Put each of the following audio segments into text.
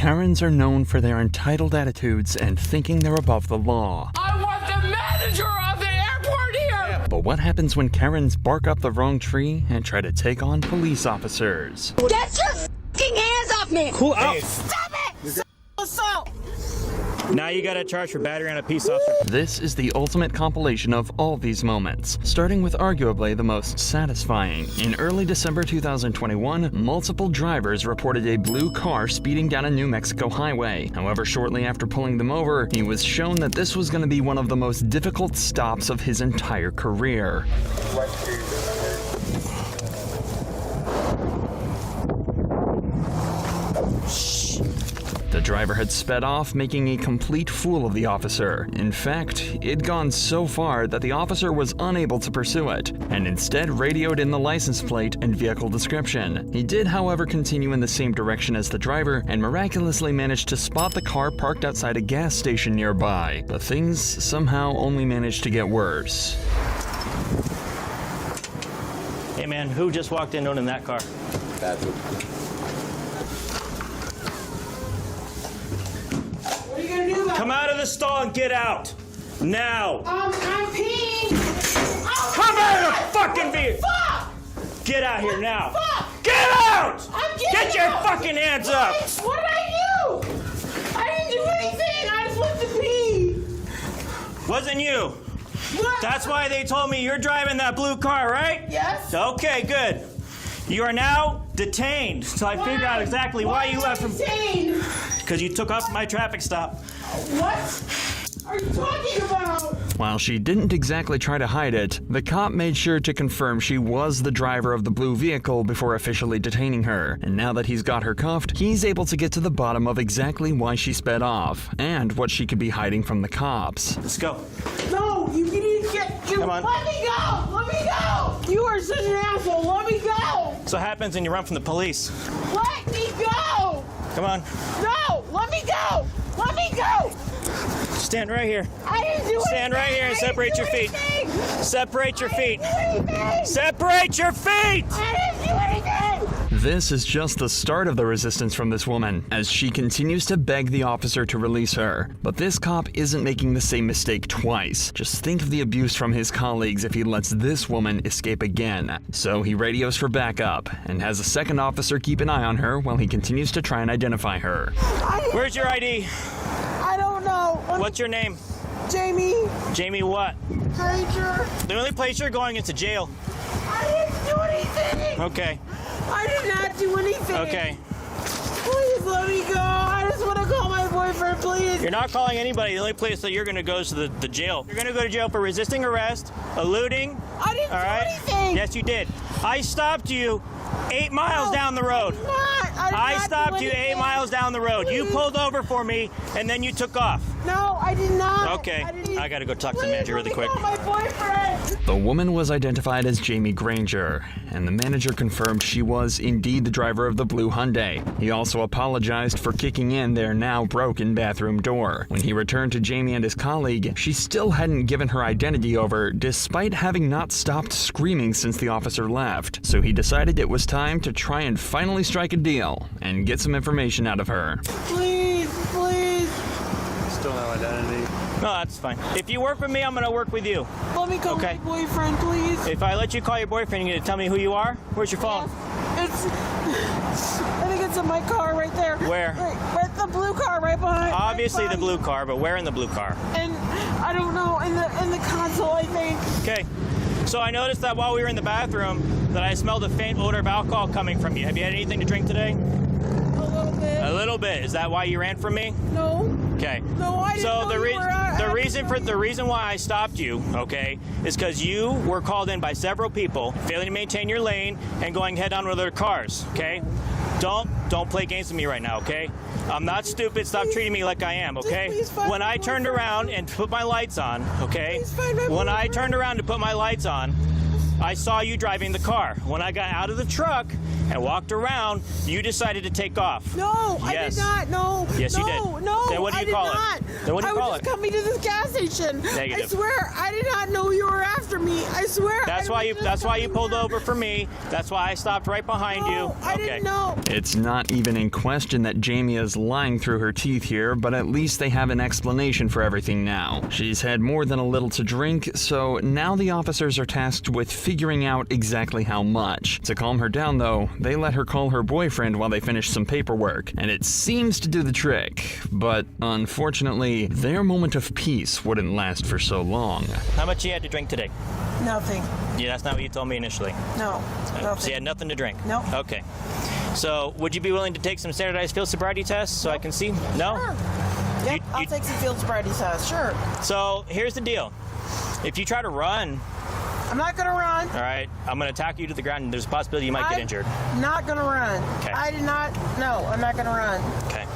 Karens are known for their entitled attitudes and thinking they're above the law. I want the manager of the airport here! But what happens when Karens bark up the wrong tree and try to take on police officers? Get your f***ing hands off me! Cool out. Stop it! Assault! Now you got a charge for battery on a peace officer. This is the ultimate compilation of all these moments, starting with arguably the most satisfying. In early December 2021, multiple drivers reported a blue car speeding down a New Mexico highway. However, shortly after pulling them over, he was shown that this was going to be one of the most difficult stops of his entire career. The driver had sped off, making a complete fool of the officer. In fact, it'd gone so far that the officer was unable to pursue it, and instead radioed in the license plate and vehicle description. He did, however, continue in the same direction as the driver, and miraculously managed to spot the car parked outside a gas station nearby. But things somehow only managed to get worse. Hey man, who just walked in owning that car? Bathroom. Come out of the stall and get out! Now! I'm peeing! Oh, Come out of the fucking vehicle! Fuck! Get out here now! Fuck! Get out! I'm Get getting your out! fucking hands up! What did I do? I didn't do anything! I just went to pee! Wasn't you? What? That's why they told me you're driving that blue car, right? Yes. Okay, good. You are now detained. So I figured out exactly why you left from... Insane. Because you took off my traffic stop. What are you talking about? While she didn't exactly try to hide it, the cop made sure to confirm she was the driver of the blue vehicle before officially detaining her. And now that he's got her cuffed, he's able to get to the bottom of exactly why she sped off, and what she could be hiding from the cops. Let's go. No, you need to get... Come on. Let me go! Let me go! You are such an asshole! Let me go! So what happens when you run from the police? Let me go! Come on. No! Let me go! Let me go! Stand right here. I didn't do Stand right here and separate your feet. Anything. Separate your feet. I didn't do anything. Separate your feet! I didn't do anything. This is just the start of the resistance from this woman, as she continues to beg the officer to release her. But this cop isn't making the same mistake twice. Just think of the abuse from his colleagues if he lets this woman escape again. So he radios for backup, and has a second officer keep an eye on her while he continues to try and identify her. Where's your ID? I don't know. What's your name? Jamie Jamie what? Granger. The only place you're going is to jail. I didn't do anything. Okay. I did not do anything. Okay. Please let me go. I just want to call my boyfriend, please. You're not calling anybody. The only place that you're going to go is to the jail. You're going to go to jail for resisting arrest, eluding. I didn't All do right? anything. Yes, you did. I stopped you 8 miles down the road. I stopped you 8 miles down the road. You pulled over for me, and then you took off. No, I did not. Okay. I got to go talk to the Please manager let really me quick. call my boyfriend. The woman was identified as Jamie Granger, and the manager confirmed she was indeed the driver of the blue Hyundai. He also apologized for kicking in their now broken bathroom door. When he returned to Jamie and his colleague, she still hadn't given her identity over, despite having not stopped screaming since the officer left. So he decided it was time to try and finally strike a deal and get some information out of her. Please, please. Still no identity. No, that's fine. If you work with me, I'm going to work with you. Let me call Okay. my boyfriend, please. If I let you call your boyfriend, you're going to tell me who you are? Where's your phone? I think it's in my car right there. Where? Right, the blue car right behind. Obviously right the blue car, but where in the blue car? And I don't know, in the console, I think. Okay. So I noticed that while we were in the bathroom, that I smelled a faint odor of alcohol coming from you. Have you had anything to drink today? A little bit. A little bit. Is that why you ran from me? No. Okay. No, I didn't So know the you were the reason why I stopped you, okay, is because you were called in by several people failing to maintain your lane and going head on with other cars. Okay. Don't play games with me right now, okay? I'm not stupid. Stop treating me like I am, okay? Please find When my I turned boyfriend. around and put my lights on, okay? Please find my When I boyfriend. turned around to put my lights on, I saw you driving the car. When I got out of the truck and walked around, you decided to take off. No, Yes. I did not. No. Yes, no, you did. No, Then what do I you did call it? not. Then what do you call I was it? just coming to this gas station. Negative. I swear, I did not know you were after me. I swear. That's why you pulled over for me. That's why I stopped right behind you. I didn't know. It's not even in question that Jamie is lying through her teeth here, but at least they have an explanation for everything now. She's had more than a little to drink, so now the officers are tasked with figuring out exactly how much. To calm her down, though, they let her call her boyfriend while they finish some paperwork, and it seems to do the trick. But unfortunately, their moment of peace wouldn't last for so long. How much you had to drink today? Nothing. Yeah, that's not what you told me initially. No. So Nothing. you had nothing to drink? No. Okay. So would you be willing to take some standardized field sobriety tests so I can see? No? Sure. Yep, I'll take some field sobriety tests. Sure. So here's the deal. If you try to run, I'm not gonna run. all right, I'm going to tack you to the ground and there's a possibility you might get injured. Not gonna run. Okay. I did not. No, I'm not gonna run. Okay.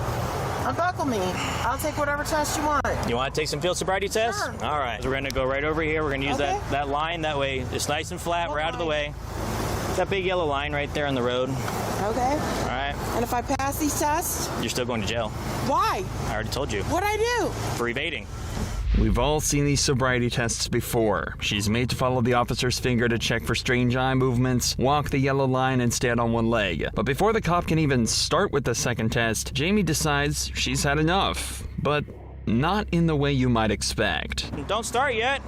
Unbuckle me. I'll take whatever test you want. You want to take some field sobriety tests? Sure. All right. So we're going to go right over here. We're going to use Okay. that line. That way it's nice and flat. What We're out of the line? way. That big yellow line right there on the road. Okay. All right. And if I pass these tests, You're still going to jail. why? I already told you. What'd I do? For evading. We've all seen these sobriety tests before. She's made to follow the officer's finger to check for strange eye movements, walk the yellow line, and stand on one leg. But before the cop can even start with the second test, Jamie decides she's had enough. But not in the way you might expect. Don't start yet.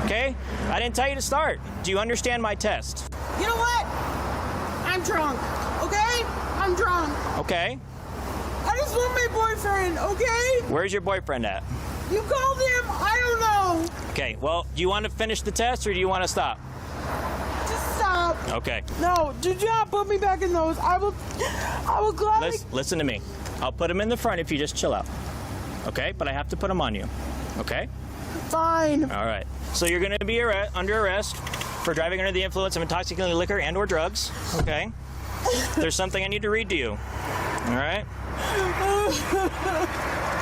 Okay? I didn't tell you to start. Do you understand my test? You know what? I'm drunk. Okay? I'm drunk. Okay. I just want my boyfriend. Okay? Where's your boyfriend at? You called him. I don't know. Okay. Well, do you want to finish the test or do you want to stop? Just stop. Okay. No, do not put me back in those. I will gladly. Listen to me. I'll put him in the front if you just chill out. Okay? But I have to put him on you. Okay? Fine. All right. So you're going to be under arrest for driving under the influence of intoxicating liquor and/or drugs. Okay? There's something I need to read to you. All right?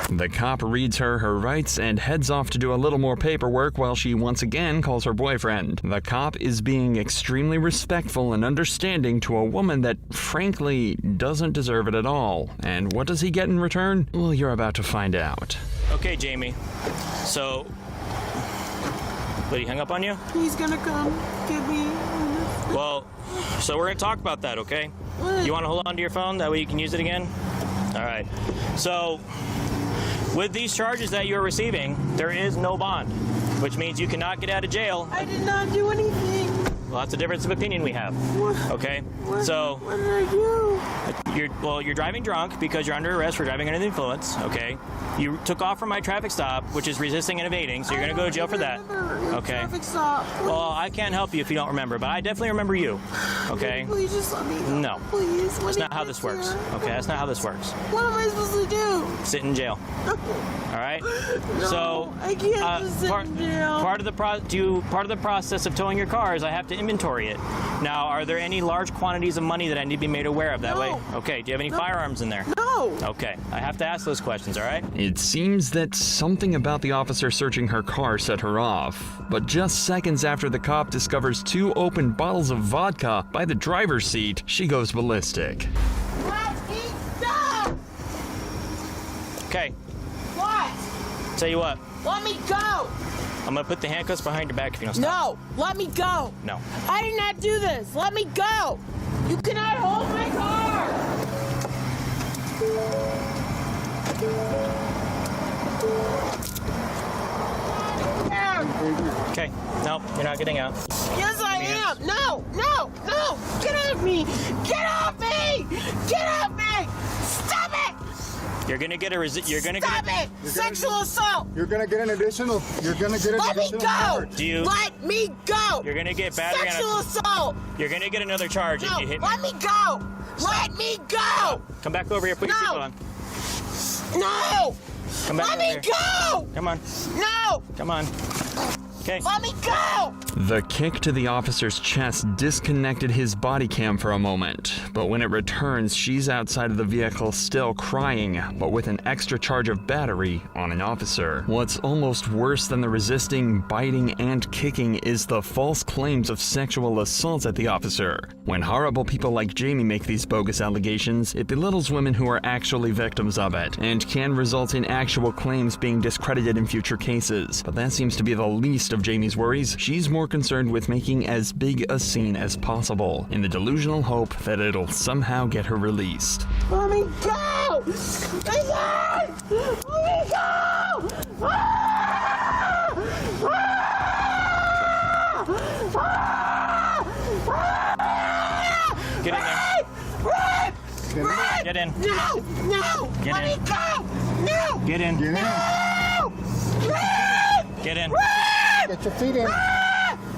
The cop reads her rights and heads off to do a little more paperwork while she once again calls her boyfriend. The cop is being extremely respectful and understanding to a woman that, frankly, doesn't deserve it at all. And what does he get in return? Well, you're about to find out. Okay, Jamie. So, what, he hung up on you? He's gonna come get me. Well, so we're going to talk about that, okay? You want to hold on to your phone? That way you can use it again? All right. So, with these charges that you're receiving, there is no bond, which means you cannot get out of jail. I did not do anything. Well, that's a difference of opinion we have. Okay? So, What did I do? you're driving drunk because you're under arrest for driving under the influence, okay? You took off from my traffic stop, which is resisting and evading, so you're going to go to jail for that. Okay? Traffic stop. Well, I can't help you if you don't remember, but I definitely remember you. Okay? Please just let me go. No. Please. That's not how this works. Okay, that's not how this works. What am I supposed to do? Sit in jail. All right? No, So, I can't just sit in jail. part of the process of towing your car is I have to inventory it. Now, are there any large quantities of money that I need to be made aware of that No. way? Okay. Do you have any firearms in there? No. Okay. I have to ask those questions, all right? It seems that something about the officer searching her car set her off. But just seconds after the cop discovers 2 open bottles of vodka by the driver's seat, she goes ballistic. Let me go. Okay. What? Tell you what. Let me go. I'm going to put the handcuffs behind your back if you don't stop. No. Let me go. No. I did not do this. Let me go. You cannot hold my car. Okay. No, you're not getting out. Yes, I am. No, no, no. Get off me. Get off me. Get off me. Stop it. You're going to get a Stop it. Sexual assault. You're gonna get an additional. You're gonna get an Let me additional go. charge. Do you- Let me go. You're going to get battery Sexual on assault. You're going to get another charge if No, you hit me. let me go. Let me go. Come back over here. Put your No. seatbelt on. No. Come back Let over me here. go. Come on. No. Come on. Okay. Let me go! The kick to the officer's chest disconnected his body cam for a moment, but when it returns, she's outside of the vehicle still crying, but with an extra charge of battery on an officer. What's almost worse than the resisting, biting, and kicking is the false claims of sexual assault at the officer. When horrible people like Jamie make these bogus allegations, it belittles women who are actually victims of it, and can result in actual claims being discredited in future cases. But that seems to be the least of Jamie's worries. She's more concerned with making as big a scene as possible, in the delusional hope that it'll somehow get her released. Let me go! Let me go! Get in there. Get in. No! Get Let in. me go! No! Get in. Get in. No! Get in. Get your feet in.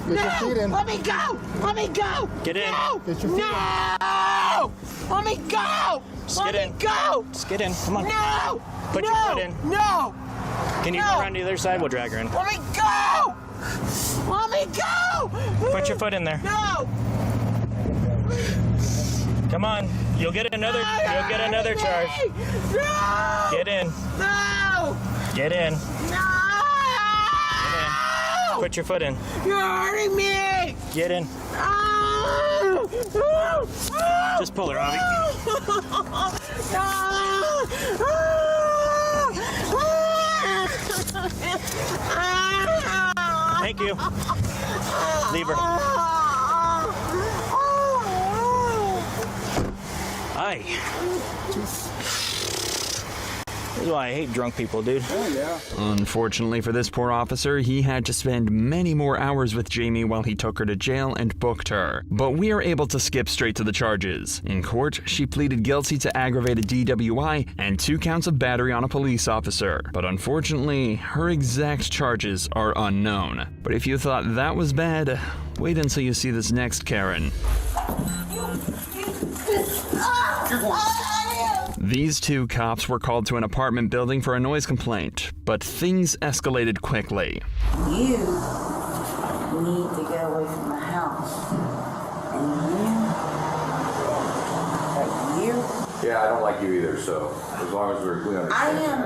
Get your feet in. Let me go! Let me go! Get in. No! Get your feet in. No! Let me go! Just Let get me in. go! Just get in. Come on. No! Put no! your foot in. No! Can you No. go around to the other side? We'll drag her in. Let me go! Let me go! Put your foot in there. No! Come on. You'll get another charge. No! Get in. No! Get in. No! Put your foot in. You're hurting me! Get in. Just pull her, Avi. Thank you. Leave her. Aye. This is why I hate drunk people, dude. Oh, yeah. Unfortunately for this poor officer, he had to spend many more hours with Jamie while he took her to jail and booked her. But we are able to skip straight to the charges. In court, she pleaded guilty to aggravated DWI and 2 counts of battery on a police officer. But unfortunately, her exact charges are unknown. But if you thought that was bad, wait until you see this next Karen. These 2 cops were called to an apartment building for a noise complaint, but things escalated quickly. You need to get away from the house. And you? Yeah, I don't like you either, so as long as we understand. I am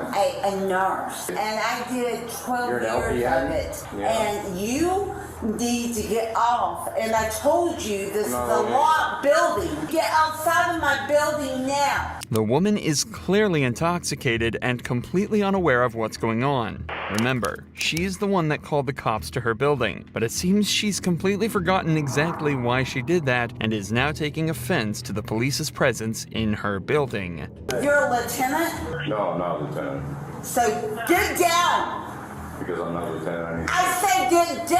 a nurse, and I did 12 You're an years LPN? of it. Yeah. And you need to get off. And I told you this is No, a no, locked building. Get outside of my building now. The woman is clearly intoxicated and completely unaware of what's going on. Remember, she's the one that called the cops to her building, but it seems she's completely forgotten exactly why she did that and is now taking offense to the police's presence in her building. You're a lieutenant, No, I'm not a lieutenant. so get down. Because I'm not a lieutenant. I said get down!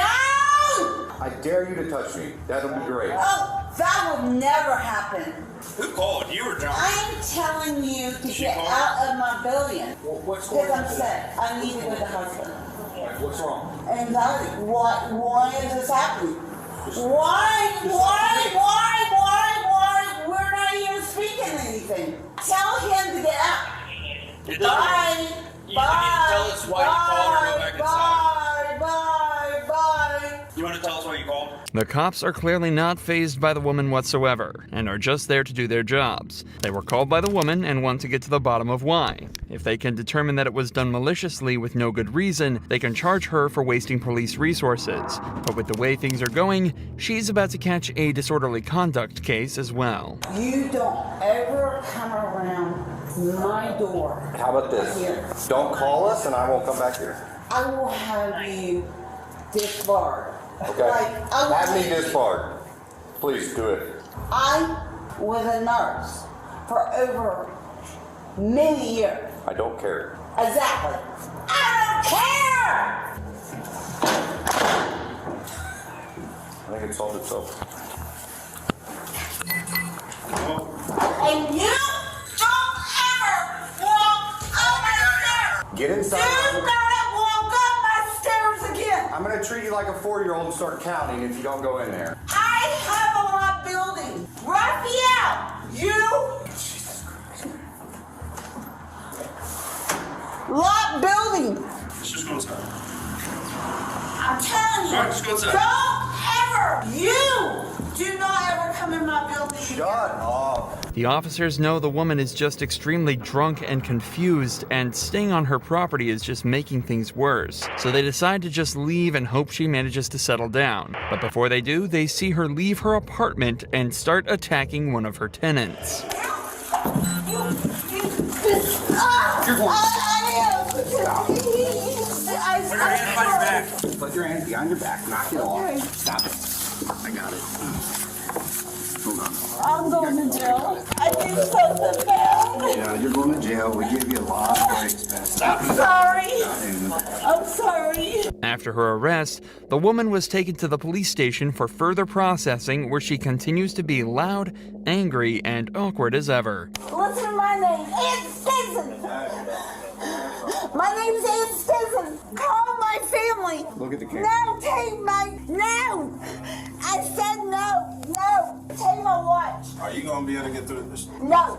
I dare you to touch me. That'll be great. Oh, that will never happen. Who called? You or John? I'm telling you to get call? out of my building. What's going Because on I'm today? sick. I need to go to hospital. What's wrong? Anxiety. Why is this happening? Why? We're not even speaking anything. Tell him to get out. It doesn't- Bye. You need to tell us why you called or go back inside. Bye. You want to tell us why you called? The cops are clearly not fazed by the woman whatsoever, and are just there to do their jobs. They were called by the woman and want to get to the bottom of why. If they can determine that it was done maliciously with no good reason, they can charge her for wasting police resources. But with the way things are going, she's about to catch a disorderly conduct case as well. You don't ever come around my door. How about this? Here. Don't call us and I won't come back here. I will have you disbarred. Okay? Have me disbarred. Please do it. I was a nurse for over many years. I don't care. Exactly. I don't care! I think it solved itself. And you don't ever walk up my stairs! Get Do inside. not walk up my stairs again! I'm gonna treat you like a 4-year-old and start counting if you don't go in there. I have a locked building. Raphael, you... Locked building. Let's just go inside. I'm telling you. All right, just go inside. Do not ever come in my building. Shut up. The officers know the woman is just extremely drunk and confused, and staying on her property is just making things worse. So they decide to just leave and hope she manages to settle down. But before they do, they see her leave her apartment and start attacking one of her tenants. Put your hands behind your back. Knock it off. Stop it. I got it. Hold on. I'm going to jail. I did something bad. Yeah, you're going to jail. We give you a lot of breaks, man. Stop it. I'm sorry. After her arrest, the woman was taken to the police station for further processing, where she continues to be loud, angry, and awkward as ever. Listen to my name. Ann Stinson. My name's Ann Stinson. Call my family. Look at the camera. No, take my... No. I said no. No. Take my watch. Are you going to be able to get through this? No.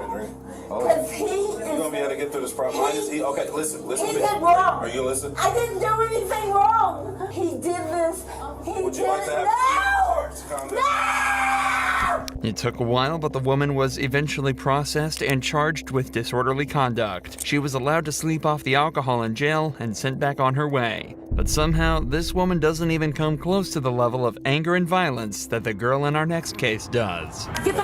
Oh. Because he is... You're going to be able to get through this problem. Why is he? Okay, listen He to me. did wrong. Are you listening? I didn't do anything wrong. He did this. He Would did you like it. to have No. calm down? No. It took a while, but the woman was eventually processed and charged with disorderly conduct. She was allowed to sleep off the alcohol in jail and sent back on her way. But somehow, this woman doesn't even come close to the level of anger and violence that the girl in our next case does. Get the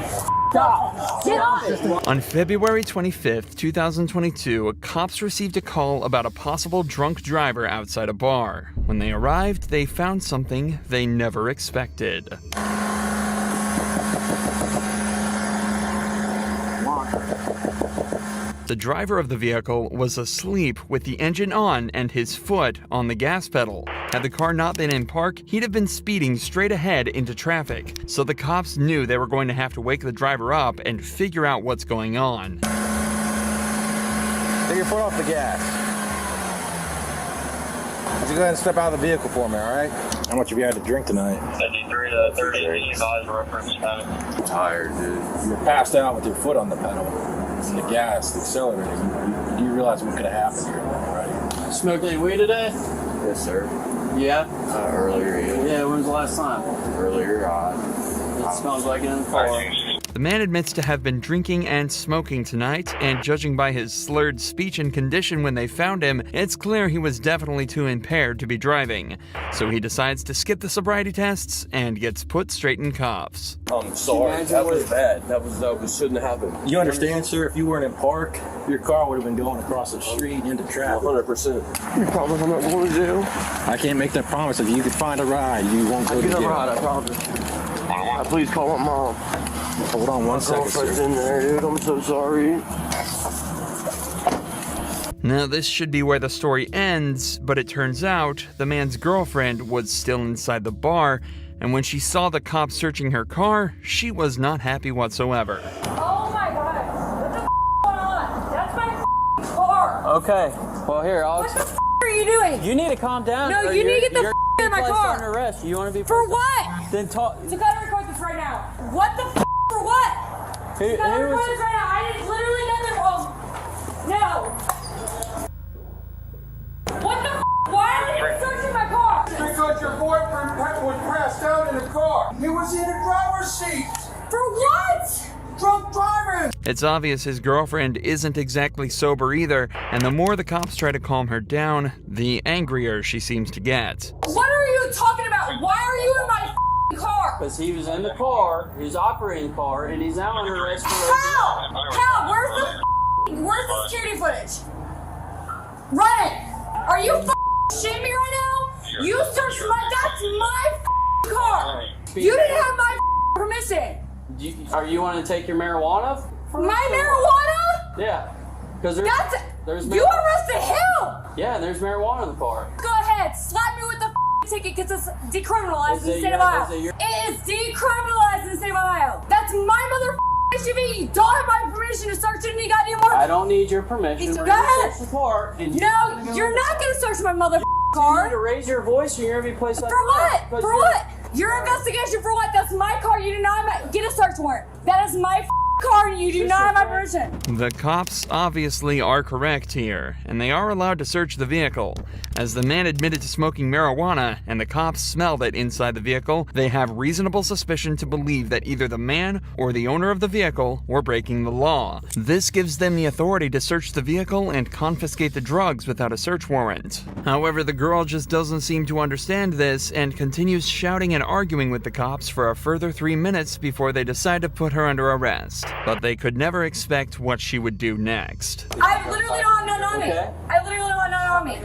off. Get off. On February 25th, 2022, cops received a call about a possible drunk driver outside a bar. When they arrived, they found something they never expected. The driver of the vehicle was asleep with the engine on and his foot on the gas pedal. Had the car not been in park, he'd have been speeding straight ahead into traffic. So the cops knew they were going to have to wake the driver up and figure out what's going on. Take your foot off the gas. Would you go ahead and step out of the vehicle for me, all right? How much have you had to drink tonight? 73 to 30 advised reference time. I'm tired, dude. You were passed out with your foot on the pedal. And the gas, the accelerator. You realize what could have happened here, right? Smoked any weed today? Yes, sir. Yeah? Earlier, yeah. Yeah, when was the last time? Earlier, It smells like it in the car. The man admits to have been drinking and smoking tonight, and judging by his slurred speech and condition when they found him, it's clear he was definitely too impaired to be driving. So he decides to skip the sobriety tests and gets put straight in cuffs. I'm sorry. That was bad. That shouldn't have happened. You understand, sir? If you weren't in park, your car would have been going across the street into traffic. 100%. You promise I'm not going to jail? I can't make that promise. If you could find a ride, you won't go to jail. I'll get a ride, I promise. Please call my mom. Hold on one second, sir. In there, dude. I'm so sorry. Now, this should be where the story ends, but it turns out the man's girlfriend was still inside the bar, and when she saw the cops searching her car, she was not happy whatsoever. Oh my god, what the going on? That's my car. Okay, well here, I'll... What the are you doing? You need to calm down. No, you need to get the out of my car. Under arrest. You want to be... For what? Then talk... To cut and record this right now. What the for what? To cut and record this right now. I did literally nothing wrong. No. What the why are you searching my car? Because your boyfriend was passed out in the car. He was in the driver's seat. For what? Drunk driving. It's obvious his girlfriend isn't exactly sober either, and the more the cops try to calm her down, the angrier she seems to get. What are you talking about? Why are you in my car? Because he was in the car, he was operating the car, and he's now under arrest for... How? How? Where's the security footage? Run it! Are you shitting me right now? You searched that's my car! You didn't have my permission! Are you want to take your marijuana? My marijuana? Yeah. Because there's you arrested him! Yeah, and there's marijuana in the car. Go ahead, slap me with the ticket because it's decriminalized in the state of Ohio. It is decriminalized in the state of Ohio. That's my mother SUV. You don't have my permission to search any goddamn more. I don't need your permission. Go ahead. Search the car No, you're not going to search my mother car. You need to raise your voice or you're going to be placed on For what? For what? Your investigation for what? That's my car. You did not get a search warrant. That is my car and you do not have my permission. The cops obviously are correct here, and they are allowed to search the vehicle. As the man admitted to smoking marijuana and the cops smelled it inside the vehicle, they have reasonable suspicion to believe that either the man or the owner of the vehicle were breaking the law. This gives them the authority to search the vehicle and confiscate the drugs without a search warrant. However, the girl just doesn't seem to understand this and continues shouting and arguing with the cops for a further 3 minutes before they decide to put her under arrest. But they could never expect what she would do next. I literally don't have none on me. I literally don't have none on me.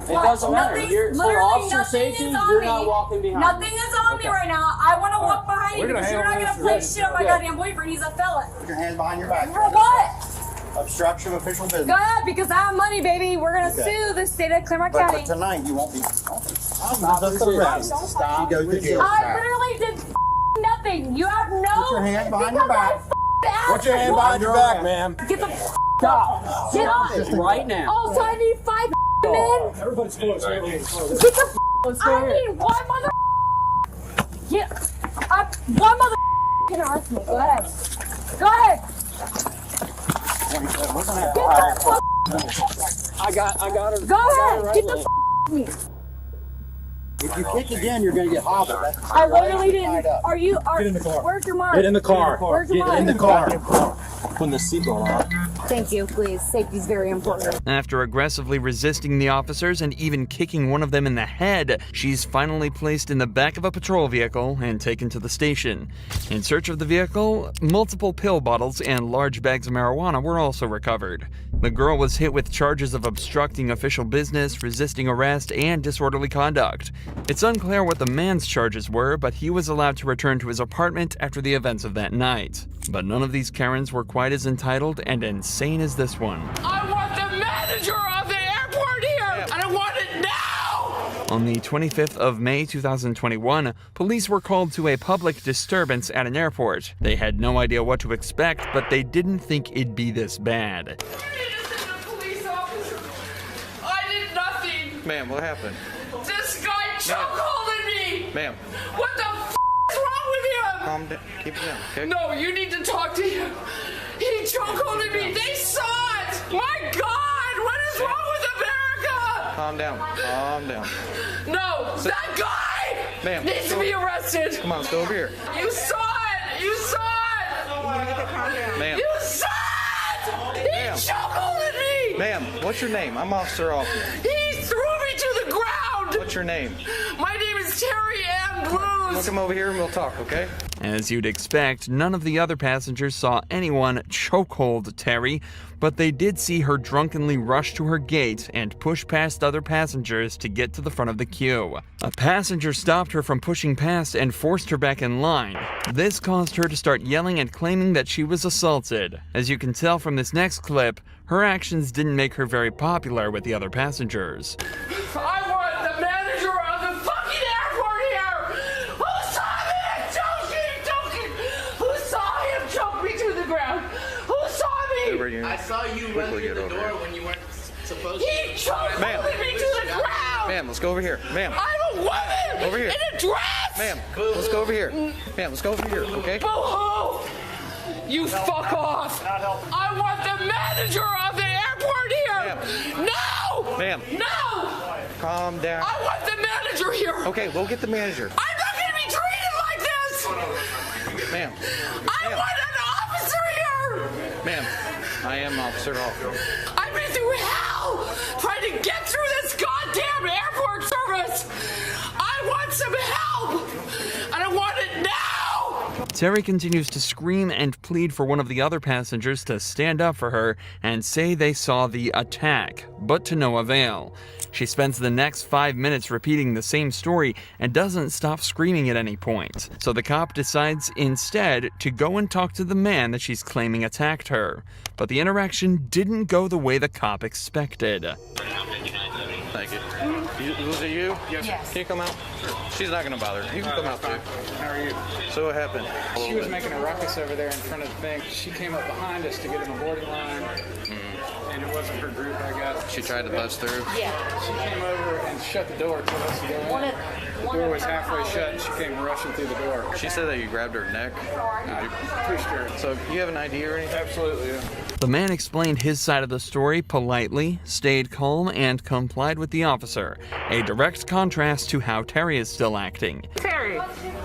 It doesn't matter. Nothing's- You're for literally officer nothing safety. is on You're me. not walking behind. Nothing is on me right now. I want to walk behind you We're gonna because you're not handle going to this play shit on my goddamn boyfriend. He's a felon. Put your hands behind your back. For what? Obstruction of official business. Go ahead, because I have money, baby. We're going to sue the state of Claremont But County. tonight you won't be. Stop the rest. Stop. You go to jail. I literally did nothing. You have no. Put your hand behind your back. Put your hand behind your back, ma'am. Get the Stop. Get off. Right now. Also, I need 5 men. Everybody's close. Everybody's close. Get the I need one mother. Get. One mother can arrest me. Go ahead. Go ahead. We're gonna have Get to the I got her. Go ahead. Get the me. If you kick again, you're gonna get hobbled. I literally didn't. Are you? Get in the car. Where's your mark? Get in the car. Where's your Get in the mark? car. Putting the seatbelt on. Thank you, please. Safety's very important. After aggressively resisting the officers and even kicking one of them in the head, she's finally placed in the back of a patrol vehicle and taken to the station. In search of the vehicle, multiple pill bottles and large bags of marijuana were also recovered. The girl was hit with charges of obstructing official business, resisting arrest, and disorderly conduct. It's unclear what the man's charges were, but he was allowed to return to his apartment after the events of that night. But none of these Karens were quite as entitled and insane as this one. I want the manager of the airport here, and I want it now! On the 25th of May 2021, police were called to a public disturbance at an airport. They had no idea what to expect, but they didn't think it'd be this bad. I did nothing. Ma'am, what happened? This guy chokeholded me. Ma'am. What the is wrong with him? Calm down. Keep it down, okay? No, you need to talk to him. He chokeholded me. They saw it. My God, what is wrong with America? Calm down. Calm down. No, that guy Ma'am, needs to be arrested. Come on, let's go over here. You saw it. You saw it. Ma'am. You saw it. He chokeholded me. Ma'am, what's your name? I'm Officer Hoffman. He threw me to the ground. What's your name? My name is Terry Ann Blues. Look him over here and we'll talk, okay? As you'd expect, none of the other passengers saw anyone chokehold Terry, but they did see her drunkenly rush to her gate and push past other passengers to get to the front of the queue. A passenger stopped her from pushing past and forced her back in line. This caused her to start yelling and claiming that she was assaulted. As you can tell from this next clip, her actions didn't make her very popular with the other passengers. I want the manager of the fucking airport here! Who saw me choking? Who saw him choke me to the ground? Who saw me? I saw you run through the door when you weren't supposed to. He chokeholded me to the ground! Ma'am, let's go over here. Ma'am. I'm a woman! Over here. In a dress! Ma'am, let's go over here. Ma'am, let's go over here, okay? Boo-hoo! You fuck off! I want the manager of the airport here! No! Ma'am. No! Calm down. I want the manager here! Okay, we'll get the manager. I'm not gonna be treated like this! Ma'am. I want an officer here! Ma'am, I am Officer Hoffman. I've been through hell trying to get through this goddamn airport service! I want some help! And I want it now! Terry continues to scream and plead for one of the other passengers to stand up for her and say they saw the attack, but to no avail. She spends the next 5 minutes repeating the same story and doesn't stop screaming at any point. So the cop decides instead to go and talk to the man that she's claiming attacked her. But the interaction didn't go the way the cop expected. Thank you. Was it you? Yes. Can you come out? Sure. She's not gonna bother. You can come out too. How are you? So what happened? She was making a ruckus over there in front of the thing. She came up behind us to get in the boarding line, and it wasn't her group, I guess. She tried to bust through. Yeah. She came over and shut the door, told us to go in. The door was halfway shut and she came rushing through the door. She said that you grabbed her neck. I pushed her. So you have an idea or anything? Absolutely, yeah. The man explained his side of the story politely, stayed calm, and complied with the officer, a direct contrast to how Terry is still acting. Terry,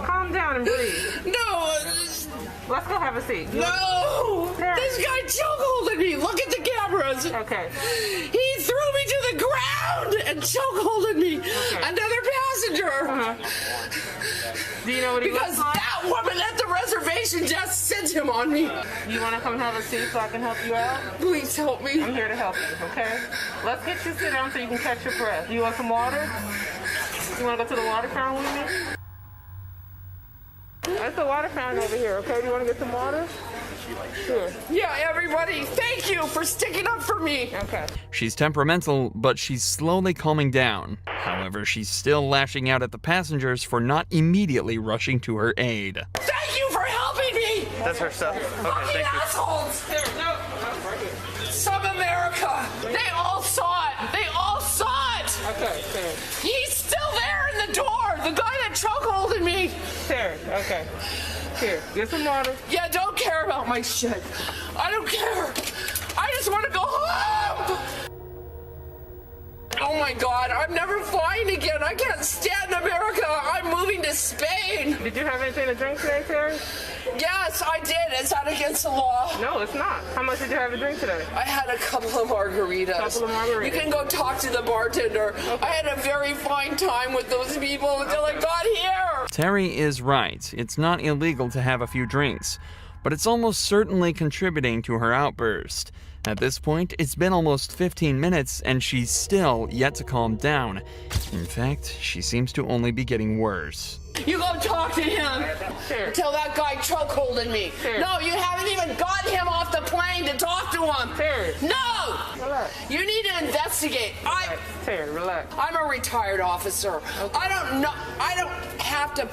calm down and breathe. No! Let's go have a seat. No! Terry. This guy chokeholded me! Look at the cameras! Okay. He threw me to the ground and chokeholded me! Okay. Another passenger! Do you know what he Because looks like? that woman at the reservation just sent him on me! You want to come have a seat so I can help you out? Please help me. I'm here to help you, okay? Let's get you sit down so you can catch your breath. You want some water? You want to go to the water fountain with me? That's the water fountain over here, okay? Do you want to get some water? Sure. Yeah, everybody, thank you for sticking up for me! Okay. She's temperamental, but she's slowly calming down. However, she's still lashing out at the passengers for not immediately rushing to her aid. Thank you for helping me! That's her stuff. Okay, Fucking thank you. assholes! There, no, right here. Some America! They all saw it! They all saw it! Okay, Terry. He's still there in the door! The guy that chokeholded me! Terry, okay. Here, get some water. Yeah, don't care about my shit. I don't care. I just want to go home! Oh my God, I'm never flying again. I can't stand America. I'm moving to Spain. Did you have anything to drink today, Terry? Yes, I did. Is that against the law? No, it's not. How much did you have to drink today? I had a couple of margaritas. Couple of margaritas. You can go talk to the bartender. Okay. I had a very fine time with those people until I got here. Terry is right. It's not illegal to have a few drinks, but it's almost certainly contributing to her outburst. At this point, it's been almost 15 minutes and she's still yet to calm down. In fact, she seems to only be getting worse. You go talk to him until that guy chokeholded me. No, you haven't even gotten him off the plane to talk to him. No! Relax. You need to investigate. Terry, relax. I'm a retired officer. Okay. I don't know. I don't have to.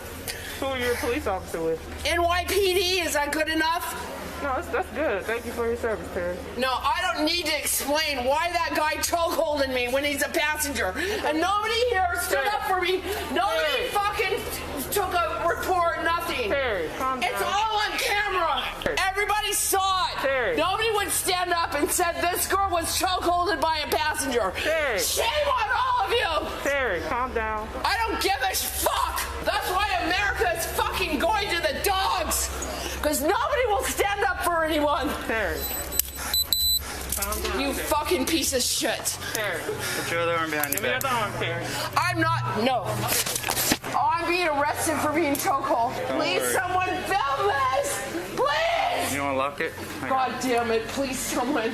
Who are you a police officer with? NYPD, is that good enough? No, that's good. Thank you for your service, Terry. No, I don't need to explain why that guy chokeholded me when he's a passenger. And nobody here stood up for me. Nobody fucking took a report, nothing. Terry, calm down. It's all on camera. Everybody saw it. Terry. Nobody would stand up and said this girl was chokeholded by a passenger. Terry. Shame on all of you. Terry, calm down. I don't give a fuck. That's why America is fucking going to the dogs. Because nobody will stand up for anyone. Terry. Calm down. You fucking piece of shit. Terry. Put your other arm behind your Give me back. your arm, Terry. I'm not, no. Oh, I'm being arrested for being chokehold. Please, worry. someone film this. Please. You want to lock it? God damn it, please, someone.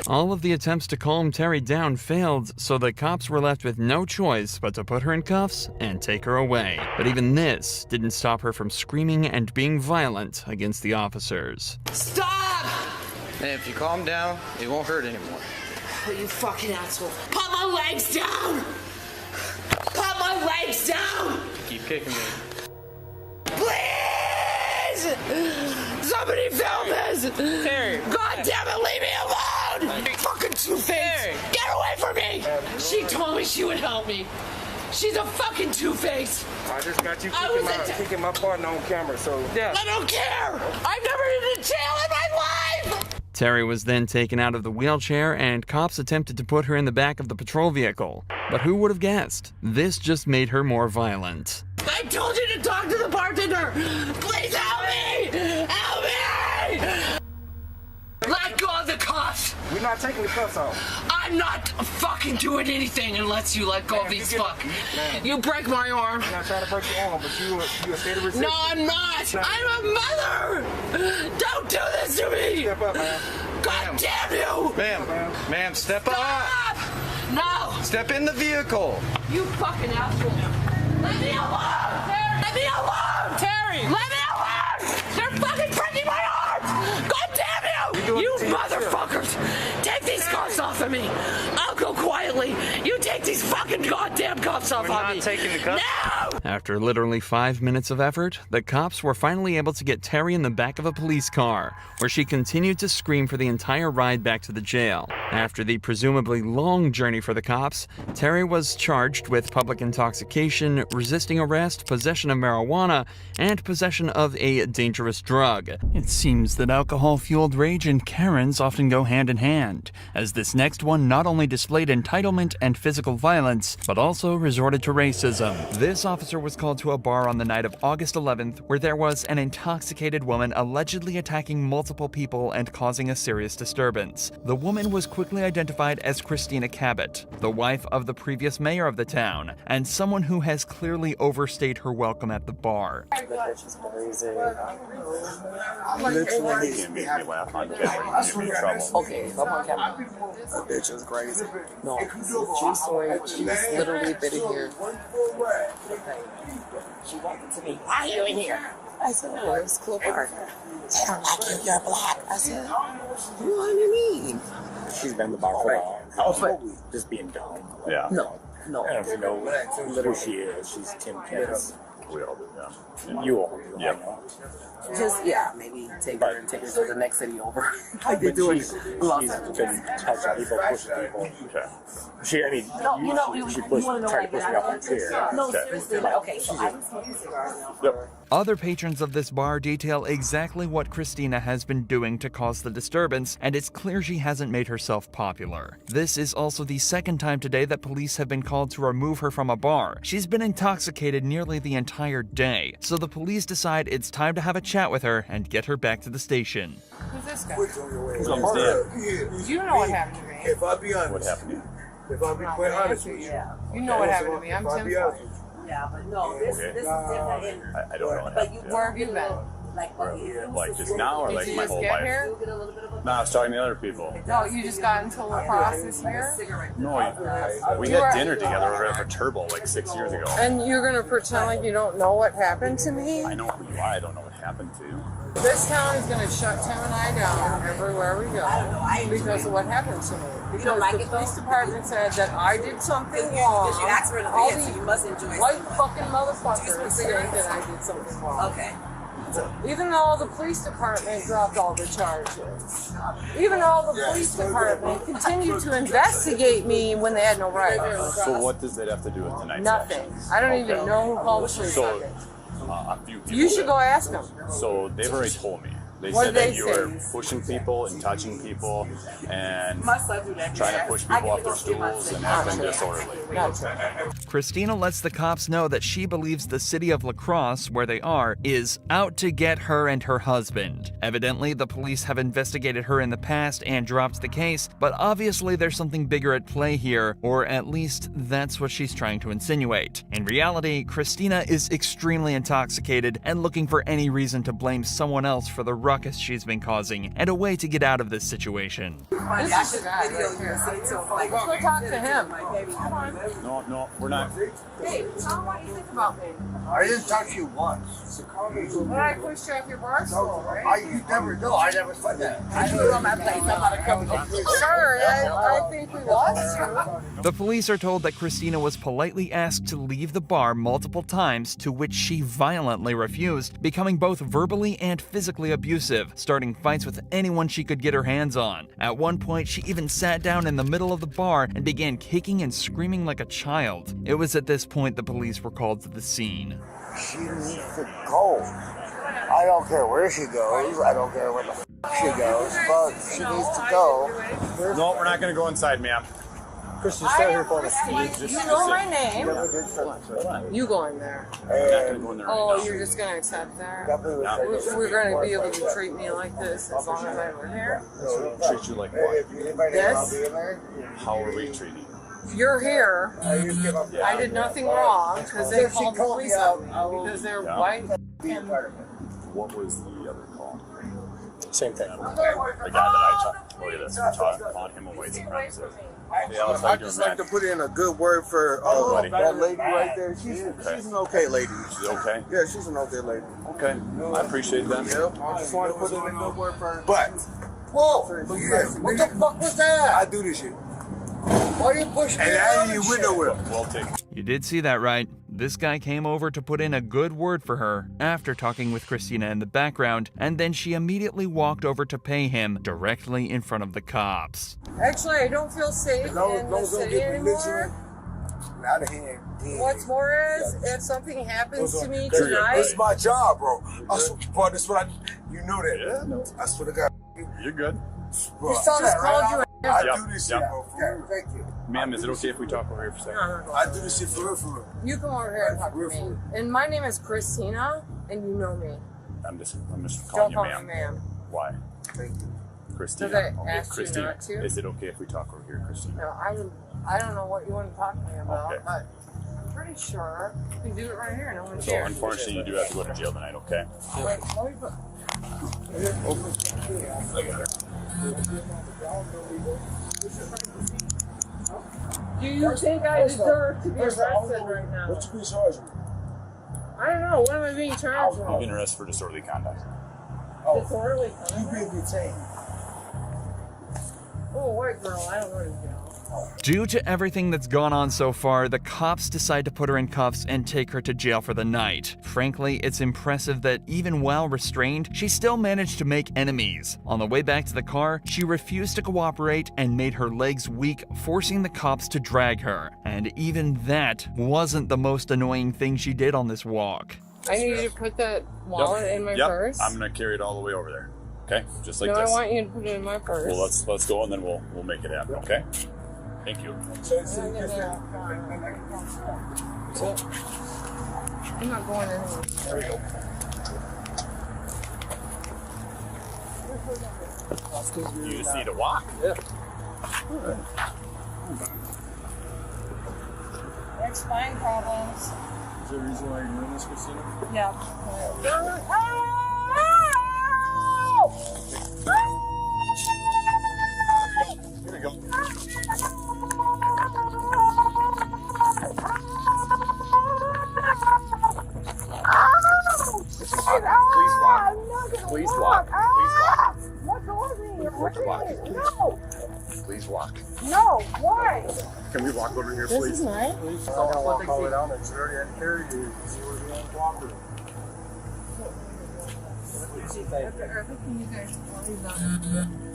All of the attempts to calm Terry down failed, so the cops were left with no choice but to put her in cuffs and take her away. But even this didn't stop her from screaming and being violent against the officers. Stop! And if you calm down, it won't hurt anymore. Oh, you fucking asshole. Put my legs down! Put my legs down! Keep kicking me. Please! Somebody film this! Terry. God damn it, leave me alone! Fucking two-face! Get away from me! She told me she would help me. She's a fucking two-face. I just got you I was kicking my partner on camera, so Yeah. I don't care! I've never been to jail in my life! Terry was then taken out of the wheelchair and cops attempted to put her in the back of the patrol vehicle. But who would have guessed? This just made her more violent. I told you to talk to the bartender! Please help me! Help me! Let go of the cuffs! we're not taking the cuffs off. I'm not fucking doing anything unless you let go of these fuck. You break my arm. I'm not trying to break your arm, but you a state of resistance. No, I'm not. I'm a mother. Don't do this to me. Step up, man. God damn you. Ma'am, step up. Stop. No. Step in the vehicle. You fucking asshole. Let me alone. Let me alone. Terry. Let me alone. They're fucking breaking my arms. God damn you. You motherfuckers. Take these cuffs off of me. I'll go quietly immediately. You take these fucking goddamn cuffs off on me. We're not taking the cuffs. No! After literally 5 minutes of effort, the cops were finally able to get Terry in the back of a police car, where she continued to scream for the entire ride back to the jail. After the presumably long journey for the cops, Terry was charged with public intoxication, resisting arrest, possession of marijuana, and possession of a dangerous drug. It seems that alcohol-fueled rage and Karens often go hand in hand, as this next one not only displayed entitlement and physical violence, but also resorted to racism. This officer was called to a bar on the night of August 11th, where there was an intoxicated woman allegedly attacking multiple people and causing a serious disturbance. The woman was quickly identified as Christina Cabot, the wife of the previous mayor of the town, and someone who has clearly overstayed her welcome at the bar. That bitch is crazy. Literally. You can't make me laugh on camera. You get me in trouble. Okay, I'm on camera. That bitch is crazy. No, true story. She was literally been in here. She walked into me. Why are you in here? I said, oh, it's a cool bar. They don't like you, you're black. I said, what do you mean? She's been in the bar for a while. But just being dumb. Yeah. No. I don't even know who she is. She's Tim Kennedy. We all do, yeah. You all do. Yeah. Just, maybe take her to the next city over. Like they do it a lot of times. She's been touching people, pushing people. Okay. She tried to push me off her chair. No, seriously. Okay, so I was smoking cigars. Yep. Other patrons of this bar detail exactly what Christina has been doing to cause the disturbance, and it's clear she hasn't made herself popular. This is also the second time today that police have been called to remove her from a bar. She's been intoxicated nearly the entire day, so the police decide it's time to have a chat with her and get her back to the station. Who's this guy? His name's Dan. You know what happened to me. If I be honest. What happened to you? If I be quite honest with you. You know what happened to me. I'm Tim Ford. Yeah, but no, this is different. I don't know what But happened. Where have you been? Like just now or like Did you my just whole get life? here? No, I was talking to other people. No, you just got into lacrosse this year? No, we had dinner together over at Turbo like 6 years ago. And you're going to pretend like you don't know what happened to me? I know who you are. I don't know what happened to you. This town is going to shut Tim and I down everywhere we go because of what happened to me. Because the police department said that I did something wrong. All these white fucking motherfuckers think that I did something wrong. Okay. Even though the police department dropped all the charges. Even though the police department continued to investigate me when they had no right. So what does that have to do with tonight's Nothing. actions? I don't even know who called the police on it. A few people. You should go ask them. So they've already told me. They What said did that they you say? were pushing people and touching people and trying to push people off their stools and acting disorderly. Christina lets the cops know that she believes the city of La Crosse, where they are, is out to get her and her husband. Evidently, the police have investigated her in the past and dropped the case, but obviously there's something bigger at play here, or at least that's what she's trying to insinuate. In reality, Christina is extremely intoxicated and looking for any reason to blame someone else for the ruckus she's been causing, and a way to get out of this situation. This is the guy right here. Let's go talk to him. Come on. No, we're not. Hey, tell him what you think about me. I didn't talk to you once. When I pushed you off your bar stool, right? You never know. I never said that. I do it on my place. I'm not a company. Sure, I think we lost you. The police are told that Christina was politely asked to leave the bar multiple times, to which she violently refused, becoming both verbally and physically abusive, starting fights with anyone she could get her hands on. At one point, she even sat down in the middle of the bar and began kicking and screaming like a child. It was at this point the police were called to the scene. She needs to go. I don't care where she goes. I don't care where the she goes, but she needs to go. No, we're not going to go inside, ma'am. Christian, stay here for us. You know my name. You go in there. I'm not going to go in there right Oh, now. you're just gonna accept that? No. We're gonna be able to treat me like this as long as I were here. Treat you like what? This? How are we treating you? You're here. I did nothing wrong because they called the police on me because they're white. What was the other call? Same thing. The guy that I talked, look at this, we're talking about him and white supremacists. I'd just like to put in a good word for that lady right there. She's an okay lady. She's okay? Yeah, she's an okay lady. Okay. I appreciate that. Yep. I just want to put in a good word for her. But, whoa! What the fuck was that? I do this shit. Why are you pushing me And I around ain't and with shit? nowhere. We'll take You did see that right. This guy came over to put in a good word for her after talking with Christina in the background, and then she immediately walked over to pay him directly in front of the cops. Actually, I don't feel safe in the city anymore. Out of hand. What's more is, if something happens to me tonight, It's my job, bro. Bro, that's what you know that. Yeah, no. I swear to God. You're good. Bro, your son just called you a I Yep, do this yep. shit, bro. Thank you. Ma'am, is it okay if we talk over here for a second? I do this shit for real, for real. You come over here and talk to me. And my name is Christina, and you know me. I'm just calling Don't you call ma'am. me ma'am. Why? Christina. Because I Okay, asked you Christina. not to. Is it okay if we talk over here, Christina? No, I don't know what you want to talk to me about, Okay. but I'm pretty sure you can do it right here. No one's So here. unfortunately, you do have to go to jail tonight, okay? Wait, let me put... Do you think I deserve to be arrested right now? What you being charged with? I don't know. What am I being charged You've with? been arrested for disorderly conduct. Disorderly You conduct? being detained. Oh, white girl. I don't want to jail. Due to everything that's gone on so far, the cops decide to put her in cuffs and take her to jail for the night. Frankly, it's impressive that even while restrained, she still managed to make enemies. On the way back to the car, she refused to cooperate and made her legs weak, forcing the cops to drag her. And even that wasn't the most annoying thing she did on this walk. I need you to put that wallet in my purse. I'm gonna carry it all the way over there. Okay? Just like No, this. I want you to put it in my purse. Well, let's go and then we'll make it happen, okay? Thank you. I'm not going anywhere. There we go. You just need to walk? Yeah. Spine problems. Is there a reason why you're doing this, Christina? Yeah. Here we go. Please walk. Please walk. No. Please walk. No. Why? Can we walk over here, This please? is nice. I'm gonna walk all the way down there. It's already had to carry you because you were being uncooperative.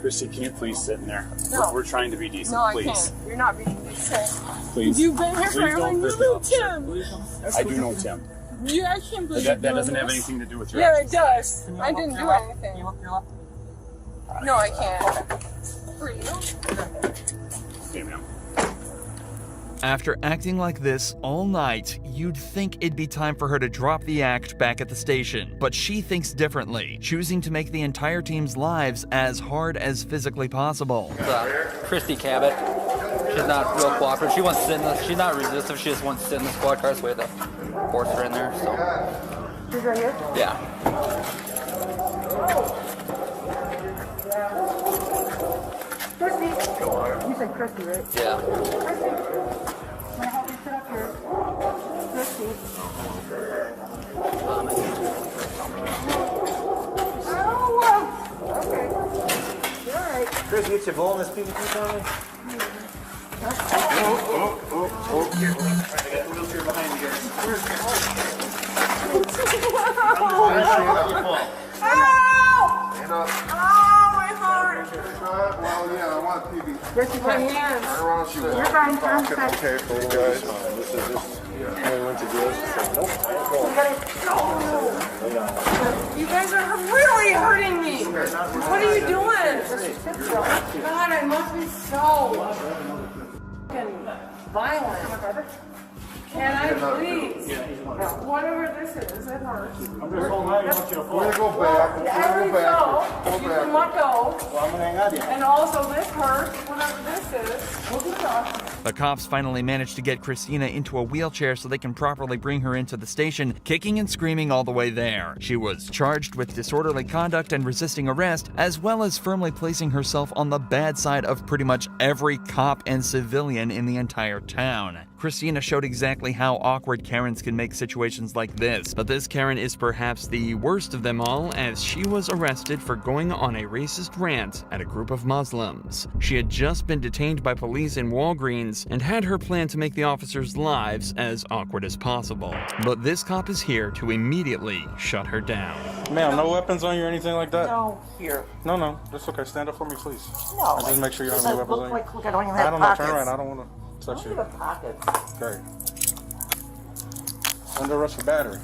Christy, can you please sit in there? No. We're trying to be decent, No, I please. can't. You're not being decent. Please. You've been here Please forever. don't You hurt the know officer. Tim. I do know Tim. You, I can't believe That you're doesn't doing have this. anything to do with your Yeah, it actions. does. I didn't do anything. No, I can't. For you? Okay, ma'am. After acting like this all night, you'd think it'd be time for her to drop the act back at the station. But she thinks differently, choosing to make the entire team's lives as hard as physically possible. Christy Cabot. She's not real cooperative. She wants to sit in the, she's not resistive. She just wants to sit in the squad car. So we had to force her in there. So. She's right here? Yeah. Christy. You said Christy, right? Yeah. Christy. Can I help you sit up here? Christy. Oh, okay. You're all right. Chris, get your bowl in this PVC for me. Careful. I got the wheelchair behind you guys. Oh, my heart. Well, yeah, I want TV. This is my hands. You're fine, I'm Okay, for you guys. This is just, I went to jail. She said, nope. You guys are really hurting me. What are you doing? God, I must be so fucking violent. Can I please? Whatever this is, it hurts. I'm just holding on. I want you to fall. We're going to go back. We're There we going to go go. back. You can let go. Well, I'm going to hang on to you. And also this hurts, whatever this is. We'll do that. The cops finally managed to get Christina into a wheelchair so they can properly bring her into the station, kicking and screaming all the way there. She was charged with disorderly conduct and resisting arrest, as well as firmly placing herself on the bad side of pretty much every cop and civilian in the entire town. Christina showed exactly how awkward Karens can make situations like this, but this Karen is perhaps the worst of them all, as she was arrested for going on a racist rant at a group of Muslims. She had just been detained by police in Walgreens and had her plan to make the officers' lives as awkward as possible. But this cop is here to immediately shut her down. Ma'am, no weapons on you or anything like that? No, here. No, that's okay. Stand up for me, please. No. I'll just make sure you don't have any weapons on you. Look, I don't even have know. pockets. Turn around. I don't want to touch you. I don't have pockets. Great. Under arrest for battery.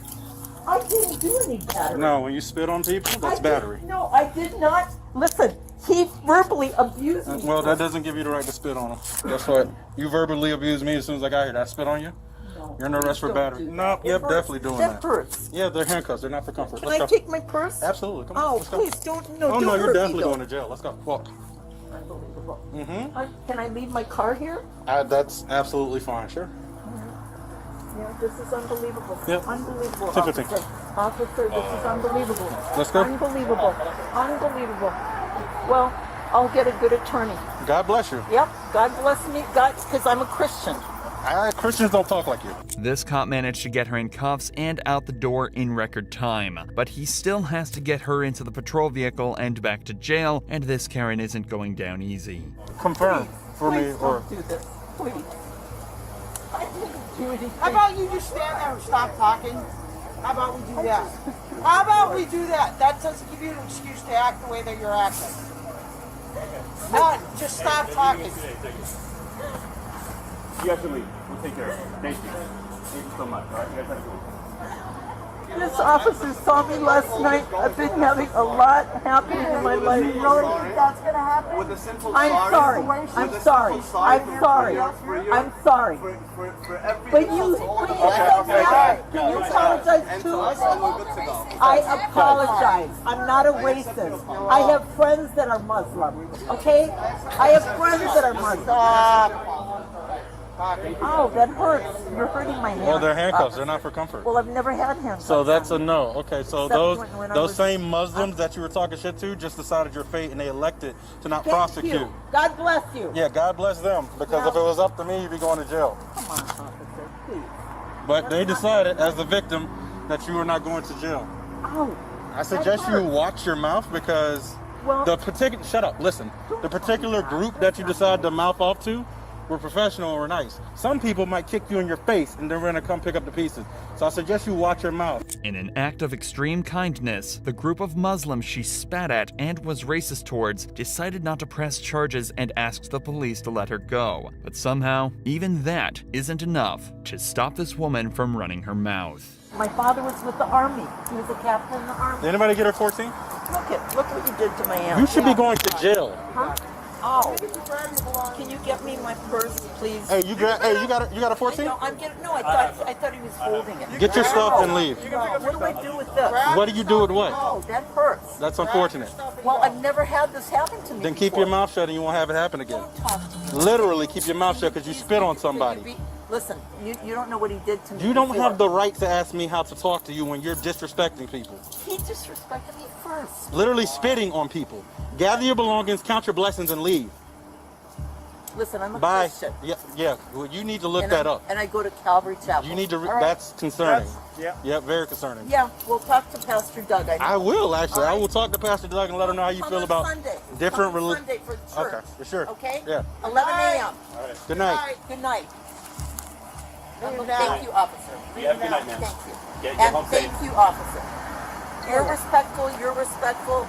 I didn't do any battery. No, when you spit on people, that's battery. No, I did not. Listen, he verbally abused me. Well, that doesn't give you the right to spit on him. Guess what? You verbally abused me as soon as I got here. Did I spit on you? No. You're under arrest for battery. No, yep, definitely doing that. That hurts. Yeah, they're handcuffs. They're not for comfort. Can I take my purse? Absolutely. Come on. Oh, let's go. please don't. No, Oh, don't no, hurt you're me, definitely though. going to jail. Let's go. Walk. Unbelievable. Mm-hmm. Can I leave my car here? That's absolutely fine. Sure. Yeah, this is unbelievable. Yep. Unbelievable. 10-15. Officer, this is unbelievable. Let's go. Unbelievable. Unbelievable. Well, I'll get a good attorney. God bless you. Yep. God bless me. God, because I'm a Christian. Christians don't talk like you. This cop managed to get her in cuffs and out the door in record time, but he still has to get her into the patrol vehicle and back to jail, and this Karen isn't going down easy. Confirm for me, or do this, please. I didn't do anything. How about you just stand there and stop talking? How about we do that? How about we do that? That doesn't give you an excuse to act the way that you're acting. None. Just stop talking. You have to leave. We'll take care of it. Thank you. Thank you so much. All right, you guys have to leave. This officer saw me last night. I've been having a lot happening in my life. You really think that's gonna happen? With a simple I'm sorry. I'm sorry. I'm sorry. I'm sorry. But you can you apologize too? I apologize. I'm not a racist. I have friends that are Muslim. Okay? I have friends that are Muslim. Oh, that hurts. You're hurting my hand. well, they're handcuffs. They're not for comfort. Well, I've never had handcuffs. So that's a no. Okay, so Except when I those was- same Muslims that you were talking shit to just decided your fate and they elected to not prosecute. You. God bless you. Yeah, God bless them. Because if it was up to me, you'd be going to jail. Come on, officer, please. But they decided, as the victim, that you were not going to jail. Oh. I suggest you watch your mouth because the particular shut up, listen. The particular group that you decide to mouth off to were professional or nice. Some people might kick you in your face and they're gonna come pick up the pieces. So I suggest you watch your mouth. In an act of extreme kindness, the group of Muslims she spat at and was racist towards decided not to press charges and asked the police to let her go. But somehow, even that isn't enough to stop this woman from running her mouth. My father was with the Army. He was a captain in the Army. Did anybody get her 14? Look what you did to my aunt. You should be going to jail. Huh? Oh. Can you get me my purse, please? Hey, you got a 14? No, I thought he was holding it. Get your stuff and leave. No, what do I do with this? What do you do with what? Oh, that hurts. That's unfortunate. Well, I've never had this happen to me Then keep before. your mouth shut and you won't have it happen again. Talk to me. Literally keep your mouth shut because you spit on somebody. Listen, you don't know what he did to me. You don't before. have the right to ask me how to talk to you when you're disrespecting people. He disrespected me first. Literally spitting on people. Gather your belongings, count your blessings, and leave. Listen, I'm a Bye. Christian. Yeah. Well, you need to look And that I- up. And I go to Calvary Chapel. You need to. All right? That's concerning. Yeah, very concerning. Yeah, we'll talk to Pastor Doug. I will actually. I will talk to Pastor Doug and let him know how you Come feel on about Sunday. different Come on religions. Sunday for the church. Okay, for sure. Okay? Yeah. 11 a.m. Good night. Good night. Thank you, officer. You have a good night, ma'am. Thank you. Get And home thank safe. you, officer. You're respectful. You're respectful.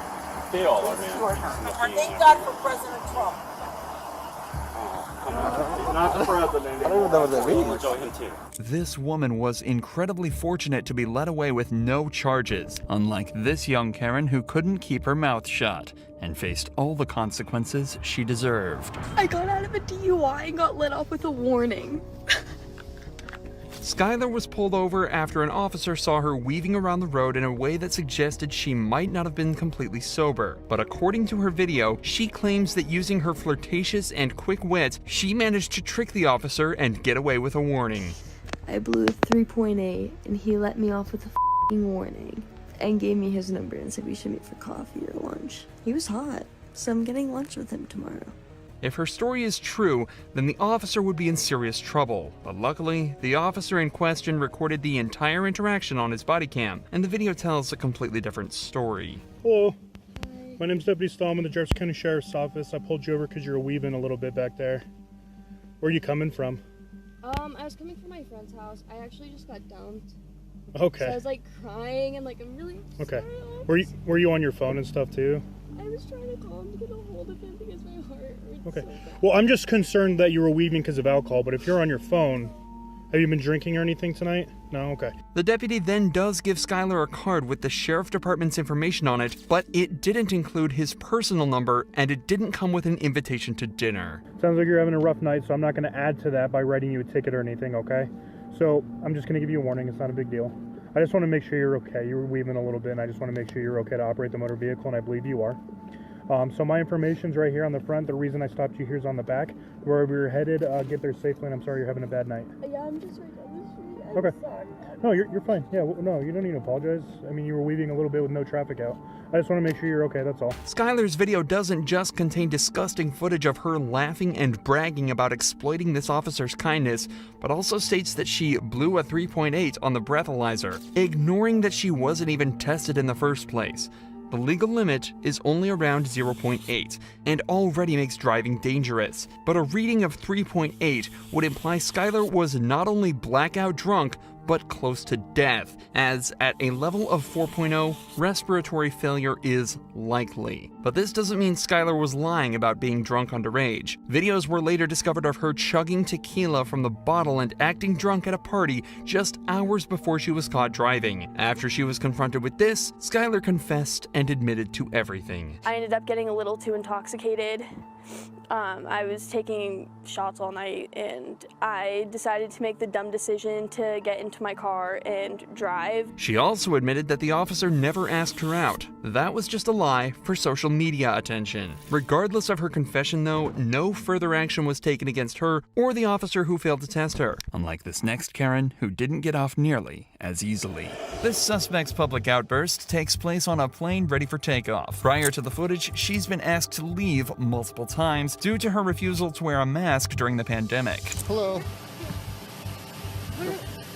They all are, You man. are not. And thank God for President Trump. Not the president. I don't even know what that We'll means. enjoy him too. This woman was incredibly fortunate to be let away with no charges, unlike this young Karen who couldn't keep her mouth shut and faced all the consequences she deserved. I got out of a DUI and got let off with a warning. Skylar was pulled over after an officer saw her weaving around the road in a way that suggested she might not have been completely sober. But according to her video, she claims that using her flirtatious and quick wit, she managed to trick the officer and get away with a warning. I blew a 3.8 and he let me off with a f***ing warning and gave me his number and said we should meet for coffee or lunch. He was hot, so I'm getting lunch with him tomorrow. If her story is true, then the officer would be in serious trouble. But luckily, the officer in question recorded the entire interaction on his body cam, and the video tells a completely different story. Hello. My name's Deputy Stallman, the Jefferson County Sheriff's Office. I pulled you over because you were weaving a little bit back there. Where are you coming from? I was coming from my friend's house. I actually just got dumped. Okay. So I was like crying and like I'm really Okay. sorry. Were you on your phone and stuff too? I was trying to call him to get a hold of him because my heart hurts Okay. so bad. Well, I'm just concerned that you were weaving because of alcohol, but if you're on your phone, have you been drinking or anything tonight? No? Okay. The deputy then does give Skylar a card with the sheriff department's information on it, but it didn't include his personal number and it didn't come with an invitation to dinner. Sounds like you're having a rough night, so I'm not going to add to that by writing you a ticket or anything, okay? So I'm just going to give you a warning. It's not a big deal. I just want to make sure you're okay. You were weaving a little bit, and I just want to make sure you're okay to operate the motor vehicle, and I believe you are. So my information's right here on the front. The reason I stopped you here is on the back. Wherever you're headed, get there safely, and I'm sorry you're having a bad night. Yeah, I'm just right down the street. I'm Okay. sorry. No, you're fine. Yeah, no, you don't need to apologize. I mean, you were weaving a little bit with no traffic out. I just want to make sure you're okay, that's all. Skylar's video doesn't just contain disgusting footage of her laughing and bragging about exploiting this officer's kindness, but also states that she blew a 3.8 on the breathalyzer, ignoring that she wasn't even tested in the first place. The legal limit is only around 0.8 and already makes driving dangerous, but a reading of 3.8 would imply Skylar was not only blackout drunk, but close to death, as at a level of 4.0, respiratory failure is likely. But this doesn't mean Skylar was lying about being drunk underage. Videos were later discovered of her chugging tequila from the bottle and acting drunk at a party just hours before she was caught driving. After she was confronted with this, Skylar confessed and admitted to everything. I ended up getting a little too intoxicated. I was taking shots all night and I decided to make the dumb decision to get into my car and drive. She also admitted that the officer never asked her out. That was just a lie for social media attention. Regardless of her confession though, no further action was taken against her or the officer who failed to test her, unlike this next Karen who didn't get off nearly as easily. This suspect's public outburst takes place on a plane ready for takeoff. Prior to the footage, she's been asked to leave multiple times due to her refusal to wear a mask during the pandemic. Hello.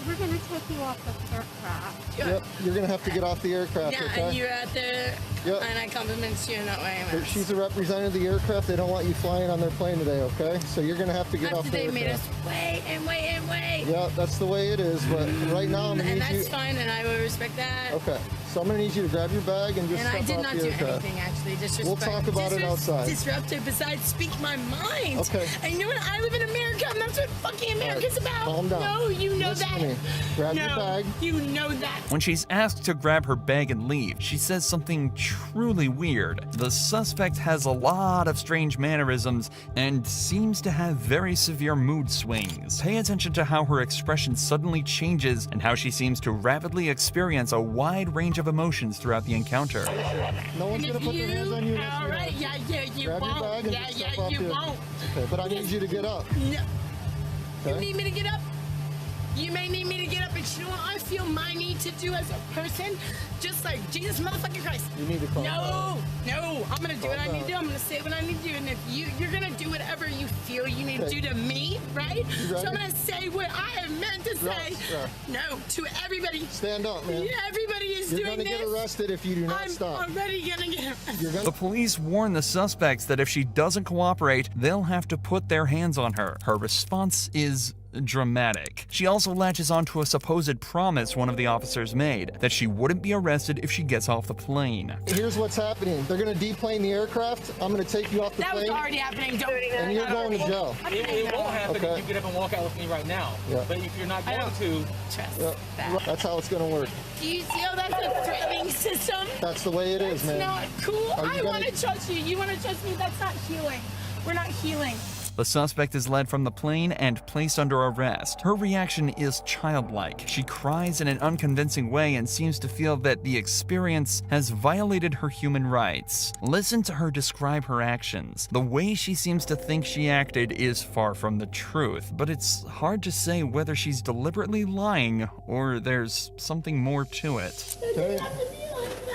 We're gonna take you off the aircraft. Yep, you're gonna have to get off the aircraft, Yeah, okay? and you're out there, Yep. and I compliment you in that way. She's a representative of the aircraft. They don't want you flying on their plane today, okay? So you're gonna have to get off the They aircraft. made us wait and wait and wait. Yeah, that's the way it is, but right now I'm gonna And need you... that's fine, and I will respect that. Okay, so I'm gonna need you to grab your bag and just And I step did off not the do aircraft. anything, actually. Disrespect. We'll talk about it outside. Disruptive, besides speak my mind. Okay. And you know what? I live in America, and that's what fucking America's about. calm down. No, you know Listen that. to me. Grab your No, bag. you know that. When she's asked to grab her bag and leave, she says something truly weird. The suspect has a lot of strange mannerisms and seems to have very severe mood swings. Pay attention to how her expression suddenly changes and how she seems to rapidly experience a wide range of emotions throughout the encounter. No one's gonna put their hands on you. All right, yeah, you Grab your won't. bag and Yeah, just step off you the- won't. Okay, but I need you to get up. No. You Okay? need me to get up? You may need me to get up, but you know what I feel my need to do as a person? Just like Jesus motherfucking Christ. You need to calm No, no, I'm gonna do what I Calm need to do. I'm gonna say what I need to do. And if you're gonna do whatever you feel you need to Okay. do to me, right? You So ready? I'm gonna say what I have meant to say. Yeah. No, to everybody. Stand up, man. Yeah, everybody is You're doing gonna this. get arrested if you do not I'm stop. already gonna get arrested. You're gonna... The police warn the suspects that if she doesn't cooperate, they'll have to put their hands on her. Her response is dramatic. She also latches onto a supposed promise one of the officers made, that she wouldn't be arrested if she gets off the plane. Here's what's happening. They're gonna deplane the aircraft. I'm gonna take you off the That was plane. already happening. Don't. And you're going to jail. It won't happen Okay. if you get up and walk out with me right now. Yeah. But if you're not I going don't to, trust Yep. that. That's how it's gonna work. Do you feel that's a threatening system? That's the way it is, man. Not cool. Are you I gonna- want to trust you. You want to trust me? That's not healing. We're not healing. The suspect is led from the plane and placed under arrest. Her reaction is childlike. She cries in an unconvincing way and seems to feel that the experience has violated her human rights. Listen to her describe her actions. The way she seems to think she acted is far from the truth, but it's hard to say whether she's deliberately lying or there's something more to it. Okay.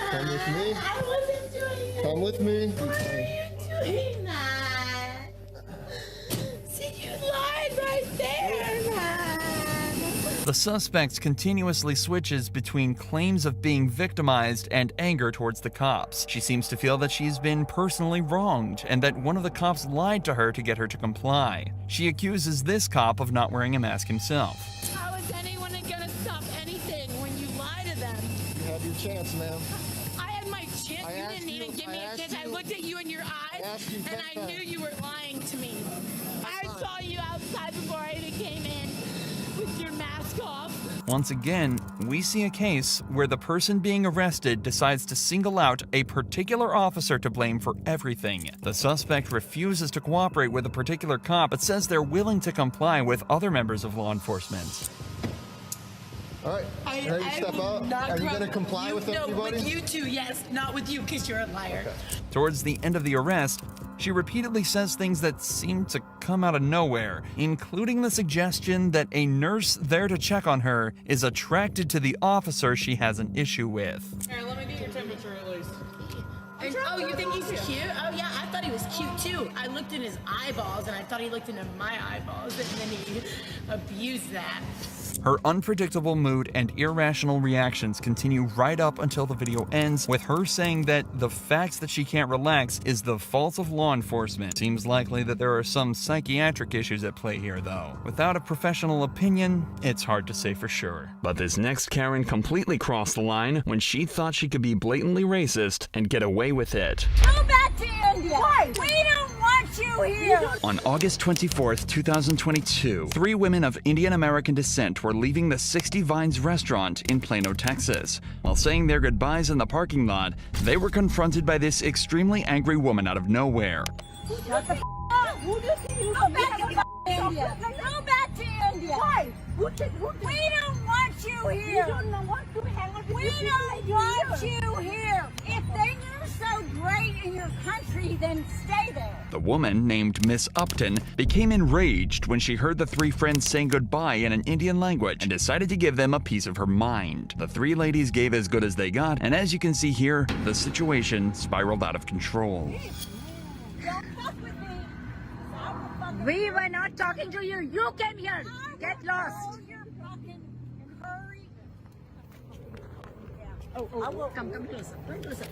Come with me. I wasn't doing it. Come with me. Why are you doing that? The suspect continuously switches between claims of being victimized and anger towards the cops. She seems to feel that she's been personally wronged and that one of the cops lied to her to get her to comply. She accuses this cop of not wearing a mask himself. How is anyone gonna stop anything when you lie to them? You had your chance, ma'am. I had my chance. You didn't even give me a chance. I looked at you in your eyes and I knew you were lying to me. I saw you outside before I even came in with your mask off. Once again, we see a case where the person being arrested decides to single out a particular officer to blame for everything. The suspect refuses to cooperate with a particular cop but says they're willing to comply with other members of law enforcement. All right, ready to step out? Are you going to comply with everybody? No, with you two, yes. Not with you, because you're a liar. Okay. Towards the end of the arrest, she repeatedly says things that seem to come out of nowhere, including the suggestion that a nurse there to check on her is attracted to the officer she has an issue with. Here, let me get your temperature at least. And, oh, you think he's cute? Oh, yeah, I thought he was cute, too. I looked in his eyeballs, and I thought he looked into my eyeballs, and then he abused that. Her unpredictable mood and irrational reactions continue right up until the video ends, with her saying that the fact that she can't relax is the fault of law enforcement. Seems likely that there are some psychiatric issues at play here, though. Without a professional opinion, it's hard to say for sure. But this next Karen completely crossed the line when she thought she could be blatantly racist and get away with it. Go back to India. Why? We don't want you here. On August 24th, 2022, 3 women of Indian American descent were leaving the 60 Vines restaurant in Plano, Texas. While saying their goodbyes in the parking lot, they were confronted by this extremely angry woman out of nowhere. Shut the f*** up. Who do you think you go back to India? Go back to India. Why? We don't want you here. We don't want to hang out with We don't want you here. If things are so great in your country, then stay there. The woman, named Miss Upton, became enraged when she heard the 3 friends saying goodbye in an Indian language and decided to give them a piece of her mind. The 3 ladies gave as good as they got, and as you can see here, the situation spiraled out of control. We were not talking to you. You came here. Get lost. Oh, come closer. Come closer.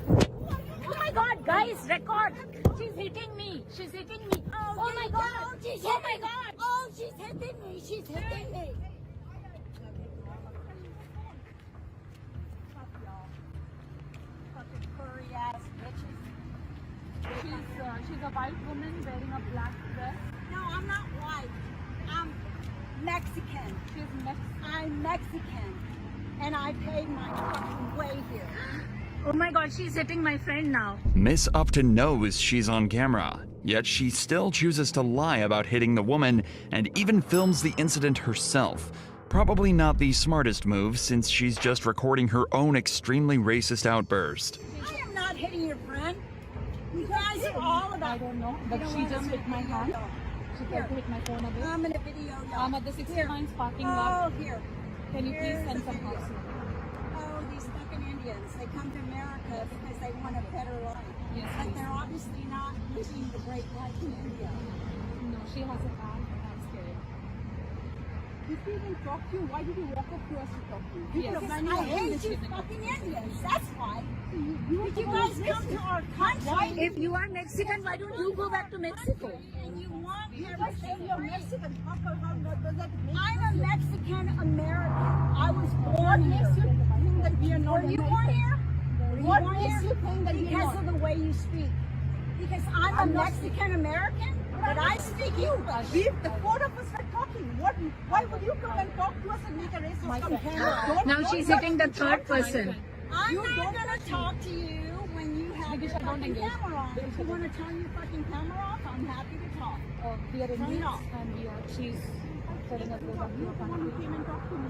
Oh my God, guys, record. She's hitting me. She's hitting me. Oh my God. Oh my God. Oh, she's hitting me. She's hitting me. Fucking furry ass bitches. She's a white woman wearing a black dress. No, I'm not white. I'm Mexican. I'm Mexican. And I paid my fucking way here. Oh my God, she's hitting my friend now. Miss Upton knows she's on camera, yet she still chooses to lie about hitting the woman and even films the incident herself. Probably not the smartest move since she's just recording her own extremely racist outburst. I am not hitting your friend. You guys are all about... I don't know, but she just hit my hand. She tried to hit my phone away. I'm in a video now. I'm at the 69 parking lot. Oh, here. Can you please send some help? Oh, these fucking Indians. They come to America because they want a better life. Yes, but they're obviously not living the great life in India. No, she has a car. I'm scared. If we even talk to you, why did you walk up to us to talk to you? Yes. I hate you fucking Indians. That's why. Did you guys come to our country? If you are Mexican, why don't you go back to Mexico? And you want everything you're Mexican. I'm a Mexican American. I was born here. Were you born here? What makes you think that because of the way you speak? Because I'm a Mexican American, but I speak English. The 4 of us are talking. Why would you come and talk to us and make a racist comment? Now she's hitting the 3rd person. I'm not going to talk to you when you have your fucking camera on. If you want to turn your fucking camera off, I'm happy to talk. We are in turn it off. And she's telling us about your country.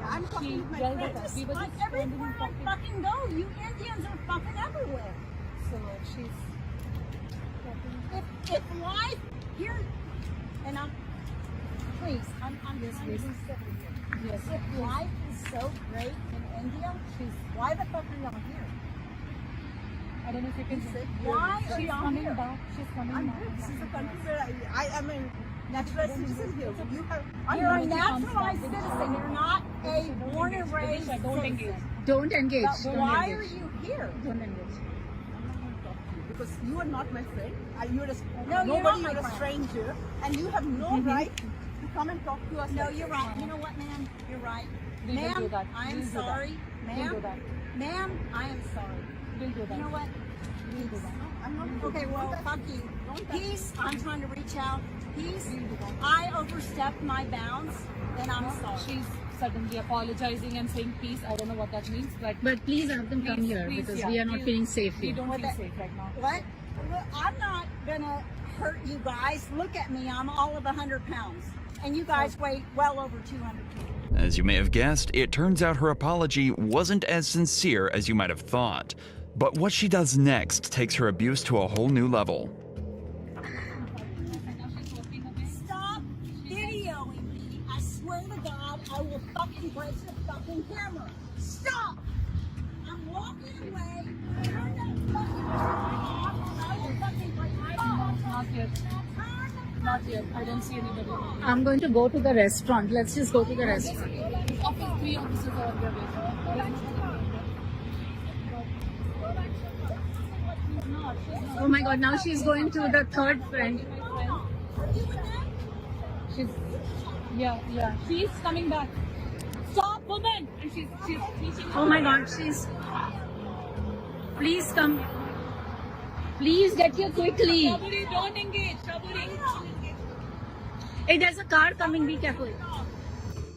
I'm talking to my friends. But everywhere I fucking go, you Indians are fucking everywhere. So she's... If life here... And I'm... Please, I'm just listening. Yes. If life is so great in India, why the fuck are y'all here? I don't know if you can say. Why are y'all here? She's coming back. This is a country where I am in Naturalized citizen here. You're a naturalized citizen. You're not a born and raised citizen. Don't engage. Why are you here? Don't engage. Because you are not my friend. You're a, No, you're not my you're a friend. stranger, and you have no right to come and talk to us. No, like you're this. right. You know what, ma'am? You're right. We will do Ma'am, that. I am We'll do that. sorry. We'll Ma'am, do that. ma'am, I am sorry. We'll do that. You know what? We'll do that. I'm not okay, well, fuck you. Peace, I'm trying to reach out. Peace, I overstepped my bounds, and I'm sorry. She's suddenly apologizing and saying peace. I don't know what that means, but please have them come here because we are not feeling safe We here. don't What feel the- safe right now. What? Look, I'm not gonna hurt you guys. Look at me, I'm all of 100 pounds. And you guys weigh well over 200 pounds. As you may have guessed, it turns out her apology wasn't as sincere as you might have thought. But what she does next takes her abuse to a whole new level. Stop videoing me. I swear to God, I will fucking break the fucking camera. Stop! I'm walking away. Turn that fucking camera off. I will fucking break my phone. Not yet. Not yet. I don't see anybody. I'm going to go to the restaurant. Let's just go to the restaurant. Three officers are on their way. Oh my God! Now she's going to the third friend. She's yeah. She's coming back. Stop, woman! And she's teaching. Oh my God! She's. Please come. Please get here quickly. Shaburi, don't engage. Shaburi. Hey, there's a car coming. Be careful.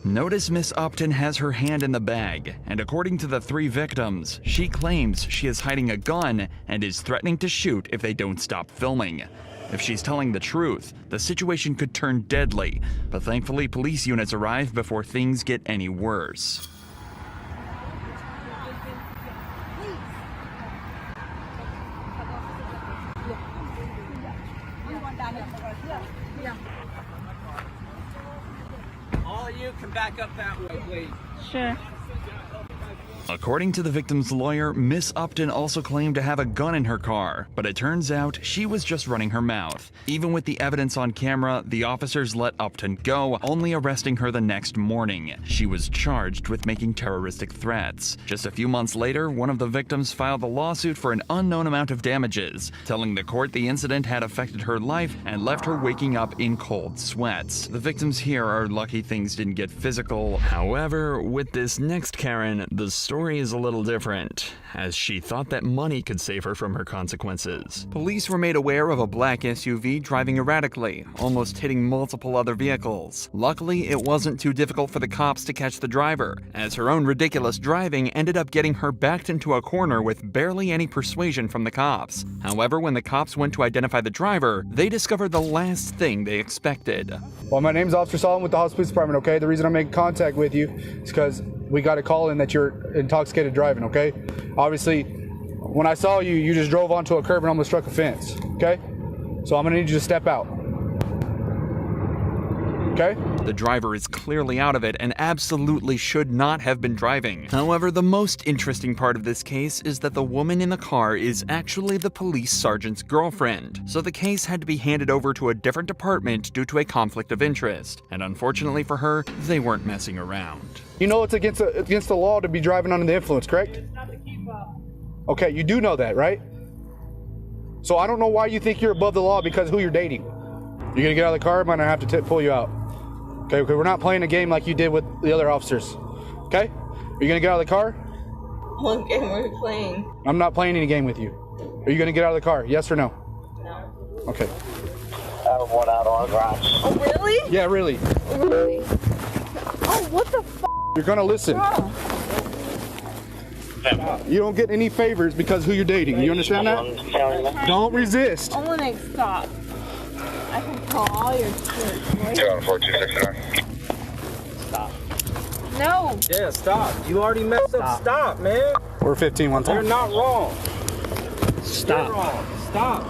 Notice Miss Upton has her hand in the bag, and according to the three victims, she claims she is hiding a gun and is threatening to shoot if they don't stop filming. If she's telling the truth, the situation could turn deadly, but thankfully police units arrive before things get any worse. All you can back up that way, please. Sure. According to the victim's lawyer, Miss Upton also claimed to have a gun in her car, but it turns out she was just running her mouth. Even with the evidence on camera, the officers let Upton go, only arresting her the next morning. She was charged with making terroristic threats. Just a few months later, one of the victims filed a lawsuit for an unknown amount of damages, telling the court the incident had affected her life and left her waking up in cold sweats. The victims here are lucky things didn't get physical. However, with this next Karen, the story is a little different, as she thought that money could save her from her consequences. Police were made aware of a black SUV driving erratically, almost hitting multiple other vehicles. Luckily, it wasn't too difficult for the cops to catch the driver, as her own ridiculous driving ended up getting her backed into a corner with barely any persuasion from the cops. However, when the cops went to identify the driver, they discovered the last thing they expected. Well, my name's Officer Solomon with the House Police Department, okay? The reason I'm making contact with you is because we got a call in that you're intoxicated driving, okay? Obviously, when I saw you, you just drove onto a curb and almost struck a fence, okay? So I'm gonna need you to step out. Okay? The driver is clearly out of it and absolutely should not have been driving. However, the most interesting part of this case is that the woman in the car is actually the police sergeant's girlfriend. So the case had to be handed over to a different department due to a conflict of interest. And unfortunately for her, they weren't messing around. You know it's against the law to be driving under the influence, correct? Okay, you do know that, right? So I don't know why you think you're above the law because who you're dating. You're gonna get out of the car, I'm gonna have to pull you out. Okay, we're not playing a game like you did with the other officers. Okay? Are you gonna get out of the car? What game are we playing? I'm not playing any game with you. Are you gonna get out of the car? Yes or no? No. Okay. One out on ground. Oh, really? Yeah, really. Really? Oh, what the f***? You're gonna listen. You don't get any favors because who you're dating. You understand that? Don't resist. I want to stop. I can call all your shit. 21469. Stop. No. Yeah, stop. You already messed up. Stop, man. We're 15 one time. You're not wrong. Stop. You're wrong. Stop.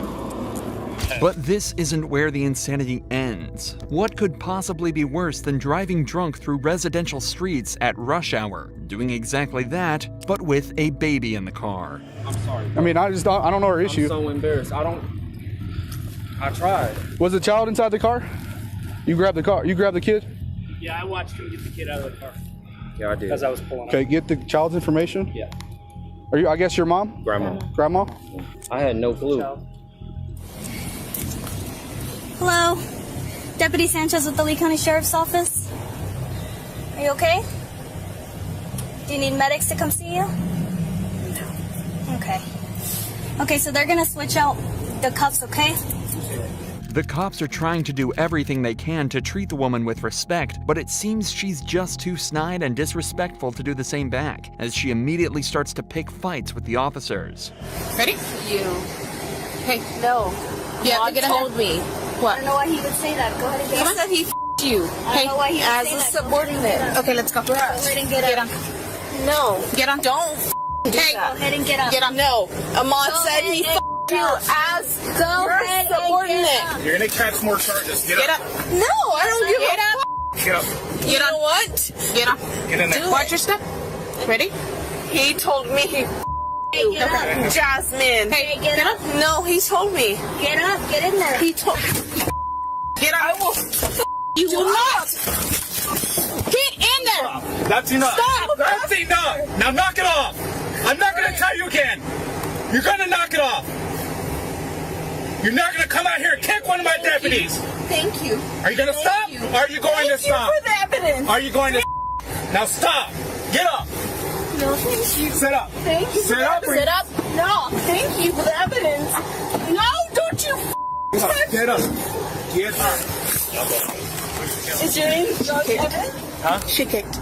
But this isn't where the insanity ends. What could possibly be worse than driving drunk through residential streets at rush hour? Doing exactly that, but with a baby in the car. I'm sorry. I mean, I don't know her issue. I'm so embarrassed. I tried. Was the child inside the car? You grab the car. You grab the kid. Yeah, I watched him get the kid out of the car. Yeah, I did. As I was pulling Okay, up. get the child's information. Yeah. Are you? I guess your mom. Grandma. Grandma. I had no clue. Hello, Deputy Sanchez with the Lee County Sheriff's Office. Are you okay? Do you need medics to come see you? No. Okay. Okay, so they're gonna switch out the cuffs, okay? The cops are trying to do everything they can to treat the woman with respect, but it seems she's just too snide and disrespectful to do the same back, as she immediately starts to pick fights with the officers. Ready? You. Hey. No. Yeah, Mom get told me. What? I don't know why he would say that. Go ahead and get He up. said he f***ed you. I don't know why he would as say a that. Go subordinate. ahead and get up. Okay, let's go. Go ahead and get up. No. Get on. Don't. Go Hey. ahead and get up. Get on. No. Ahmad Go said ahead he and f***ed you as Go your ahead and get subordinate. up. You're gonna catch more charges. Get up. No, I don't give a f***. Get up. You know what? Get up. Get in there. Watch your step. Ready? He told me he Hey, get up. Jasmine. Hey, get up. No, he told me. Get up. Get in there. He told. Get up. I will. You will not. Get in there. That's enough. Stop. That's enough. Now knock it off. I'm not gonna tell you again. You're gonna knock it off. You're not gonna come out here and kick one of my deputies. Thank you. Are you gonna stop? Are you going to stop? Thank you for the evidence. Are you going to now stop? Get up. No, thank you. Sit up. Thank you. Sit up. Sit up. No, thank you for the evidence. No, don't you Get up. Get up. Is your name Evan? Huh? She kicked.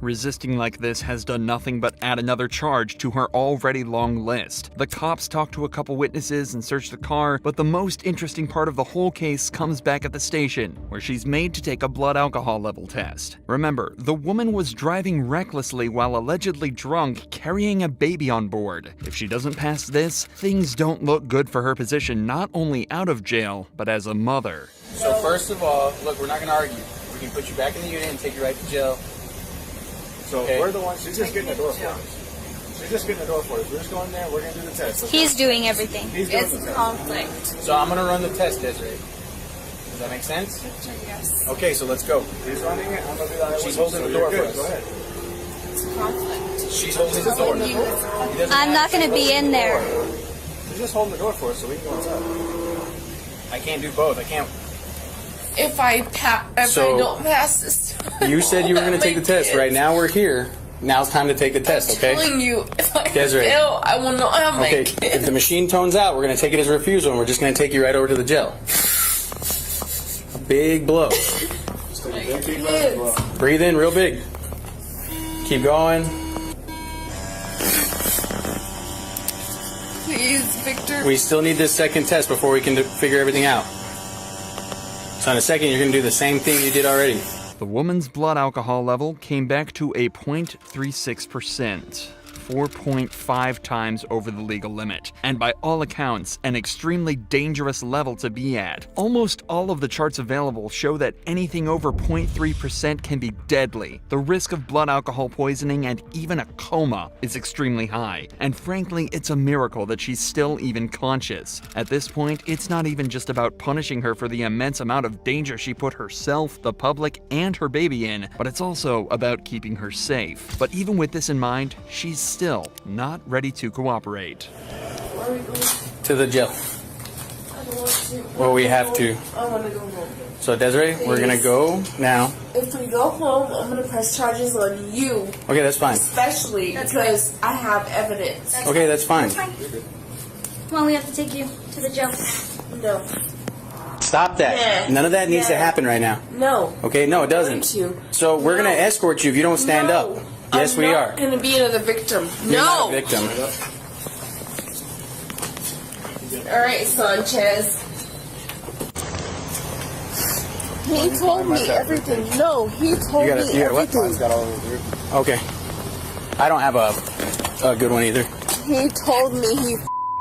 Resisting like this has done nothing but add another charge to her already long list. The cops talk to a couple witnesses and search the car, but the most interesting part of the whole case comes back at the station, where she's made to take a blood alcohol level test. Remember, the woman was driving recklessly while allegedly drunk, carrying a baby on board. If she doesn't pass this, things don't look good for her position not only out of jail, but as a mother. So first of all, look, we're not going to argue. We can put you back in the unit and take you right to jail. So we're the ones. She's just getting the door for us. She's just getting the door for us. We're just going there. We're gonna do the test. He's doing everything. He's doing It's the test. conflict. So I'm going to run the test, Desiree. Does that make sense? Yes. Okay, so let's go. He's running it. I'm gonna do that. She's holding the door for us. Go ahead. It's conflict. She's holding the door. I'm not going to be in there. She's just holding the door for us so we can go inside. I can't do both. I can't. If I So- don't pass this, You said you were going to take the test. Right now we're here. Now it's time to take the test, okay? telling you, if I Desiree. fail, I will not have my Okay, kid. if the machine tones out, we're going to take it as a refusal, and we're just going to take you right over to the jail. A big blow. Breathe in real big. Keep going. Please, Victor. We still need this second test before we can figure everything out. So in a second, you're going to do the same thing you did already. The woman's blood alcohol level came back to a 0.36%, 4.5 times over the legal limit, and by all accounts, an extremely dangerous level to be at. Almost all of the charts available show that anything over 0.3% can be deadly. The risk of blood alcohol poisoning and even a coma is extremely high, and frankly, it's a miracle that she's still even conscious. At this point, it's not even just about punishing her for the immense amount of danger she put herself, the public, and her baby in, but it's also about keeping her safe. But even with this in mind, she's still not ready to cooperate. Where are we going? To the jail. I don't want to. Well, we have to. I want to go home. So Desiree, we're going to go now. If we go home, I'm going to press charges on you. Okay, that's fine. Especially because I have evidence. Okay, that's fine. Come on, we have to take you to the jail. No. Stop that. Yeah. None of that needs to Yeah. happen right now. No. Okay, no, it doesn't. to. So we're going to escort you if you don't stand No. up. Yes, we are. I'm not going to be another victim. You're no. not a victim. All right, Sanchez. He told me everything. No, he told me everything. Okay. I don't have a good one either. He told me he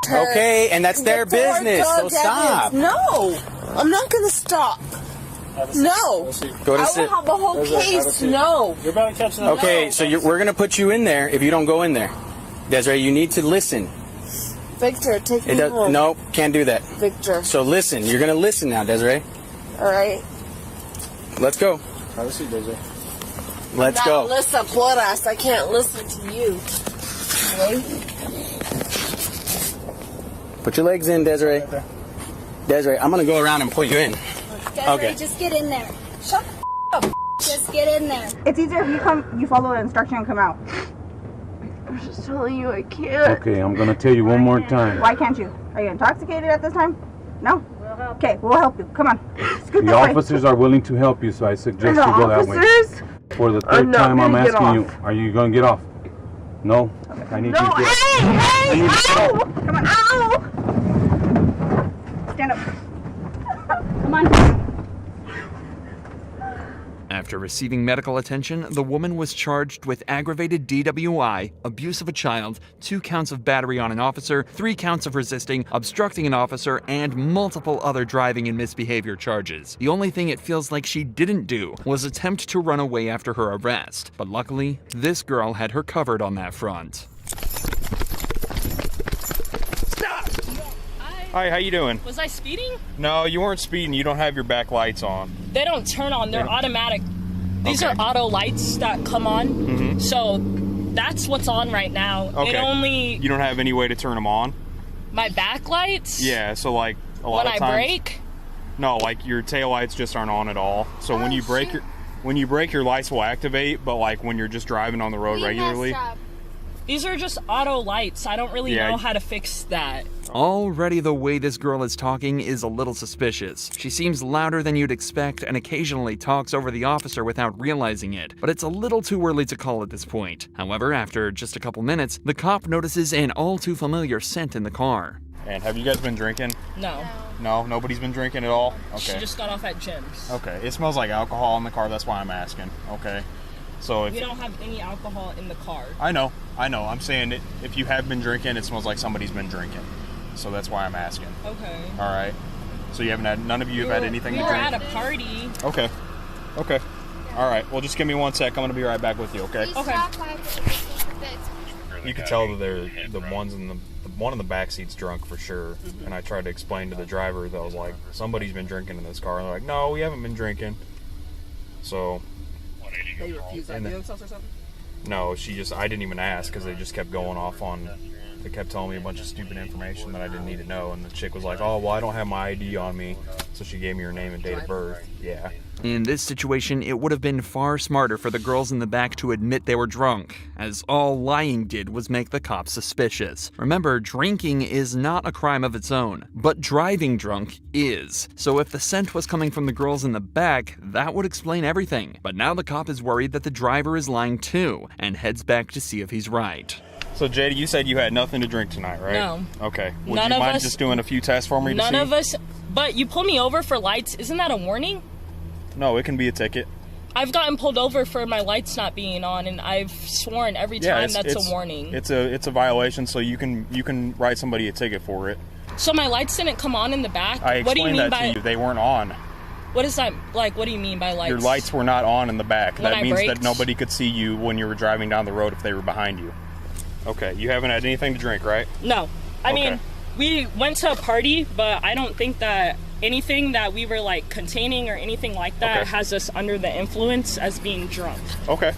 her. Okay, and that's their before business, so drug stop. evidence. No, I'm not going to stop. No. Go to I sit. will have a whole case. No. You're about to catch another. Okay, so we're going to put you in there if you don't go in there. Desiree, you need to listen. Victor, take me home. No, can't do that. Victor. So listen, you're going to listen now, Desiree. All right. Let's go. Have a seat, Desiree. Let's go. Listen, Floras, I can't listen to you. Put your legs in, Desiree. Desiree, I'm gonna go around and pull you in. Desiree, Okay. just get in there. Shut the up. Just get in there. It's easier if you follow the instruction and come out. I'm just telling you I can't. Okay, I'm gonna tell you one more time. Why can't you? Are you intoxicated at this time? No? Okay, we'll help you. Come on. Scoot The this way. officers are willing to help you, so I suggest The you go that way. officers For the are third not time, I'm gonna get asking you, off. are you gonna get off? No? I need No, you to hey, ow! Come on, ow! Stand up. Come on. After receiving medical attention, the woman was charged with aggravated DWI, abuse of a child, 2 counts of battery on an officer, 3 counts of resisting, obstructing an officer, and multiple other driving and misbehavior charges. The only thing it feels like she didn't do was attempt to run away after her arrest. But luckily, this girl had her covered on that front. Hi, how you doing? Was I speeding? No, you weren't speeding. You don't have your back lights on. They don't turn on. They're automatic. These Okay. are auto lights that come on. Mhm. So that's what's on right now. Okay. It only You don't have any way to turn them on? my back lights. Yeah, so like a lot When of I times. brake. No, like your tail lights just aren't on at all. So when you brake your lights will activate, but like when you're just driving on the road regularly. These are just auto lights. I don't really Yeah. know how to fix that. Already the way this girl is talking is a little suspicious. She seems louder than you'd expect and occasionally talks over the officer without realizing it, but it's a little too early to call at this point. However, after just a couple minutes, the cop notices an all too familiar scent in the car. And have you guys been drinking? No. No, nobody's been drinking at all? She Okay. just got off at Jim's. Okay, it smells like alcohol in the car, that's why I'm asking. Okay. So if We don't have any alcohol in the car. I know. I'm saying it, if you have been drinking, it smells like somebody's been drinking. So that's why I'm asking. Okay. All right. So you haven't had, none of you have had anything We to were drink? at a party. Okay. Okay. All right. Well, just give me 1 sec. I'm gonna be right back with you. Okay. Okay. You could tell that they're the ones in the one in the back seat's drunk for sure. And I tried to explain to the driver that I was like, somebody's been drinking in this car. And they're like, no, we haven't been drinking. So. They refuse And ID then- themselves or something? No, I didn't even ask because they just kept going off on. They kept telling me a bunch of stupid information that I didn't need to know. And the chick was like, oh, well, I don't have my ID on me. So she gave me her name and date of birth. Yeah. In this situation, it would have been far smarter for the girls in the back to admit they were drunk, as all lying did was make the cops suspicious. Remember, drinking is not a crime of its own, but driving drunk is. So if the scent was coming from the girls in the back, that would explain everything. But now the cop is worried that the driver is lying too, and heads back to see if he's right. So, JD, you said you had nothing to drink tonight, right? No. Okay. Would None you of mind us- just doing a few tests for me to see? None of us. But you pulled me over for lights. Isn't that a warning? No, it can be a ticket. I've gotten pulled over for my lights not being on, and I've sworn every time that's a warning. It's a violation, so you can write somebody a ticket for it. So my lights didn't come on in the back? I What do you explained mean that by to you. They weren't on. what is that like? What do you mean by lights? Your lights were not on in the back. When That I means that braked? nobody could see you when you were driving down the road if they were behind you. Okay, you haven't had anything to drink, right? No. I Okay. mean, we went to a party, but I don't think that anything that we were like containing or anything like that Okay. has us under the influence as being drunk. Okay.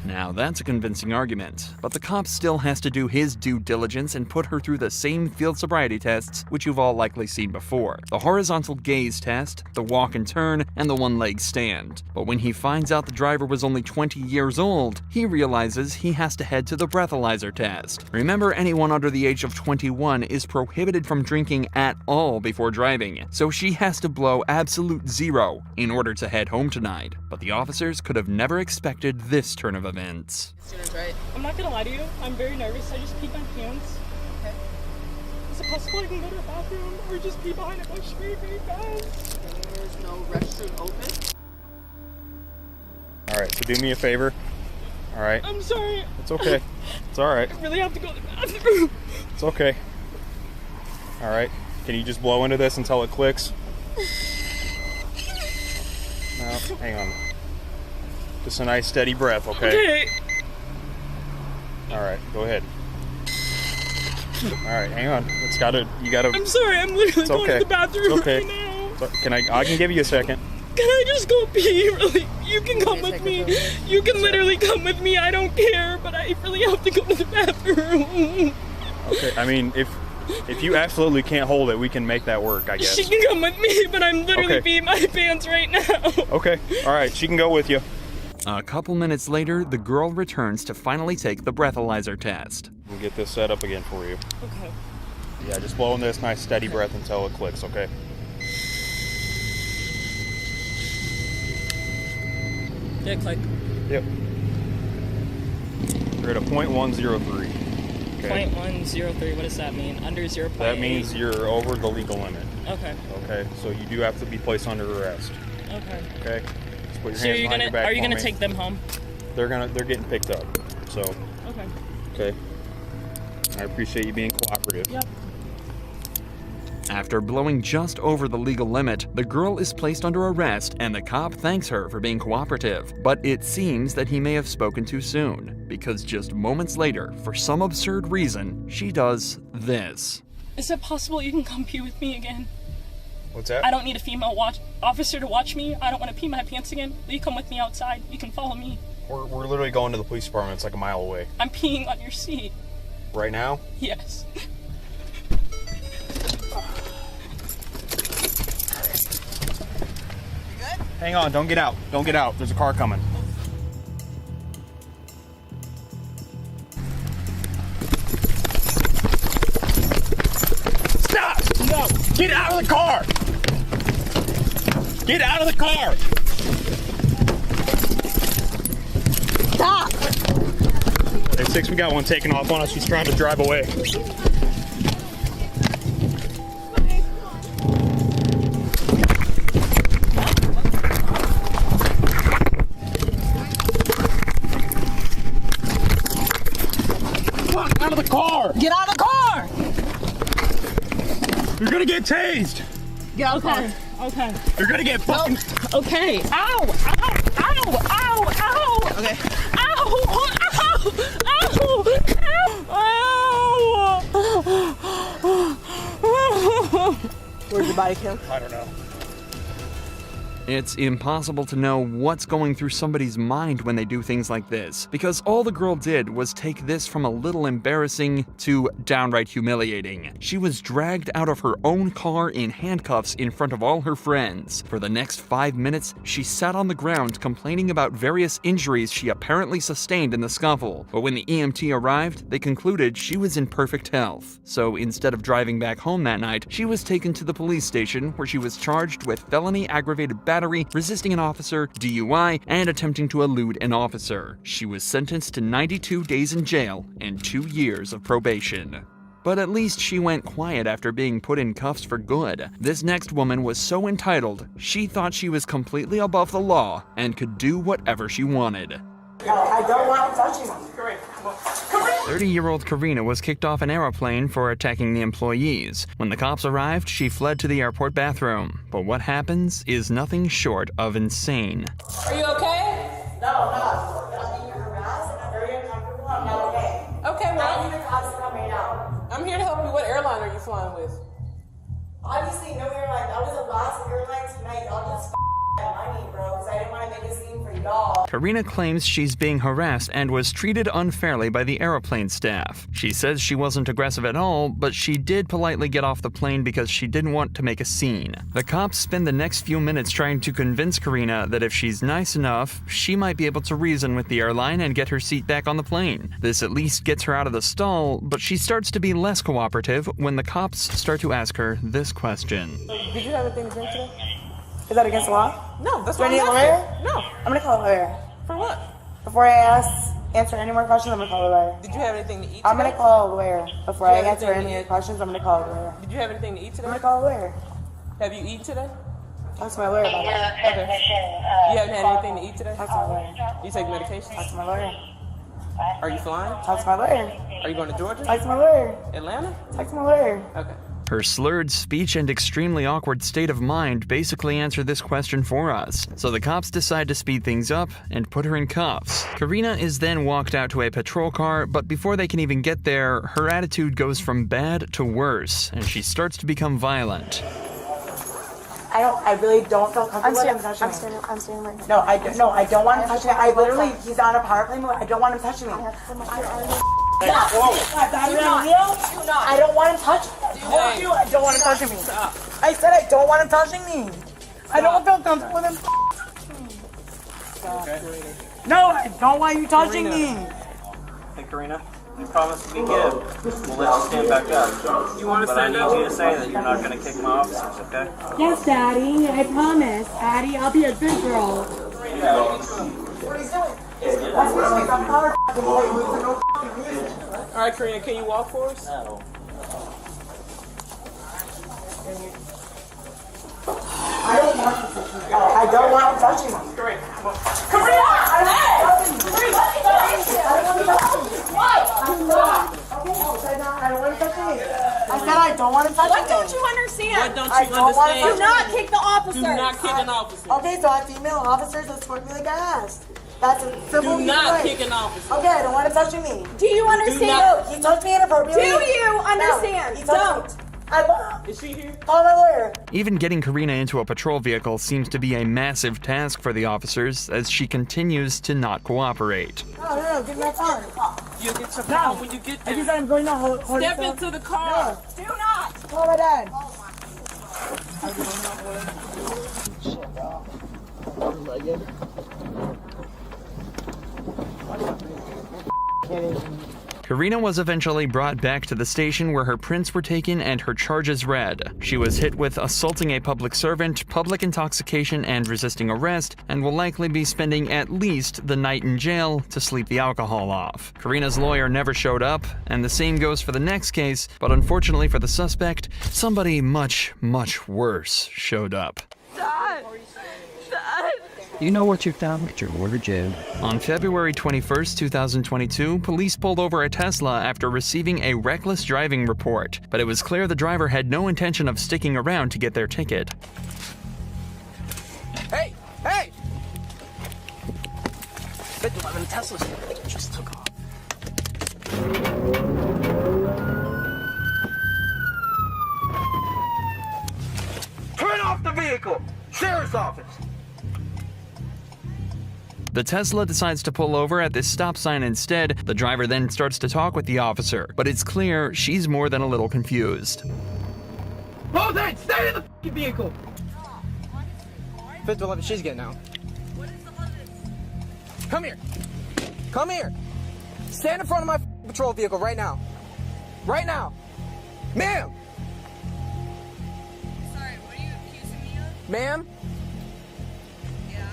Now that's a convincing argument, but the cop still has to do his due diligence and put her through the same field sobriety tests which you've all likely seen before. The horizontal gaze test, the walk and turn, and the one-leg stand. But when he finds out the driver was only 20 years old, he realizes he has to head to the breathalyzer test. Remember, anyone under the age of 21 is prohibited from drinking at all before driving, so she has to blow absolute zero in order to head home tonight. But the officers could have never expected this turn of events. I'm not gonna lie to you. I'm very nervous. I just peed my pants. Okay. Is it possible I can go to the bathroom or just pee behind a bush very, very fast? There's no restroom open. All right. So do me a favor. All right. I'm sorry. It's okay. It's all right. I really have to go to the bathroom. It's okay. All right. Can you just blow into this until it clicks? No, hang on. Just a nice steady breath, okay? Okay. All right, go ahead. All right, hang on. You gotta. I'm sorry. I'm literally It's going okay. to the bathroom It's okay. right now. I can give you a second. Can I just go pee? Really? You can come with me. You can literally come with me. I don't care, but I really have to go to the bathroom. Okay, I mean, if you absolutely can't hold it, we can make that work, I guess. She can come with me, but I'm literally Okay. peeing my pants right now. Okay, all right, she can go with you. A couple minutes later, the girl returns to finally take the breathalyzer test. We'll get this set up again for you. Okay. Yeah, just blow in this nice steady breath until it clicks, okay? Yeah, click. Yep. You're at a 0.103. Okay. 0.103, what does that mean? Under 0.8? That means you're over the legal limit. Okay. Okay, so you do have to be placed under arrest. Okay. Okay? Just put your So hands behind your back are you for gonna me. take them home? They're getting picked up. So, Okay. okay. I appreciate you being cooperative. Yep. After blowing just over the legal limit, the girl is placed under arrest and the cop thanks her for being cooperative. But it seems that he may have spoken too soon, because just moments later, for some absurd reason, she does this. Is it possible you can come pee with me again? What's that? I don't need a female officer to watch me. I don't want to pee my pants again. Will you come with me outside? You can follow me. We're literally going to the police department. It's like a mile away. I'm peeing on your seat. Right now? Yes. Hang on, don't get out. Don't get out. There's a car coming. Stop! No! Get out of the car! Get out of the car! Stop! Hey, 6, we got one taking off on us. He's trying to drive away. Out of the car! Get out of the car! You're gonna get tased! Get out of the car. Okay. You're gonna get fucking... Okay. Ow! Ow! Ow! Ow! Ow! Okay. Ow! Ow! Ow! Where's your body cam? I don't know. It's impossible to know what's going through somebody's mind when they do things like this, because all the girl did was take this from a little embarrassing to downright humiliating. She was dragged out of her own car in handcuffs in front of all her friends. For the next 5 minutes, she sat on the ground complaining about various injuries she apparently sustained in the scuffle. But when the EMT arrived, they concluded she was in perfect health. So instead of driving back home that night, she was taken to the police station where she was charged with felony aggravated battery, resisting an officer, DUI, and attempting to elude an officer. She was sentenced to 92 days in jail and 2 years of probation. But at least she went quiet after being put in cuffs for good. This next woman was so entitled, she thought she was completely above the law and could do whatever she wanted. I don't want touching you. 30-year-old Karina was kicked off an aeroplane for attacking the employees. When the cops arrived, she fled to the airport bathroom. But what happens is nothing short of insane. Are you okay? No, I'm being harassed and I'm very uncomfortable. I'm not okay. Okay, well, I need the cops to come right now. I'm here to help you. What airline are you flying with? Obviously, no airline. That was the last airline tonight. Y'all just money, bro, because I didn't want to make a scene for y'all. Karina claims she's being harassed and was treated unfairly by the airplane staff. She says she wasn't aggressive at all, but she did politely get off the plane because she didn't want to make a scene. The cops spend the next few minutes trying to convince Karina that if she's nice enough, she might be able to reason with the airline and get her seat back on the plane. This at least gets her out of the stall, but she starts to be less cooperative when the cops start to ask her this question. Did you have anything to drink today? Is that against the law? No, that's Do I what need a I'm lawyer? asking. No. I'm gonna call a lawyer. For what? Before I answer any more questions, I'm gonna call a lawyer. Did you have anything to eat today? I'm gonna call a lawyer. Before I Did you have answer anything any to eat? questions, I'm gonna call a lawyer. Did you have anything to eat today? I'm gonna call a lawyer. Have you eaten today? Talk to my lawyer about it. Okay. You haven't had anything to eat today? Talk to my lawyer. You take medication? Talk to my lawyer. Are you flying? Talk to my lawyer. Are you going to Georgia? Talk to my lawyer. Atlanta? Talk to my lawyer. Okay. Her slurred speech and extremely awkward state of mind basically answer this question for us, so the cops decide to speed things up and put her in cuffs. Karina is then walked out to a patrol car, but before they can even get there, her attitude goes from bad to worse, and she starts to become violent. I really don't feel comfortable with him touching me. I'm standing right here. No, I don't want him touching me. I literally, he's on a power play mode. I don't want him touching me. I don't want him touching me. I told you I don't want him touching me. I said I don't want him touching me. I don't feel comfortable with him touching me. No, I don't want you touching me. Hey, Karina, you promised to be good. We'll let you stand back up. You want to stand up? But I need you to say that you're not going to kick my officers, okay? Yes, Daddy. I promise. Daddy, I'll be a good girl. Alright, Karina, can you walk for us? I don't want him touching me. Karina! I said I don't want him touching me. What don't you understand? What don't you understand? Do not kick the officers. Do not kick an officer. Okay, so I have female officers that escort me like I asked. That's a simple Do not way. kick an officer. Okay, I don't want him touching me. Do you understand? No, he touched me inappropriately. Do you understand? No, he touched me. Is she here? Call my lawyer. Even getting Karina into a patrol vehicle seems to be a massive task for the officers as she continues to not cooperate. No, give me my phone. You get your phone when you get there. I just said I'm going to hold Step into the car. Do not. Call my dad. Karina was eventually brought back to the station where her prints were taken and her charges read. She was hit with assaulting a public servant, public intoxication, and resisting arrest, and will likely be spending at least the night in jail to sleep the alcohol off. Karina's lawyer never showed up, and the same goes for the next case, but unfortunately for the suspect, somebody much, much worse showed up. Dad! Dad! You know what you've done with your order, Joe. On February 21st, 2022, police pulled over a Tesla after receiving a reckless driving report, but it was clear the driver had no intention of sticking around to get their ticket. Hey! Hey! 511 Tesla's here. They just took off. Turn off the vehicle! Sheriff's office! The Tesla decides to pull over at this stop sign instead. The driver then starts to talk with the officer, but it's clear she's more than a little confused. Oh, then stay in the vehicle! 511, she's getting out. Come here. Come here. Stand in front of my patrol vehicle right now. Right now. Ma'am! Sorry, what are you accusing me of? Ma'am? Yeah.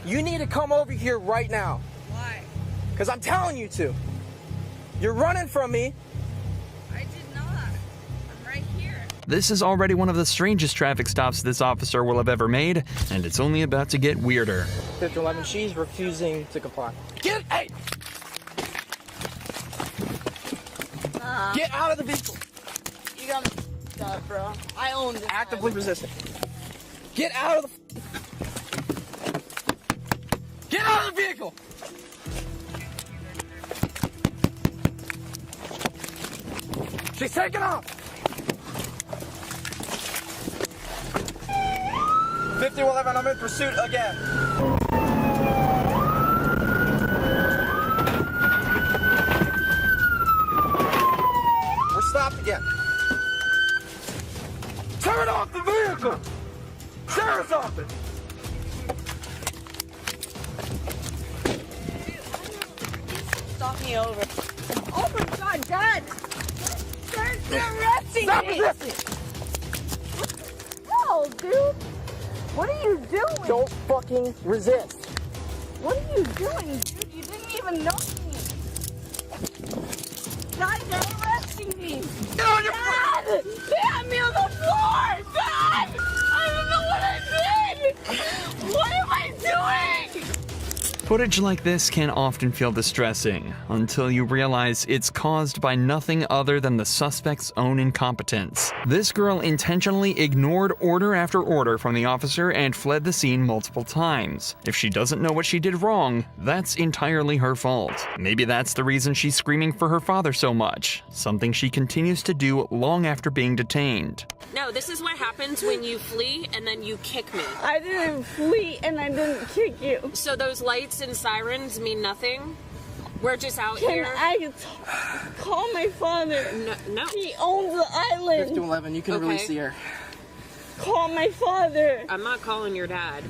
You need to come over here right now. Why? Because I'm telling you to. You're running from me. I did not. I'm right here. This is already one of the strangest traffic stops this officer will have ever made, and it's only about to get weirder. 511, she's refusing to comply. Hey! Get out of the vehicle! You got me up, bro. I own this. Actively resisting. Get out of the... Get out of the vehicle! She's taking off! 5111, I'm in pursuit again. We're stopped again. Turn off the vehicle! Sheriff's office! Stop me over. Oh my God, Dad! They're arresting Stop me! resisting! No, dude! What are you doing? Don't fucking resist. What are you doing, dude? You didn't even know me. Dad, they're arresting me. Get on your Dad! They had me on the floor! Dad! I don't know what I did! What am I doing? Footage like this can often feel distressing, until you realize it's caused by nothing other than the suspect's own incompetence. This girl intentionally ignored order after order from the officer and fled the scene multiple times. If she doesn't know what she did wrong, that's entirely her fault. Maybe that's the reason she's screaming for her father so much, something she continues to do long after being detained. No, this is what happens when you flee and then you kick me. I didn't flee and I didn't kick you. So those lights and sirens mean nothing? We're just out here. Can I call my father? No. He owns the island. 5-11, you can release the air. Call my father. I'm not calling your dad.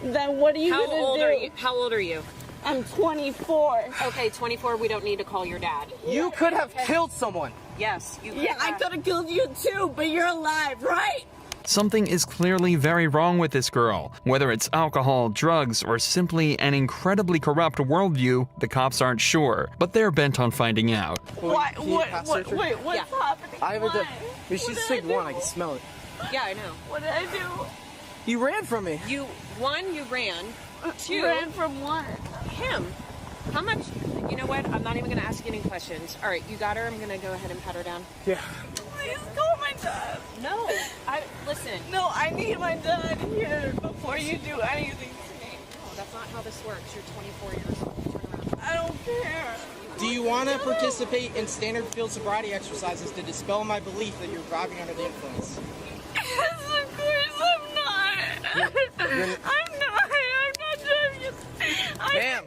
Then what are you How gonna old do? are you? How old are you? I'm 24. Okay, 24. We don't need to call your dad. You could have killed someone. Yes, you could Yeah, I could have killed you too, but you're alive, right? Something is clearly very wrong with this girl. Whether it's alcohol, drugs, or simply an incredibly corrupt worldview, the cops aren't sure, but they're bent on finding out. What's happening? I have Why? she's sick one, I can smell it. Yeah, I know. What did I do? You ran from me. You ran. Two. Ran from what? Him. How much? You know what? I'm not even gonna ask you any questions. All right, you got her. I'm gonna go ahead and pat her down. Yeah. Please call my dad. No, listen. No, I need my dad here before you do anything to me. No, that's not how this works. You're 24 years old. Turn around. I don't care. Do you want to participate in standard field sobriety exercises to dispel my belief that you're driving under the influence? Yes, of course I'm not. I'm not driving. Ma'am,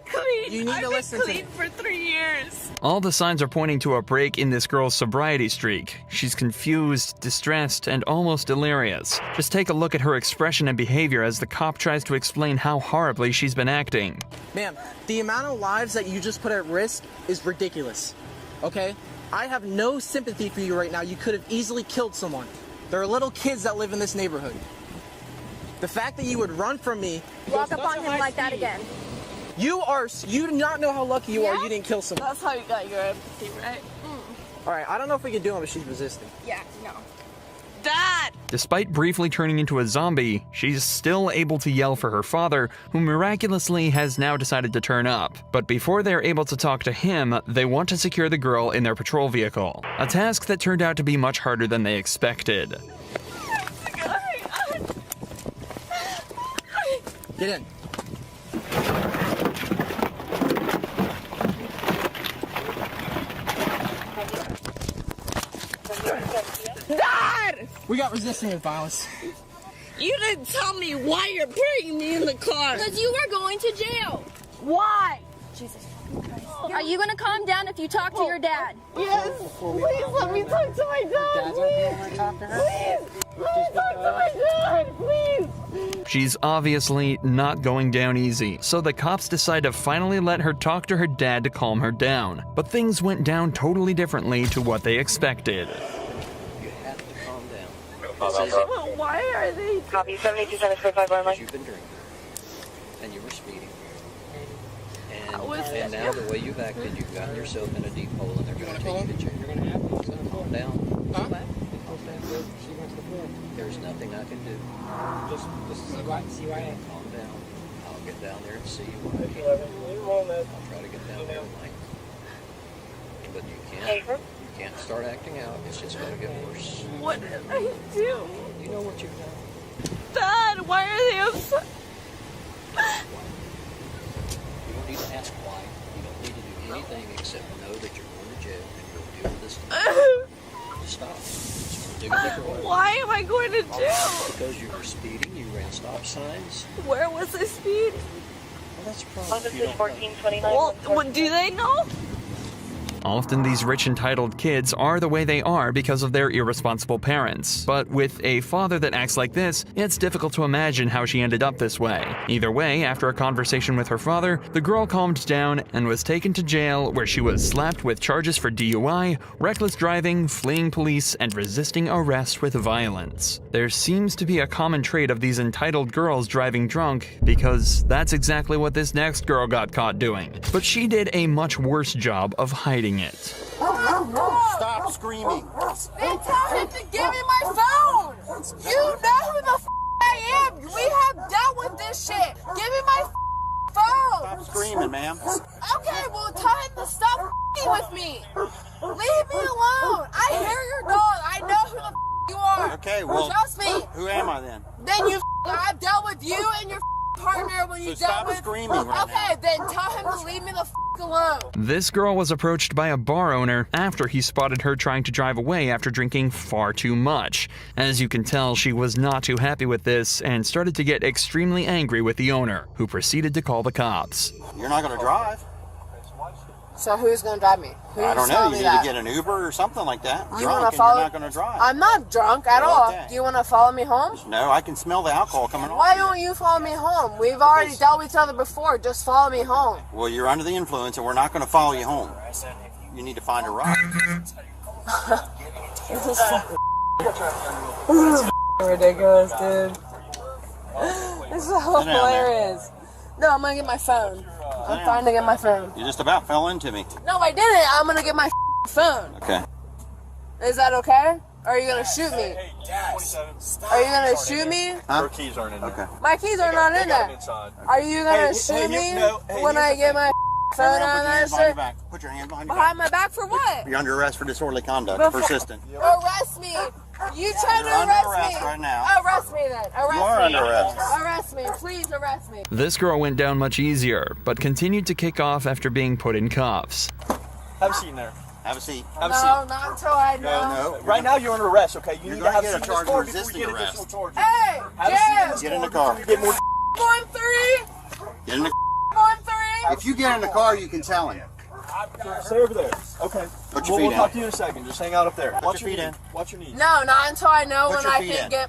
you need to listen to me. I've been clean for 3 years. All the signs are pointing to a break in this girl's sobriety streak. She's confused, distressed, and almost delirious. Just take a look at her expression and behavior as the cop tries to explain how horribly she's been acting. Ma'am, the amount of lives that you just put at risk is ridiculous, okay? I have no sympathy for you right now. You could have easily killed someone. There are little kids that live in this neighborhood. The fact that you would run from me... Walk up on him like that again. You do not know how lucky you are you didn't kill someone. That's how you got your empathy, right? Alright, I don't know if we can do it, but she's resisting. Yeah, no. Dad! Despite briefly turning into a zombie, she's still able to yell for her father, who miraculously has now decided to turn up. But before they're able to talk to him, they want to secure the girl in their patrol vehicle. A task that turned out to be much harder than they expected. Get in. Dad! We got resisting with violence. You didn't tell me why you're putting me in the car. Because you were going to jail. Why? Jesus Christ. Are you going to calm down if you talk to your dad? Yes. Please let me talk to my dad. Please. Let me talk to my dad. Please. She's obviously not going down easy, so the cops decide to finally let her talk to her dad to calm her down. But things went down totally differently to what they expected. You have to calm down. Well, why are they... Copy 7275 line. You've been drinking, and you were speeding. was And now the way you've acted, you've gotten yourself in a deep hole, and they're going to take you to jail. So calm down. Huh? There's nothing I can do. Just see why Calm down. I'll get down there and see what I can. I'll try to get down there tonight. But you can't start acting out. It's just going to get worse. What did I do? You know what you've done. Dad, why are they upset? You don't need to ask why. You don't need to do anything except know that you're going to jail and you'll deal with this tonight. Just stop. Just dig a different way. Why am I going to jail? Because you were speeding, you ran stop signs. Where was I speeding? Well, that's a problem. This is 1429. Well, do they know? Often these rich entitled kids are the way they are because of their irresponsible parents. But with a father that acts like this, it's difficult to imagine how she ended up this way. Either way, after a conversation with her father, the girl calmed down and was taken to jail, where she was slapped with charges for DUI, reckless driving, fleeing police, and resisting arrest with violence. There seems to be a common trait of these entitled girls driving drunk, because that's exactly what this next girl got caught doing. But she did a much worse job of hiding it. Stop screaming. They tell him to give me my phone. You know who the I am. We have dealt with this shit. Give me my phone. Stop screaming, ma'am. Okay, well tell him to stop with me. Leave me alone. I hear your dog. I know who the you are. Okay, well, trust me. Who am I then? Then you I've dealt with you and your partner when you So dealt stop with screaming right okay, then tell him to leave me the alone. This girl was approached by a bar owner after he spotted her trying to drive away after drinking far too much. As you can tell, she was not too happy with this and started to get extremely angry with the owner, who proceeded to call the cops. You're not going to drive. So who's going to drive me? Who's I don't know. telling You me need that? to get an Uber or something like that. You Drunk want and to follow? You're not going to drive. I'm not drunk at all. Okay. Do you want to follow me home? No, I can smell the alcohol coming off. Why don't you follow me home? We've already dealt with each other before. Just follow me home. Well, you're under the influence, and we're not going to follow you home. You need to find a ride. This is ridiculous, dude. This is hilarious. No, I'm gonna get my phone. I'm trying to get my phone. You just about fell into me. No, I didn't. I'm gonna get my phone. Okay. Is that okay? Or are you gonna shoot me? Are you gonna shoot me? Huh? Your keys aren't in there. Okay. My keys are not in there. Are you gonna shoot me when I get my phone out of that shit? Put your hand behind your Behind my back for what? You're under arrest for disorderly conduct. Persistent. Arrest me. You try to under arrest arrest me. right now. Arrest me then. Arrest You are me. under arrest. Arrest me. Please arrest me. This girl went down much easier, but continued to kick off after being put in cuffs. Have a seat in there. Have a seat. Have a No, seat. not until I know. No. Right now you're under arrest, okay? You You're need going to to have get a a seat in charge this car of before we resisting get arrest. additional charges. Hey, Have a Jim. seat. Get in the car. Get more. 1-3. Get in the. 1-3. If you get in the car, you can tell him. Stay over there. Okay. Put your We'll feet talk in. to you in a second. Just hang out up there. Put your feet in. Watch your knees. No, not until I know Put when your I feet can in. get.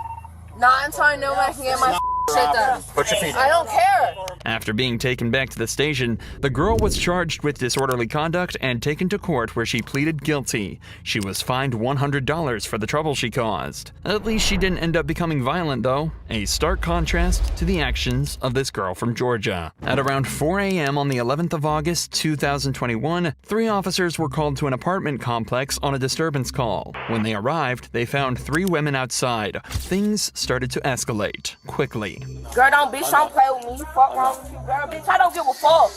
Not until I know when I can get my shit done. Put your feet in. I don't care. After being taken back to the station, the girl was charged with disorderly conduct and taken to court where she pleaded guilty. She was fined $100 for the trouble she caused. At least she didn't end up becoming violent though, a stark contrast to the actions of this girl from Georgia. At around 4 a.m. on the 11th of August 2021, 3 officers were called to an apartment complex on a disturbance call. When they arrived, they found 3 women outside. Things started to escalate quickly. Girl, don't play with me. Fuck wrong with you, girl. Bitch, I don't give a fuck.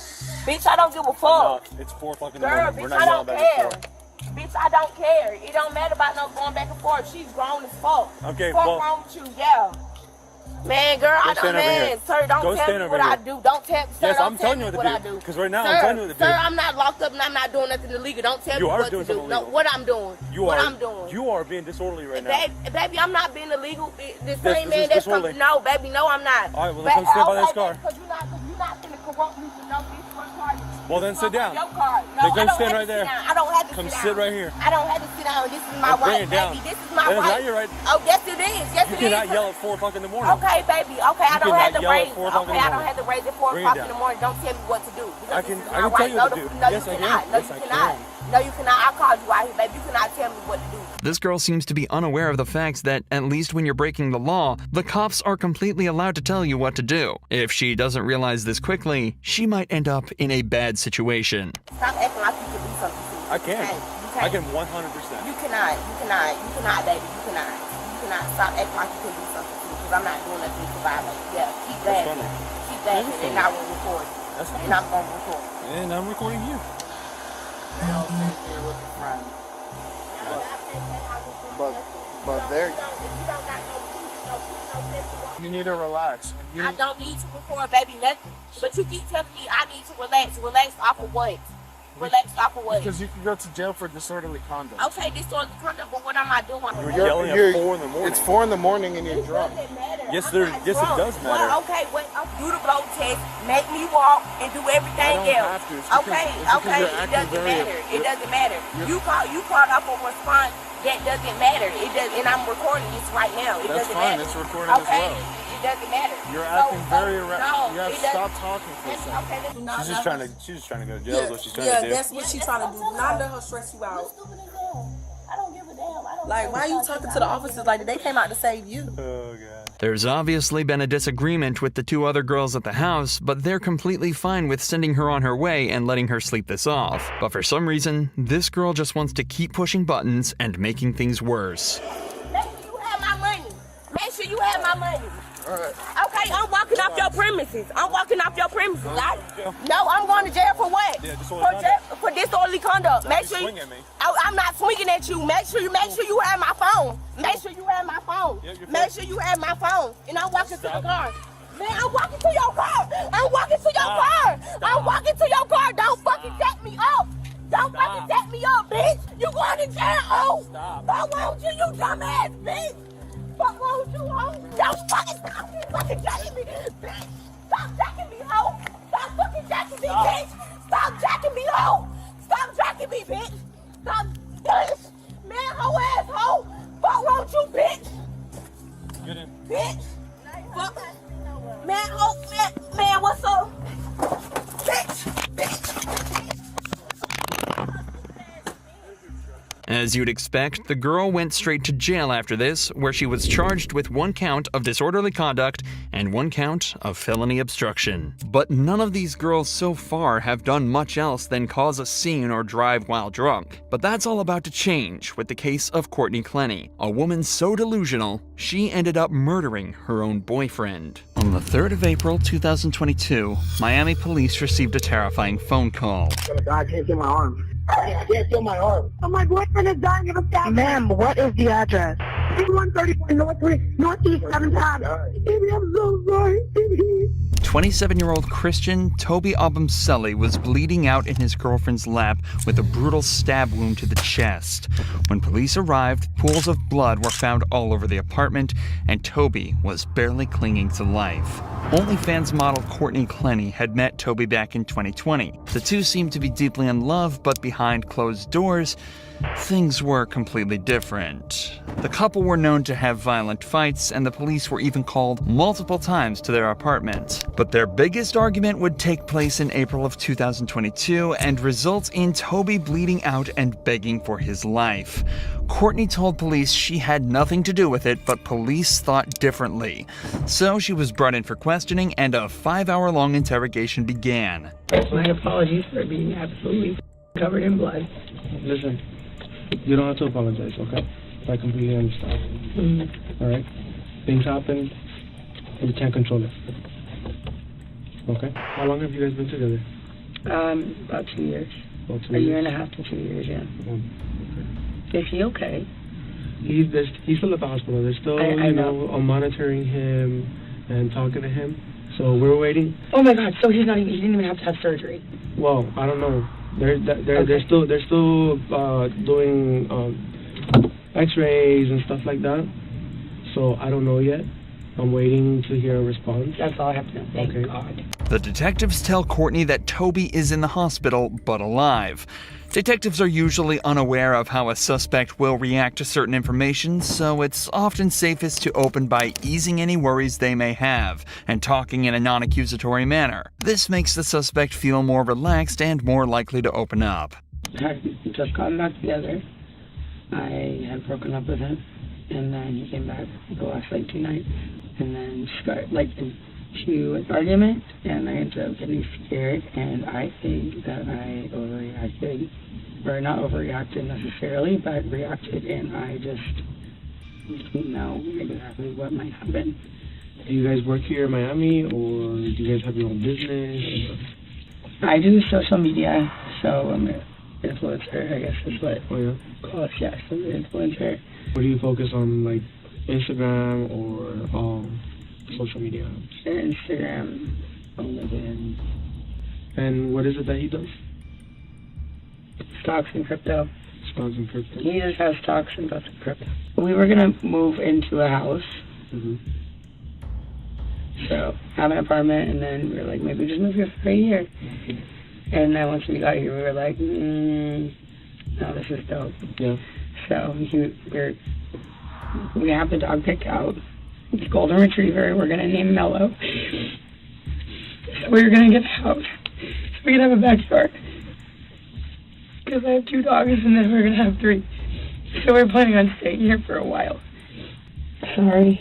Bitch, I don't give a fuck. It's 4 o'clock in the Girl, morning. We're bitch, not I yelling don't back care. and forth. Bitch, I don't care. It don't matter about no going back and forth. She's grown as fuck. Okay, fuck well- wrong with you, yeah. Man, girl, I Go stand don't, over man, here. sir, don't Go tell stand me over what I here. do. Don't tell, sir, Yes, don't I'm tell telling me you what what to I do. do. Because right now sir, I'm telling you what to do. Sir, I'm not locked up and I'm not doing nothing illegal. Don't tell You me are what doing to do. something No, illegal. what I'm doing. You what are. I'm doing. You are being disorderly right now. Baby, I'm not being illegal. The This same is man that's disorderly. coming. No, baby, no, I'm not. All right, well, then come stand by this car. Because you're not going to corrupt me for no bitch for a car. Well, then sit down. Your car. No, Then I go don't stand have right to there. sit down. I don't have to Come sit sit down. right here. I don't have to sit down. This is my And bring right, it down. baby. This is my That is right. not your right. Oh, yes, it is. Yes, You it is. cannot yell at 4 o'clock in the morning. Okay, baby. Okay, I You don't cannot have to yell at raise. 4 o'clock in Okay, the I don't morning. have to raise at 4 Bring it o'clock in down. the morning. Don't tell me what to do. Because I can this is tell my you right. what to No, do. No, Yes, you I cannot. can. No, Yes, you I cannot. can. No, you cannot. I called you out here, baby. You cannot tell me what to do. This girl seems to be unaware of the fact that, at least when you're breaking the law, the cops are completely allowed to tell you what to do. If she doesn't realize this quickly, she might end up in a bad situation. Stop acting like you can do something to me. I can. You I can can't. 100%. You cannot. You cannot. You cannot, baby. You cannot. You cannot. Stop acting like you can do something to me because I'm not doing nothing to violate. Yeah, keep that. That's funny. Keep that, That's and funny. I will record. That's And I'm going to record. And I'm recording you. But there. You need to relax. I don't need to record, baby, nothing. But you keep telling me I need to relax. Relax off of what? Relax off of what? Because you can go to jail for disorderly conduct. Okay, disorderly conduct, but what am I doing? You're yelling at 4 in the morning. It's 4 in the morning and you're drunk. Yes, it does matter. Well, okay, wait, do the blow test, make me walk, and do everything I don't else. have to. It's because- Okay, it's because okay, you're it acting doesn't very- matter. It doesn't matter. You called up a response. That doesn't matter. It does, and I'm recording this right now. It That's doesn't fine. matter. It's recorded as okay, well. It doesn't matter. You're acting very no, You have it to doesn't- stop talking for a That's second. okay, that's not- She's just trying to go to jail. Is what she's trying Yeah, to do. that's what she's trying to do. Not let her stress you out. I don't give a damn. I don't Like, why are you talking to the officers like they came out to save you? Oh god. There's obviously been a disagreement with the 2 other girls at the house, but they're completely fine with sending her on her way and letting her sleep this off. But for some reason, this girl just wants to keep pushing buttons and making things worse. Make sure you have my money. Make sure you have my money. Okay, I'm walking off your premises. I'm walking off your premises. No, I'm going to jail for what? Yeah, disorderly For disorderly conduct. Make sure you, swing at me. I'm not swinging at you. Make sure you have my phone. Make sure you have my phone. Yeah, your phone. Make sure you have my phone. And I'm walking to the car. Man, I'm walking to your car. I'm walking to your car. I'm walking to your car. Don't fucking set me up. Don't fucking set me up, bitch. You going to jail, oh. Fuck wrong with you dumbass bitch. Fuck wrong with you, oh. Don't fucking stop me fucking jacking me, bitch. Stop jacking me, oh. Stop fucking jacking me, bitch. Stop jacking me, oh. Stop jacking me, bitch. Stop, bitch. Man, hoe ass hoe. Fuck wrong with you, bitch. Get in. Bitch. Fuck. Man, hoe, man, what's up? Bitch. As you'd expect, the girl went straight to jail after this, where she was charged with 1 count of disorderly conduct and 1 count of felony obstruction. But none of these girls so far have done much else than cause a scene or drive while drunk. But that's all about to change with the case of Courtney Clenny, a woman so delusional, she ended up murdering her own boyfriend. On the 3rd of April 2022, Miami police received a terrifying phone call. I can't get my arm. I can't feel my arm. Oh, my boyfriend is dying of a stab. Ma'am, what is the address? 134 Northeast 7th Ave. Baby, I'm so sorry. 27-year-old Christian Toby Abumseli was bleeding out in his girlfriend's lap with a brutal stab wound to the chest. When police arrived, pools of blood were found all over the apartment, and Toby was barely clinging to life. OnlyFans model Courtney Clenny had met Toby back in 2020. The two seemed to be deeply in love, but behind closed doors, things were completely different. The couple were known to have violent fights, and the police were even called multiple times to their apartment. But their biggest argument would take place in April of 2022 and result in Toby bleeding out and begging for his life. Courtney told police she had nothing to do with it, but police thought differently. So she was brought in for questioning, and a 5-hour-long interrogation began. My apologies for being absolutely covered in blood. Listen, you don't have to apologize, okay? I completely understand. Alright? Things happen, and you can't control it. Okay? How long have you guys been together? About 2 years. A year and a half to 2 years, yeah. Is he okay? He's still at the hospital. They're still, I know. Monitoring him and talking to him. So we're waiting. Oh my God! So he didn't even have to have surgery. Well, I don't know. They're still doing X-rays and stuff like that. So I don't know yet. I'm waiting to hear a response. That's all I have to know. Thank God. The detectives tell Courtney that Toby is in the hospital, but alive. Detectives are usually unaware of how a suspect will react to certain information, so it's often safest to open by easing any worries they may have and talking in a non-accusatory manner. This makes the suspect feel more relaxed and more likely to open up. I had just gotten back together. I had broken up with him, and then he came back the last 2 nights, and then started into an argument, and I ended up getting scared, and I think that I overreacted, or not overreacted necessarily, but reacted, and I just didn't know exactly what might happen. Do you guys work here in Miami, or do you guys have your own business? I do social media, so I'm an influencer, I guess is what call it, yes, I'm an influencer. What do you focus on, like Instagram or social media? Instagram, LinkedIn. And what is it that he does? Stocks and crypto. Stocks and crypto. He just has stocks and stocks and crypto. We were gonna move into a house. So have an apartment, and then we were like, maybe just move here for a year. And then once we got here, we were like, no, this is dope. Yeah. So we have the dog picked out. It's a golden retriever. We're gonna name Mello. So we're gonna get the house so we can have a backyard. Because I have 2 dogs, and then we're gonna have 3. So we're planning on staying here for a while. Sorry.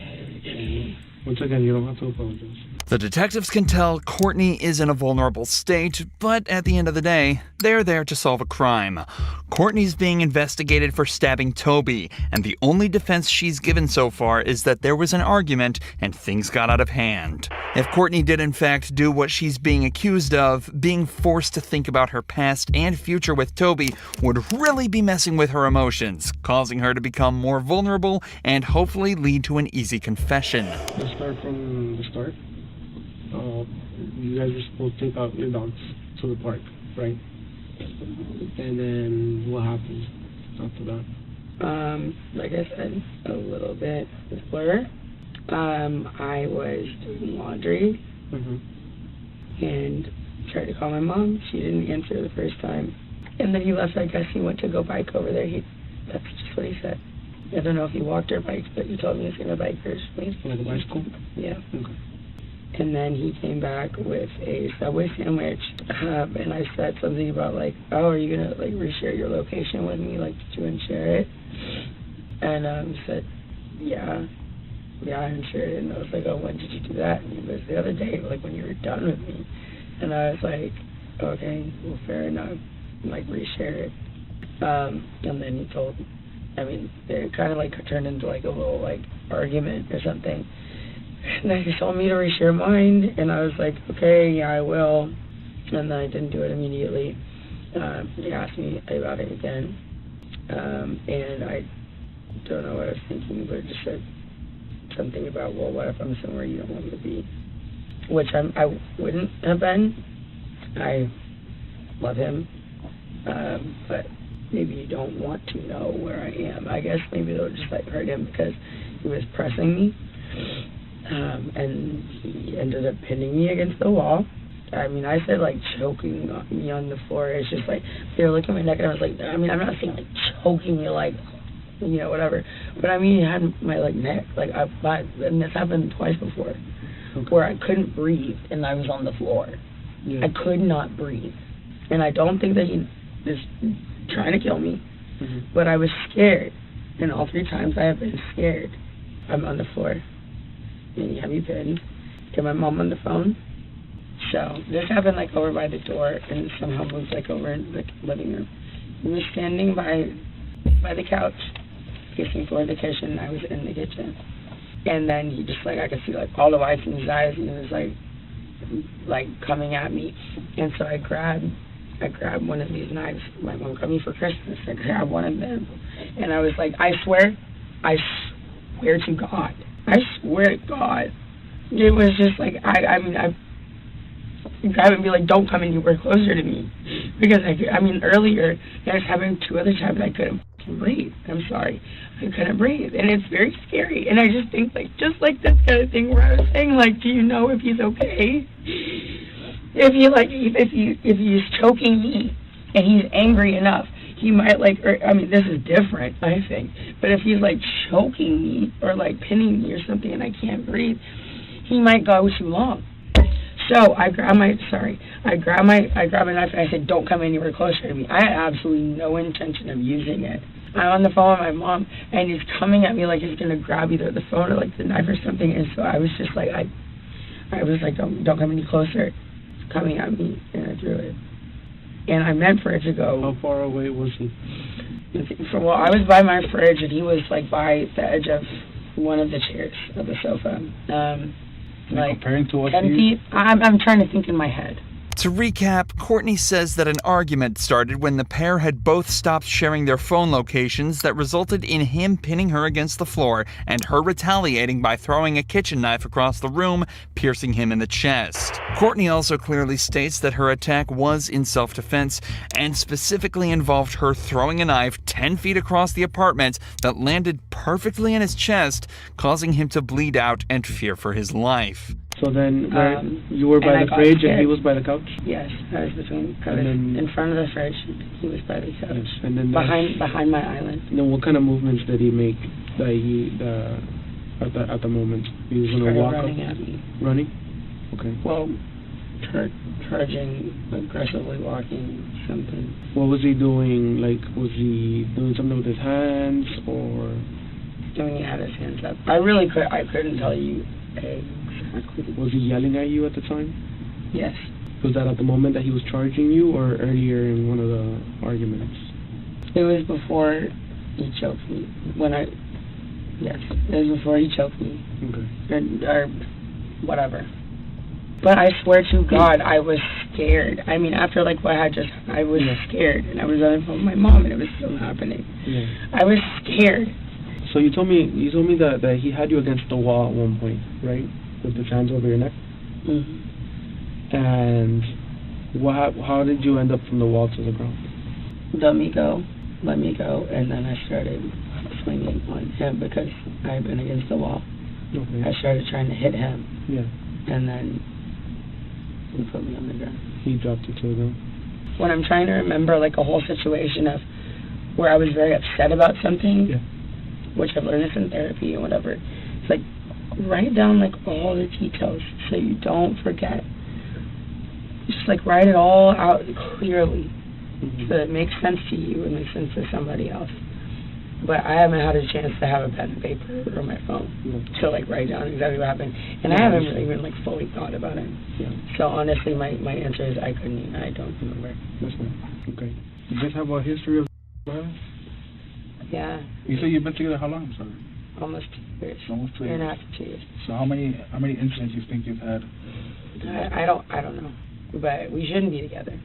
Once again, you don't have to apologize. The detectives can tell Courtney is in a vulnerable state, but at the end of the day, they're there to solve a crime. Courtney's being investigated for stabbing Toby, and the only defense she's given so far is that there was an argument and things got out of hand. If Courtney did in fact do what she's being accused of, being forced to think about her past and future with Toby would really be messing with her emotions, causing her to become more vulnerable and hopefully lead to an easy confession. Let's start from the start. you guys were supposed to take out your dogs to the park, right? And then what happened after that? Like I said, a little bit before, I was doing laundry and tried to call my mom. She didn't answer the first time. And then he left. I guess he went to go bike over there. That's just what he said. I don't know if he walked or biked, but he told me he was going to bike first. Like a bicycle? Yeah. Okay. And then he came back with a Subway sandwich, and I said something about like, oh, are you going to like reshare your location with me? Like, did you unshare it? And he said, yeah, I unshared it. And I was like, oh, when did you do that? And he goes, the other day, like when you were done with me. And I was like, okay, well, fair enough. Like, reshare it. And then he told, I mean, it kind of like turned into like a little like argument or something. And then he told me to reshare mine, and I was like, okay, yeah, I will. And then I didn't do it immediately. He asked me about it again, and I don't know what I was thinking, but it just said something about, well, what if I'm somewhere you don't want me to be? Which I wouldn't have been. I love him, but maybe you don't want to know where I am. I guess maybe they'll just like hurt him because he was pressing me. And he ended up pinning me against the wall. I mean, I said like choking me on the floor. It's just like, here, look at my neck. And I was like, I mean, I'm not saying like choking me like, you know, whatever. But I mean, he had my like neck. Like, and this happened twice before, where I couldn't breathe and I was on the floor. Yeah. I could not breathe. And I don't think that he was trying to kill me, but I was scared. And all 3 times I have been scared. I'm on the floor. And you have me pinned. Get my mom on the phone. So this happened like over by the door and somehow moved like over in the living room. He was standing by the couch, facing toward the kitchen, and I was in the kitchen. And then he just like, I could see like all the whites in his eyes, and he was like coming at me. And so I grabbed one of these knives. My mom got me for Christmas. I grabbed one of them, and I was like, I swear to God. I swear to God. It was just like, I mean, I grab and be like, don't come anywhere closer to me. Because, I mean, earlier, I was having 2 other times I couldn't breathe. I'm sorry. I couldn't breathe. And it's very scary. And I just think, like, just like this kind of thing where I was saying, like, do you know if he's okay? If he's choking me and he's angry enough, he might like, or, I mean, this is different, I think. But if he's like choking me or like pinning me or something and I can't breathe, he might go too long. So I grab my knife and I said, don't come anywhere closer to me. I had absolutely no intention of using it. I'm on the phone with my mom and he's coming at me like he's gonna grab either the phone or like the knife or something. And so I was just like, I was like, don't come any closer. It's coming at me, and I threw it. And I meant for it to go. How far away was he? Well, I was by my fridge, and he was like by the edge of one of the chairs of the sofa. Like comparing to what 10 feet. I'm trying to think in my head. To recap, Courtney says that an argument started when the pair had both stopped sharing their phone locations that resulted in him pinning her against the floor and her retaliating by throwing a kitchen knife across the room, piercing him in the chest. Courtney also clearly states that her attack was in self-defense and specifically involved her throwing a knife 10 feet across the apartment that landed perfectly in his chest, causing him to bleed out and fear for his life. So then, you were by the fridge and he was by the couch? Yes, I was in front of the fridge. He was by the couch. Yes. And then behind my island. And then what kind of movements did he make at the moment? He was going to walk running at me. Running? Okay. Well, charging, aggressively walking, something. What was he doing? Like, was he doing something with his hands or? He had his hands up. I couldn't tell you exactly. Was he yelling at you at the time? Yes. Was that at the moment that he was charging you or earlier in one of the arguments? It was before he choked me. Yes, it was before he choked me. Okay. Or whatever. But I swear to God, I was scared. I mean, after like what I was scared. And I was on the phone with my mom and it was still happening. Yeah. I was scared. So you told me that he had you against the wall at one point, right? With his hands over your neck? Mm-hmm. And how did you end up from the wall to the ground? Let me go, and then I started swinging on him because I had been against the wall. Okay. I started trying to hit him. Yeah. And then he put me on the ground. He dropped you to the ground. When I'm trying to remember like a whole situation of where I was very upset about something, which I've learned this in therapy and whatever, it's like write down like all the details so you don't forget. Just like write it all out clearly so it makes sense to you and makes sense to somebody else. But I haven't had a chance to have a pen and paper or my phone to like write down exactly what happened, and I haven't really even like fully thought about it. So honestly, my answer is I don't remember. That's fine. Okay. You guys have a history of violence? Yeah. You say you've been together how long? I'm sorry. Almost 2 years. Almost 2 years. Year and a half to 2 years. So how many incidents you think you've had? I don't know, but we shouldn't be together.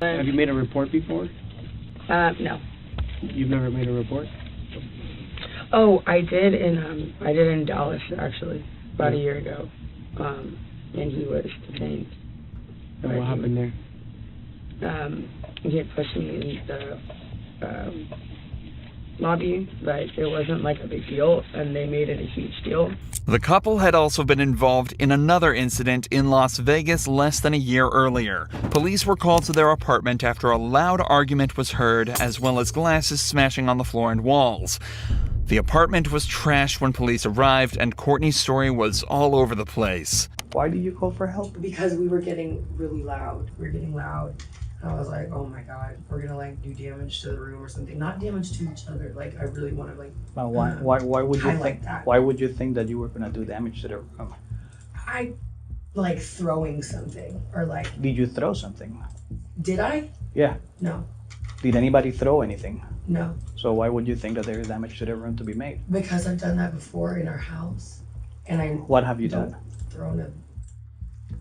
Have you made a report before? No. You've never made a report? Oh, I did in Dallas actually about a year ago, and he was detained. And what happened there? He had pushed me in the lobby, but it wasn't like a big deal, and they made it a huge deal. The couple had also been involved in another incident in Las Vegas less than a year earlier. Police were called to their apartment after a loud argument was heard, as well as glasses smashing on the floor and walls. The apartment was trashed when police arrived, and Courtney's story was all over the place. Why did you call for help? Because we were getting really loud. And I was like, oh my God, we're gonna like do damage to the room or something. Not damage to each other. Like I really want to like. Why would you think that? Why would you think that you were gonna do damage to the room? I like throwing something or like. Did you throw something? Did I? Yeah. No. Did anybody throw anything? No. So why would you think that there is damage to the room to be made? Because I've done that before in our house, and I. What have you done? Thrown a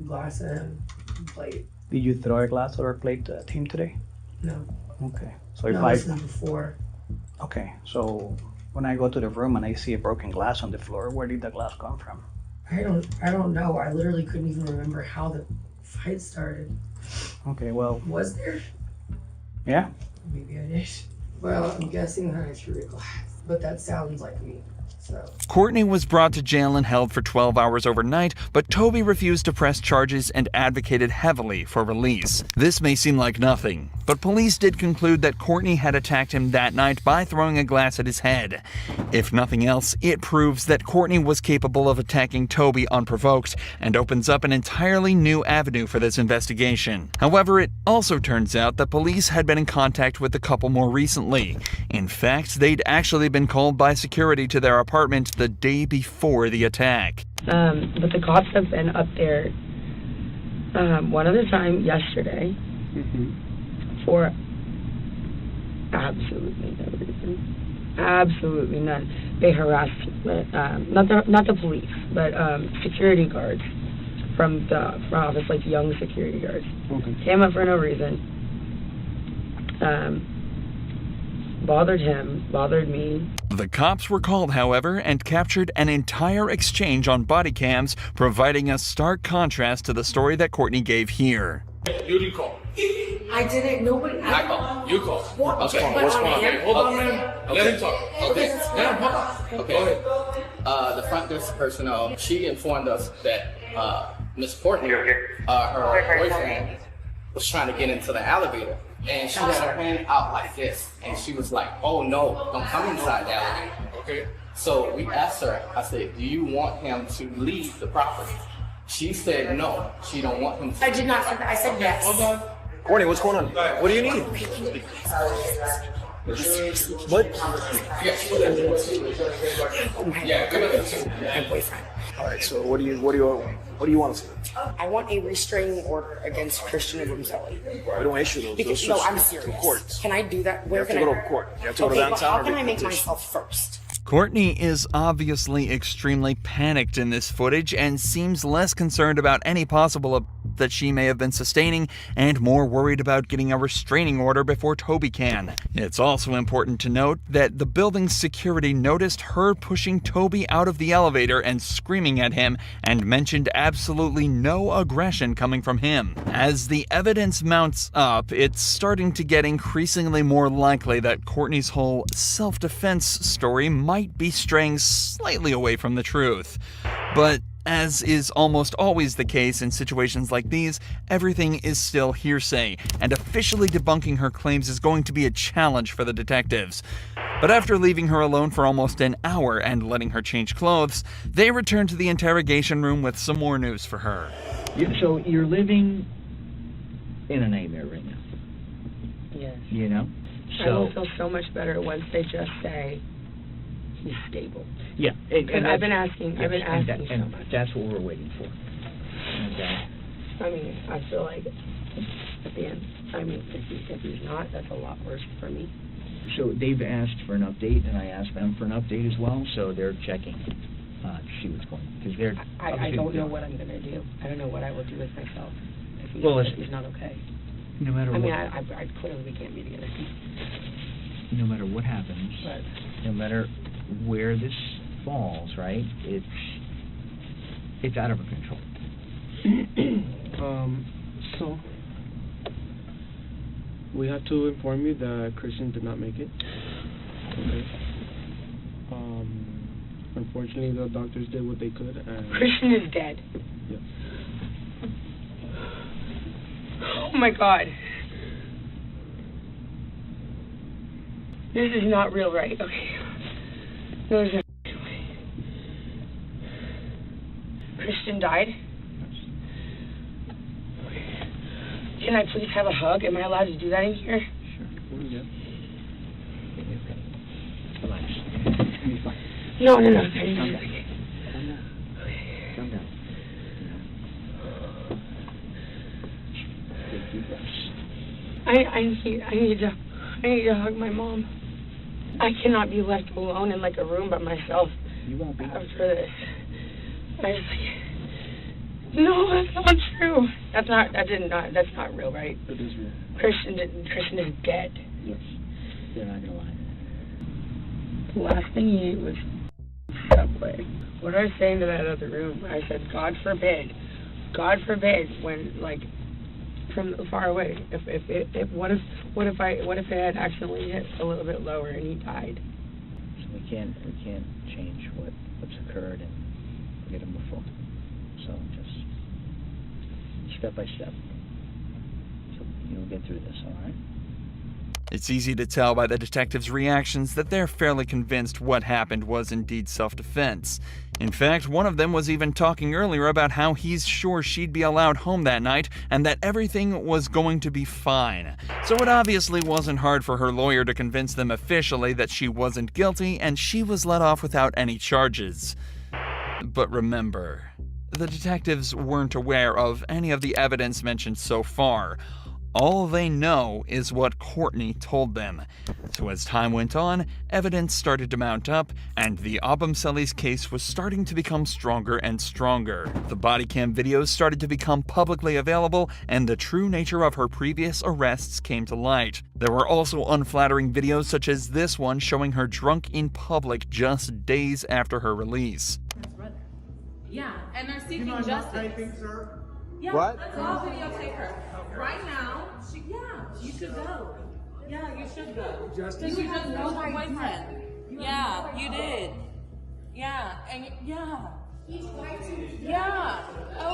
glass and a plate. Did you throw a glass or a plate at him today? No. Okay. So No, this was before. Okay. So when I go to the room and I see a broken glass on the floor, where did the glass come from? I don't know. I literally couldn't even remember how the fight started. Okay. Well. Was there? Yeah. Maybe I did. Well, I'm guessing that I threw a glass, but that sounds like me. So. Courtney was brought to jail and held for 12 hours overnight, but Toby refused to press charges and advocated heavily for release. This may seem like nothing, but police did conclude that Courtney had attacked him that night by throwing a glass at his head. If nothing else, it proves that Courtney was capable of attacking Toby unprovoked and opens up an entirely new avenue for this investigation. However, it also turns out that police had been in contact with the couple more recently. In fact, they'd actually been called by security to their apartment the day before the attack. But the cops have been up there one other time yesterday for absolutely no reason. Absolutely none. They harassed not the police, but security guards from office, like young security guards. Came up for no reason. Bothered him, bothered me. The cops were called, however, and captured an entire exchange on body cams, providing a stark contrast to the story that Courtney gave here. You didn't call. I didn't. Nobody. I called. You called. What? Okay. What's going on? Okay. Hold on, man. Let him talk. Okay. Let him talk. Okay. Go ahead. The front desk personnel, she informed us that Miss Courtney, her boyfriend, was trying to get into the elevator. And she had her hand out like this. And she was like, oh no, don't come inside the elevator. Okay. So we asked her, I said, do you want him to leave the property? She said no, she don't want him to. I did not say that. I said yes. Hold on. Courtney, what's going on? What do you need? What? Yeah, good. Boyfriend. All right. So what do you want us to do? I want a restraining order against Christian Rubinselli. We don't issue those. Because, those no, I'm to serious. courts. Can I do that? Where You have can to go I to court. You have to go to Okay, but downtown. how or can get I make petition. myself first? Courtney is obviously extremely panicked in this footage and seems less concerned about any possible that she may have been sustaining and more worried about getting a restraining order before Toby can. It's also important to note that the building's security noticed her pushing Toby out of the elevator and screaming at him and mentioned absolutely no aggression coming from him. As the evidence mounts up, it's starting to get increasingly more likely that Courtney's whole self-defense story might be straying slightly away from the truth. But as is almost always the case in situations like these, everything is still hearsay, and officially debunking her claims is going to be a challenge for the detectives. But after leaving her alone for almost an hour and letting her change clothes, they return to the interrogation room with some more news for her. So you're living in a nightmare right now. Yes. You know? I will feel so much better once they just say he's stable. Yeah. And I've been asking so and much. That's what we're waiting for. Okay. I mean, I feel like at the end, I mean, if he's not, that's a lot worse for me. So they've asked for an update, and I asked them for an update as well, so they're checking to see what's going on. Because they're I don't know what I'm going to do. I don't know what I will do with myself if he's not okay. No matter what. I mean, I clearly we can't be together. No matter what happens, no matter where this falls, right? It's out of our control. So we have to inform you that Christian did not make it. Okay. Unfortunately, the doctors did what they could. And Christian is dead. Yes. Oh my God. This is not real, right? Okay. No, there's no way. Christian died? Can I please have a hug? Am I allowed to do that in here? Sure. Yeah. Relax. You'll be fine. No. Calm down. Calm down. Take deep breaths. I need to hug my mom. I cannot be left alone in like a room by myself. You won't be. After this. No, that's not true. That's not real, right? It is real. Christian is dead. Yes. They're not gonna lie. The last thing he ate was Subway. What I was saying to that other room, I said, God forbid, when like from far away, what if it had accidentally hit a little bit lower and he died? So we can't change what's occurred and forget him before. So just step by step. So you'll get through this, all right? It's easy to tell by the detectives' reactions that they're fairly convinced what happened was indeed self-defense. In fact, one of them was even talking earlier about how he's sure she'd be allowed home that night and that everything was going to be fine. So it obviously wasn't hard for her lawyer to convince them officially that she wasn't guilty and she was let off without any charges. But remember, the detectives weren't aware of any of the evidence mentioned so far. All they know is what Courtney told them. So as time went on, evidence started to mount up, and the Abumseli's case was starting to become stronger and stronger. The body cam videos started to become publicly available, and the true nature of her previous arrests came to light. There were also unflattering videos such as this one showing her drunk in public just days after her release. Yeah, and they're seeking justice. Sir? Yeah, What? Let's all videotape her. Right now, you should go. Yeah, you should go. You just know her boyfriend. Yeah, you did. Yeah, and yeah.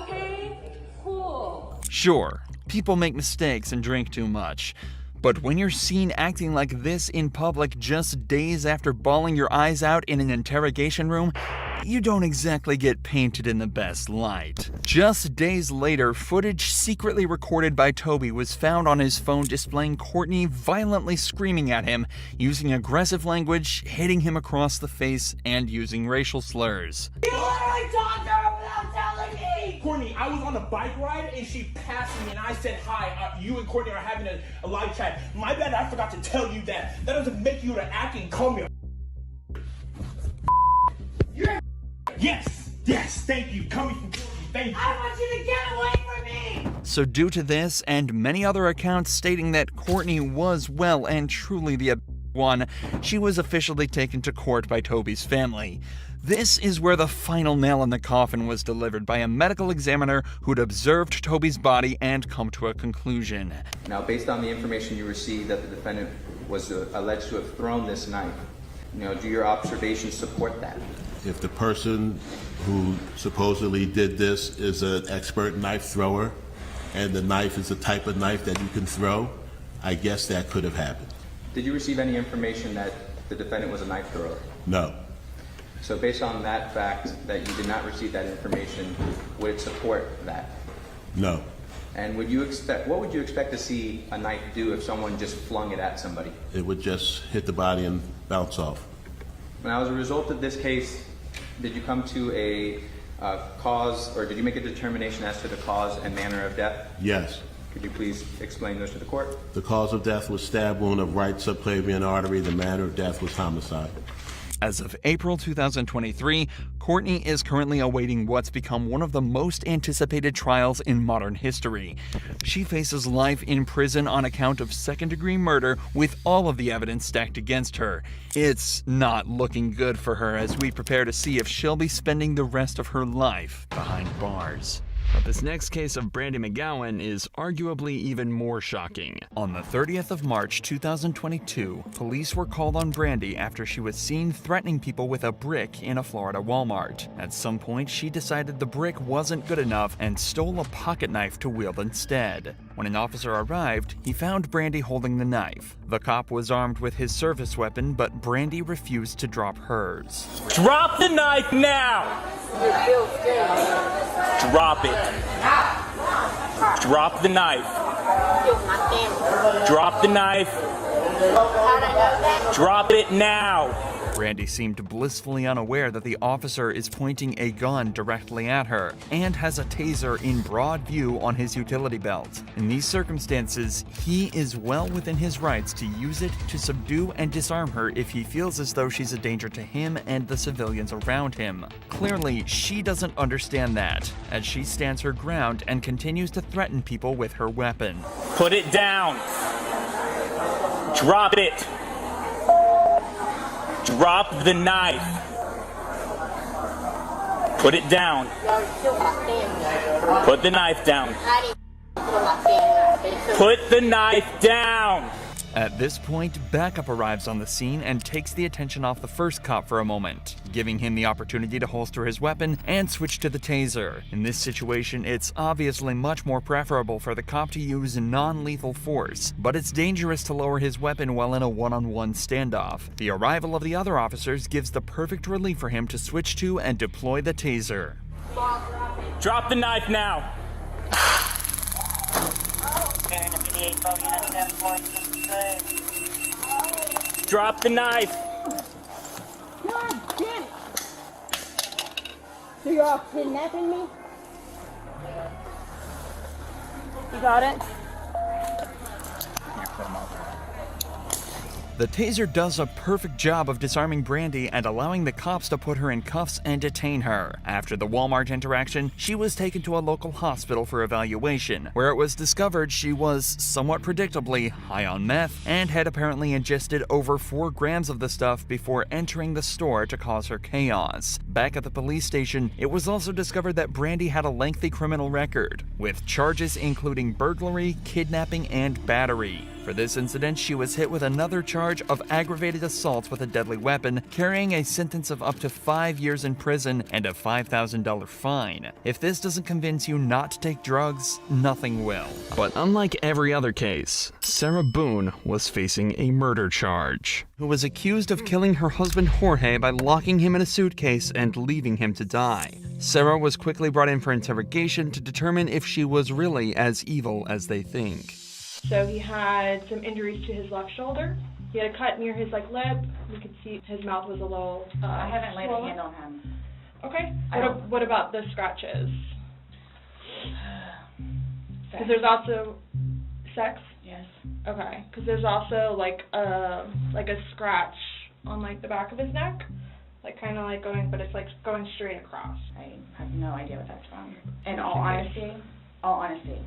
Okay, cool. Sure, people make mistakes and drink too much. But when you're seen acting like this in public just days after bawling your eyes out in an interrogation room, you don't exactly get painted in the best light. Just days later, footage secretly recorded by Toby was found on his phone displaying Courtney violently screaming at him, using aggressive language, hitting him across the face, and using racial slurs. You literally talked to her without telling me! Courtney, I was on a bike ride and she passed me and I said, hi, you and Courtney are having a live chat. My bad, I forgot to tell you that. That doesn't make you to act and call me a Yes, thank you. Coming from Courtney, thank you. I want you to get away from me! So due to this and many other accounts stating that Courtney was well and truly the one, she was officially taken to court by Toby's family. This is where the final nail in the coffin was delivered by a medical examiner who'd observed Toby's body and come to a conclusion. Now, based on the information you received that the defendant was alleged to have thrown this knife, do your observations support that? If the person who supposedly did this is an expert knife thrower, and the knife is the type of knife that you can throw, I guess that could have happened. Did you receive any information that the defendant was a knife thrower? No. So based on that fact that you did not receive that information, would it support that? No. And what would you expect to see a knife do if someone just flung it at somebody? It would just hit the body and bounce off. Now, as a result of this case, did you come to a cause, or did you make a determination as to the cause and manner of death? Yes. Could you please explain those to the court? The cause of death was stab wound of right subclavian artery. The manner of death was homicide. As of April 2023, Courtney is currently awaiting what's become one of the most anticipated trials in modern history. She faces life in prison on account of second-degree murder with all of the evidence stacked against her. It's not looking good for her as we prepare to see if she'll be spending the rest of her life behind bars. But this next case of Brandy McGowan is arguably even more shocking. On the 30th of March 2022, police were called on Brandy after she was seen threatening people with a brick in a Florida Walmart. At some point, she decided the brick wasn't good enough and stole a pocket knife to wield instead. When an officer arrived, he found Brandy holding the knife. The cop was armed with his service weapon, but Brandy refused to drop hers. Drop the knife now! Drop it. Drop the knife. Drop the knife. Drop it now. Brandy seemed blissfully unaware that the officer is pointing a gun directly at her and has a taser in broad view on his utility belt. In these circumstances, he is well within his rights to use it to subdue and disarm her if he feels as though she's a danger to him and the civilians around him. Clearly, she doesn't understand that, as she stands her ground and continues to threaten people with her weapon. Put it down. Drop it. Drop the knife. Put it down. Put the knife down. Put the knife down. At this point, backup arrives on the scene and takes the attention off the first cop for a moment, giving him the opportunity to holster his weapon and switch to the taser. In this situation, it's obviously much more preferable for the cop to use non-lethal force, but it's dangerous to lower his weapon while in a one-on-one standoff. The arrival of the other officers gives the perfect relief for him to switch to and deploy the taser. Drop the knife now. Drop the knife. God damn it! So you're all kidnapping me? You got it? The taser does a perfect job of disarming Brandy and allowing the cops to put her in cuffs and detain her. After the Walmart interaction, she was taken to a local hospital for evaluation, where it was discovered she was, somewhat predictably, high on meth and had apparently ingested over 4 grams of the stuff before entering the store to cause her chaos. Back at the police station, it was also discovered that Brandy had a lengthy criminal record, with charges including burglary, kidnapping, and battery. For this incident, she was hit with another charge of aggravated assault with a deadly weapon, carrying a sentence of up to 5 years in prison and a $5,000 fine. If this doesn't convince you not to take drugs, nothing will. But unlike every other case, Sarah Boone was facing a murder charge, who was accused of killing her husband Jorge by locking him in a suitcase and leaving him to die. Sarah was quickly brought in for interrogation to determine if she was really as evil as they think. So he had some injuries to his left shoulder. He had a cut near his lip. You could see his mouth was a little I haven't laid a swollen. hand on him. Okay. What about the scratches? Because there's also sex. Yes. Okay. Because there's also like a scratch on like the back of his neck, Like kind of like going, but it's like going straight across. I have no idea what that's from. In all honesty,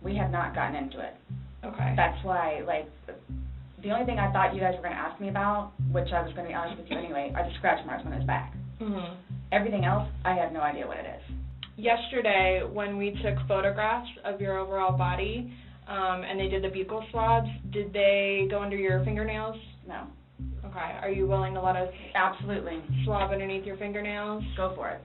we have not gotten into it. Okay. That's why, like, the only thing I thought you guys were going to ask me about, which I was going to be honest with you anyway, are the scratch marks on his back. Mhm. Everything else, I have no idea what it is. Yesterday, when we took photographs of your overall body, and they did the buccal swabs, did they go under your fingernails? No. Okay. Are you willing to let us Absolutely. swab underneath your fingernails? Go for it.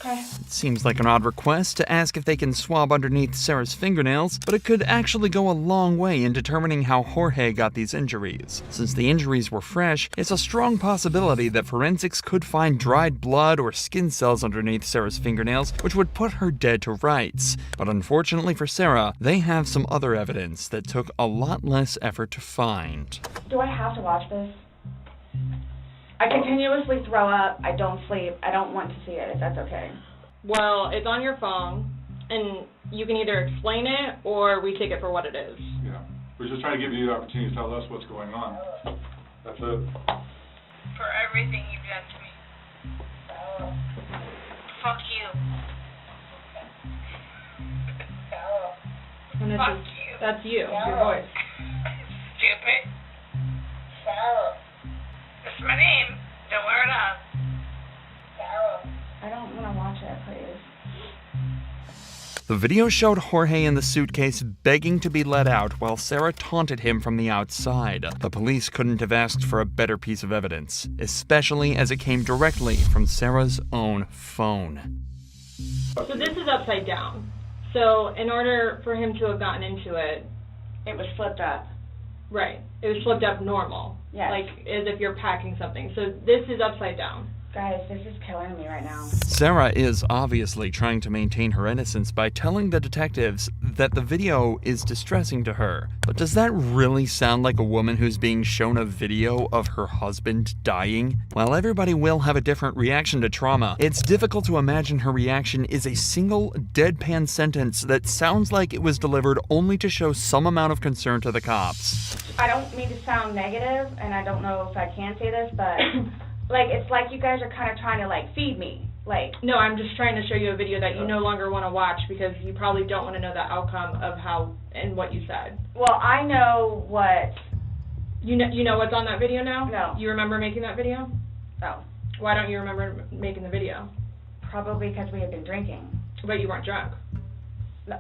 Okay. It seems like an odd request to ask if they can swab underneath Sarah's fingernails, but it could actually go a long way in determining how Jorge got these injuries. Since the injuries were fresh, it's a strong possibility that forensics could find dried blood or skin cells underneath Sarah's fingernails, which would put her dead to rights. But unfortunately for Sarah, they have some other evidence that took a lot less effort to find. Do I have to watch this? I continuously throw up. I don't sleep. I don't want to see it, if that's okay. Well, it's on your phone, and you can either explain it or we take it for what it is. Yeah. We're just trying to give you the opportunity to tell us what's going on. That's it. For everything you've done to me. Fuck you. And it's Fuck just, you. that's you, your voice. Stupid. That's my name. Don't wear it up. I don't want to watch it, please. The video showed Jorge in the suitcase begging to be let out while Sarah taunted him from the outside. The police couldn't have asked for a better piece of evidence, especially as it came directly from Sarah's own phone. So this is upside down. So in order for him to have gotten into it, it was flipped up. Right. It was flipped up normal. Yes. Like as if you're packing something. So this is upside down. Guys, this is killing me right now. Sarah is obviously trying to maintain her innocence by telling the detectives that the video is distressing to her. But does that really sound like a woman who's being shown a video of her husband dying? While everybody will have a different reaction to trauma, it's difficult to imagine her reaction is a single deadpan sentence that sounds like it was delivered only to show some amount of concern to the cops. I don't mean to sound negative, and I don't know if I can say this, but like it's like you guys are kind of trying to like feed me. Like, no, I'm just trying to show you a video that you no longer want to watch because you probably don't want to know the outcome of how and what you said. Well, I know what. You know what's on that video now? No. You remember making that video? No. Why don't you remember making the video? Probably because we had been drinking. But you weren't drunk. No.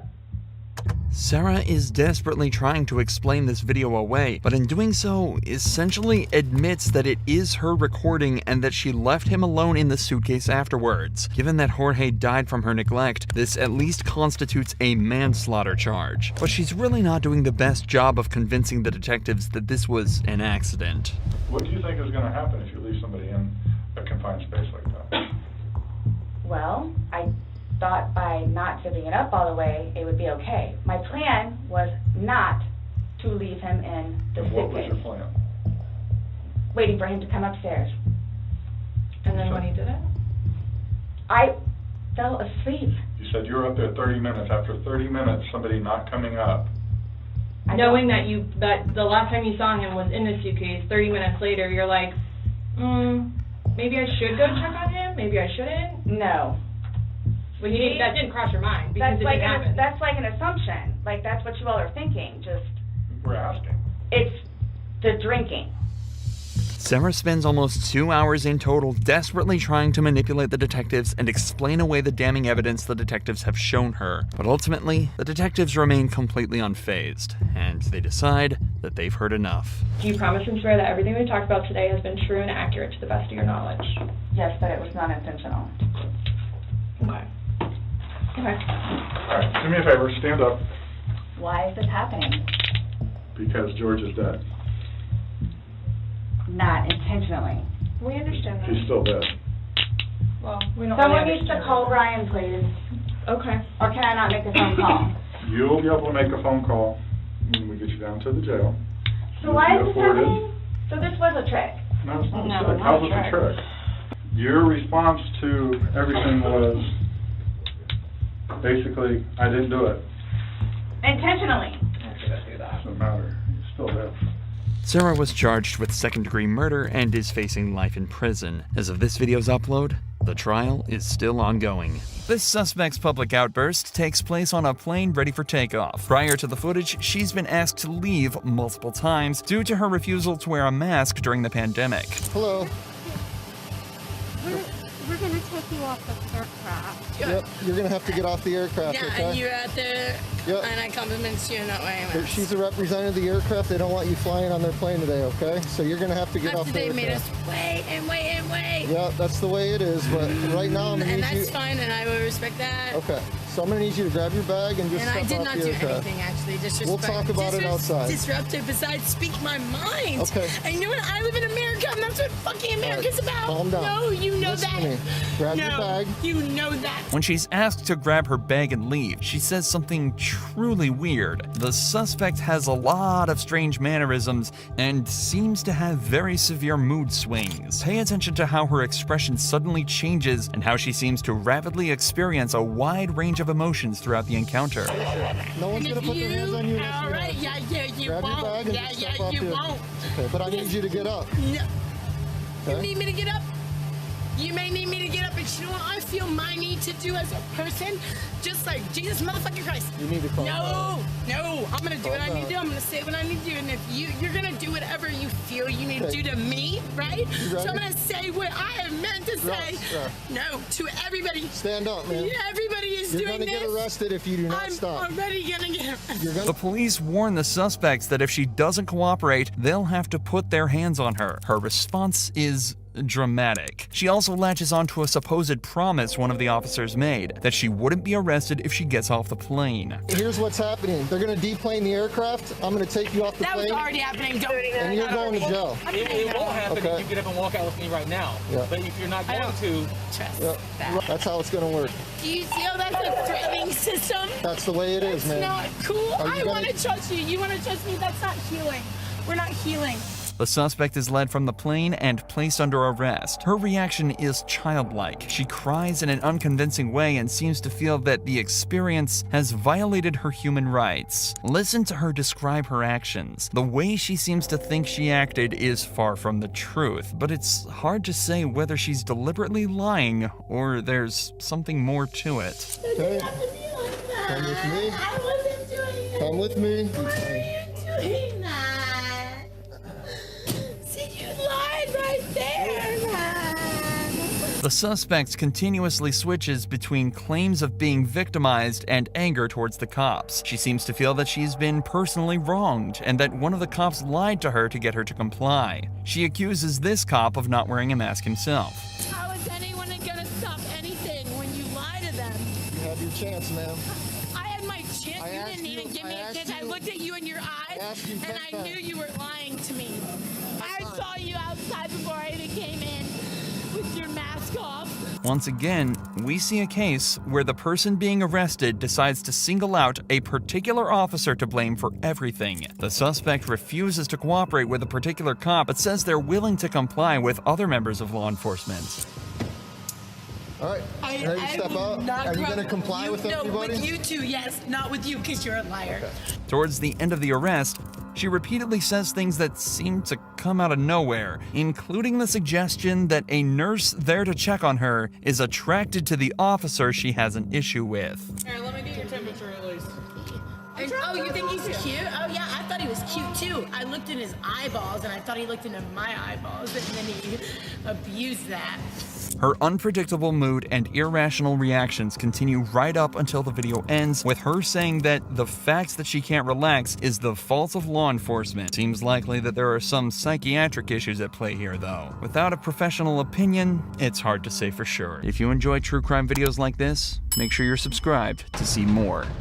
Sarah is desperately trying to explain this video away, but in doing so, essentially admits that it is her recording and that she left him alone in the suitcase afterwards. Given that Jorge died from her neglect, this at least constitutes a manslaughter charge. But she's really not doing the best job of convincing the detectives that this was an accident. What do you think is going to happen if you leave somebody in a confined space like that? Well, I thought by not giving it up all the way, it would be okay. My plan was not to leave him in the suitcase. What was your plan? Waiting for him to come upstairs. And then when he did it? I fell asleep. You said you were up there 30 minutes. After 30 minutes, somebody not coming up. Knowing that the last time you saw him was in the suitcase, 30 minutes later, you're like, maybe I should go check on him? Maybe I shouldn't? No. Well, that didn't cross your mind because it didn't happen. That's like an assumption. Like, that's what you all are thinking. Just. We're asking. It's the drinking. Sarah spends almost 2 hours in total desperately trying to manipulate the detectives and explain away the damning evidence the detectives have shown her. But ultimately, the detectives remain completely unfazed, and they decide that they've heard enough. Do you promise and swear that everything we talked about today has been true and accurate to the best of your knowledge? Yes, but it was not intentional. Okay. Okay. All right, do me a favor, stand up. Why is this happening? Because George is dead. Not intentionally. We understand that. He's still dead. Well, we don't Someone really needs to call Brian, please. Okay. Or can I not make a phone call? You'll be able to make a phone call when we get you down to the jail. So why is this happening? So this was a trick? No, it's not a No, trick. not How a was it a trick. trick? Your response to everything was basically, I didn't do it. Intentionally. Doesn't matter. He's still dead. Sarah was charged with second-degree murder and is facing life in prison. As of this video's upload, the trial is still ongoing. This suspect's public outburst takes place on a plane ready for takeoff. Prior to the footage, she's been asked to leave multiple times due to her refusal to wear a mask during the pandemic. Hello. We're gonna take you off the aircraft. Yep, you're gonna have to get off the aircraft, Yeah, okay? and you're out there, Yep. and I compliment you in that way. But she's a representative of the aircraft. They don't want you flying on their plane today, okay? So you're gonna have to get off the They aircraft. made us wait and wait and wait. Yeah, that's the way it is. But right now I'm gonna And need you. that's fine, and I will respect that. Okay, so I'm gonna need you to grab your bag and just And I step did off not the do aircraft. anything, actually. Disrespect. We'll talk about it outside. Disruptive, besides speak my mind. Okay. And you know what? I live in America, and that's what fucking America's about. calm down. No, you know Listen that. to me. Grab no, your bag. You know that. When she's asked to grab her bag and leave, she says something truly weird. The suspect has a lot of strange mannerisms and seems to have very severe mood swings. Pay attention to how her expression suddenly changes and how she seems to rapidly experience a wide range of emotions throughout the encounter. No one's gonna put their hands on you. All right, yeah, you Grab won't. your bag and Yeah, just step off you the won't. Okay, but I need you to get up. No. You Okay? need me to get up? You may need me to get up, but you know what I feel my need to do as a person? Just like Jesus motherfucking Christ. You need to calm down. No, I'm gonna do what I Calm need to do. I'm gonna say what I need to do. And if you're gonna do whatever you feel you need to Okay. do to me, right? You So ready? I'm gonna say what I am meant to say. No, to everybody. Stand up, man. Yeah, everybody is You're doing gonna this. get arrested if you do not I'm stop. already gonna get arrested. The police warn the suspects that if she doesn't cooperate, they'll have to put their hands on her. Her response is dramatic. She also latches onto a supposed promise one of the officers made, that she wouldn't be arrested if she gets off the plane. Here's what's happening. They're gonna deplane the aircraft. I'm gonna take you off the That was plane. already happening. Don't. And you're going to jail. It won't happen Okay. if you get up and walk out with me right now. Yeah. But if you're not I going don't to, trust Yep. that. That's how it's gonna work. Do you see how that's a threatening system? That's the way it is, man. Not cool. Are you I gonna- want to trust you. You want to trust me? That's not healing. We're not healing. The suspect is led from the plane and placed under arrest. Her reaction is childlike. She cries in an unconvincing way and seems to feel that the experience has violated her human rights. Listen to her describe her actions. The way she seems to think she acted is far from the truth, but it's hard to say whether she's deliberately lying or there's something more to it. Okay. Come with me. I wasn't doing it. Come with me. Why are you doing that? See, you lied right there, man. The suspect continuously switches between claims of being victimized and anger towards the cops. She seems to feel that she's been personally wronged and that one of the cops lied to her to get her to comply. She accuses this cop of not wearing a mask himself. How is anyone gonna stop anything when you lie to them? You have your chance, ma'am. I had my chance. You asked didn't even you- give me I a asked chance. I you- looked at you in your eyes, asked you and 10 I times. knew you were lying to me. I saw you outside before I even came in with your mask off. Once again, we see a case where the person being arrested decides to single out a particular officer to blame for everything. The suspect refuses to cooperate with a particular cop but says they're willing to comply with other members of law enforcement. All right. You ready to step will out? not Are you grow- gonna comply with No, everybody? with you too, yes. Not with you, because you're a liar. Towards the end of the arrest, she repeatedly says things that seem to come out of nowhere, including the suggestion that a nurse there to check on her is attracted to the officer she has an issue with. Here, let me get your temperature at least. Oh, you think he's cute? Oh, yeah, I thought he was cute too. I looked in his eyeballs, and I thought he looked into my eyeballs, and then he abused that. Her unpredictable mood and irrational reactions continue right up until the video ends, with her saying that the fact that she can't relax is the fault of law enforcement. Seems likely that there are some psychiatric issues at play here, though. Without a professional opinion, it's hard to say for sure. If you enjoy true crime videos like this, make sure you're subscribed to see more.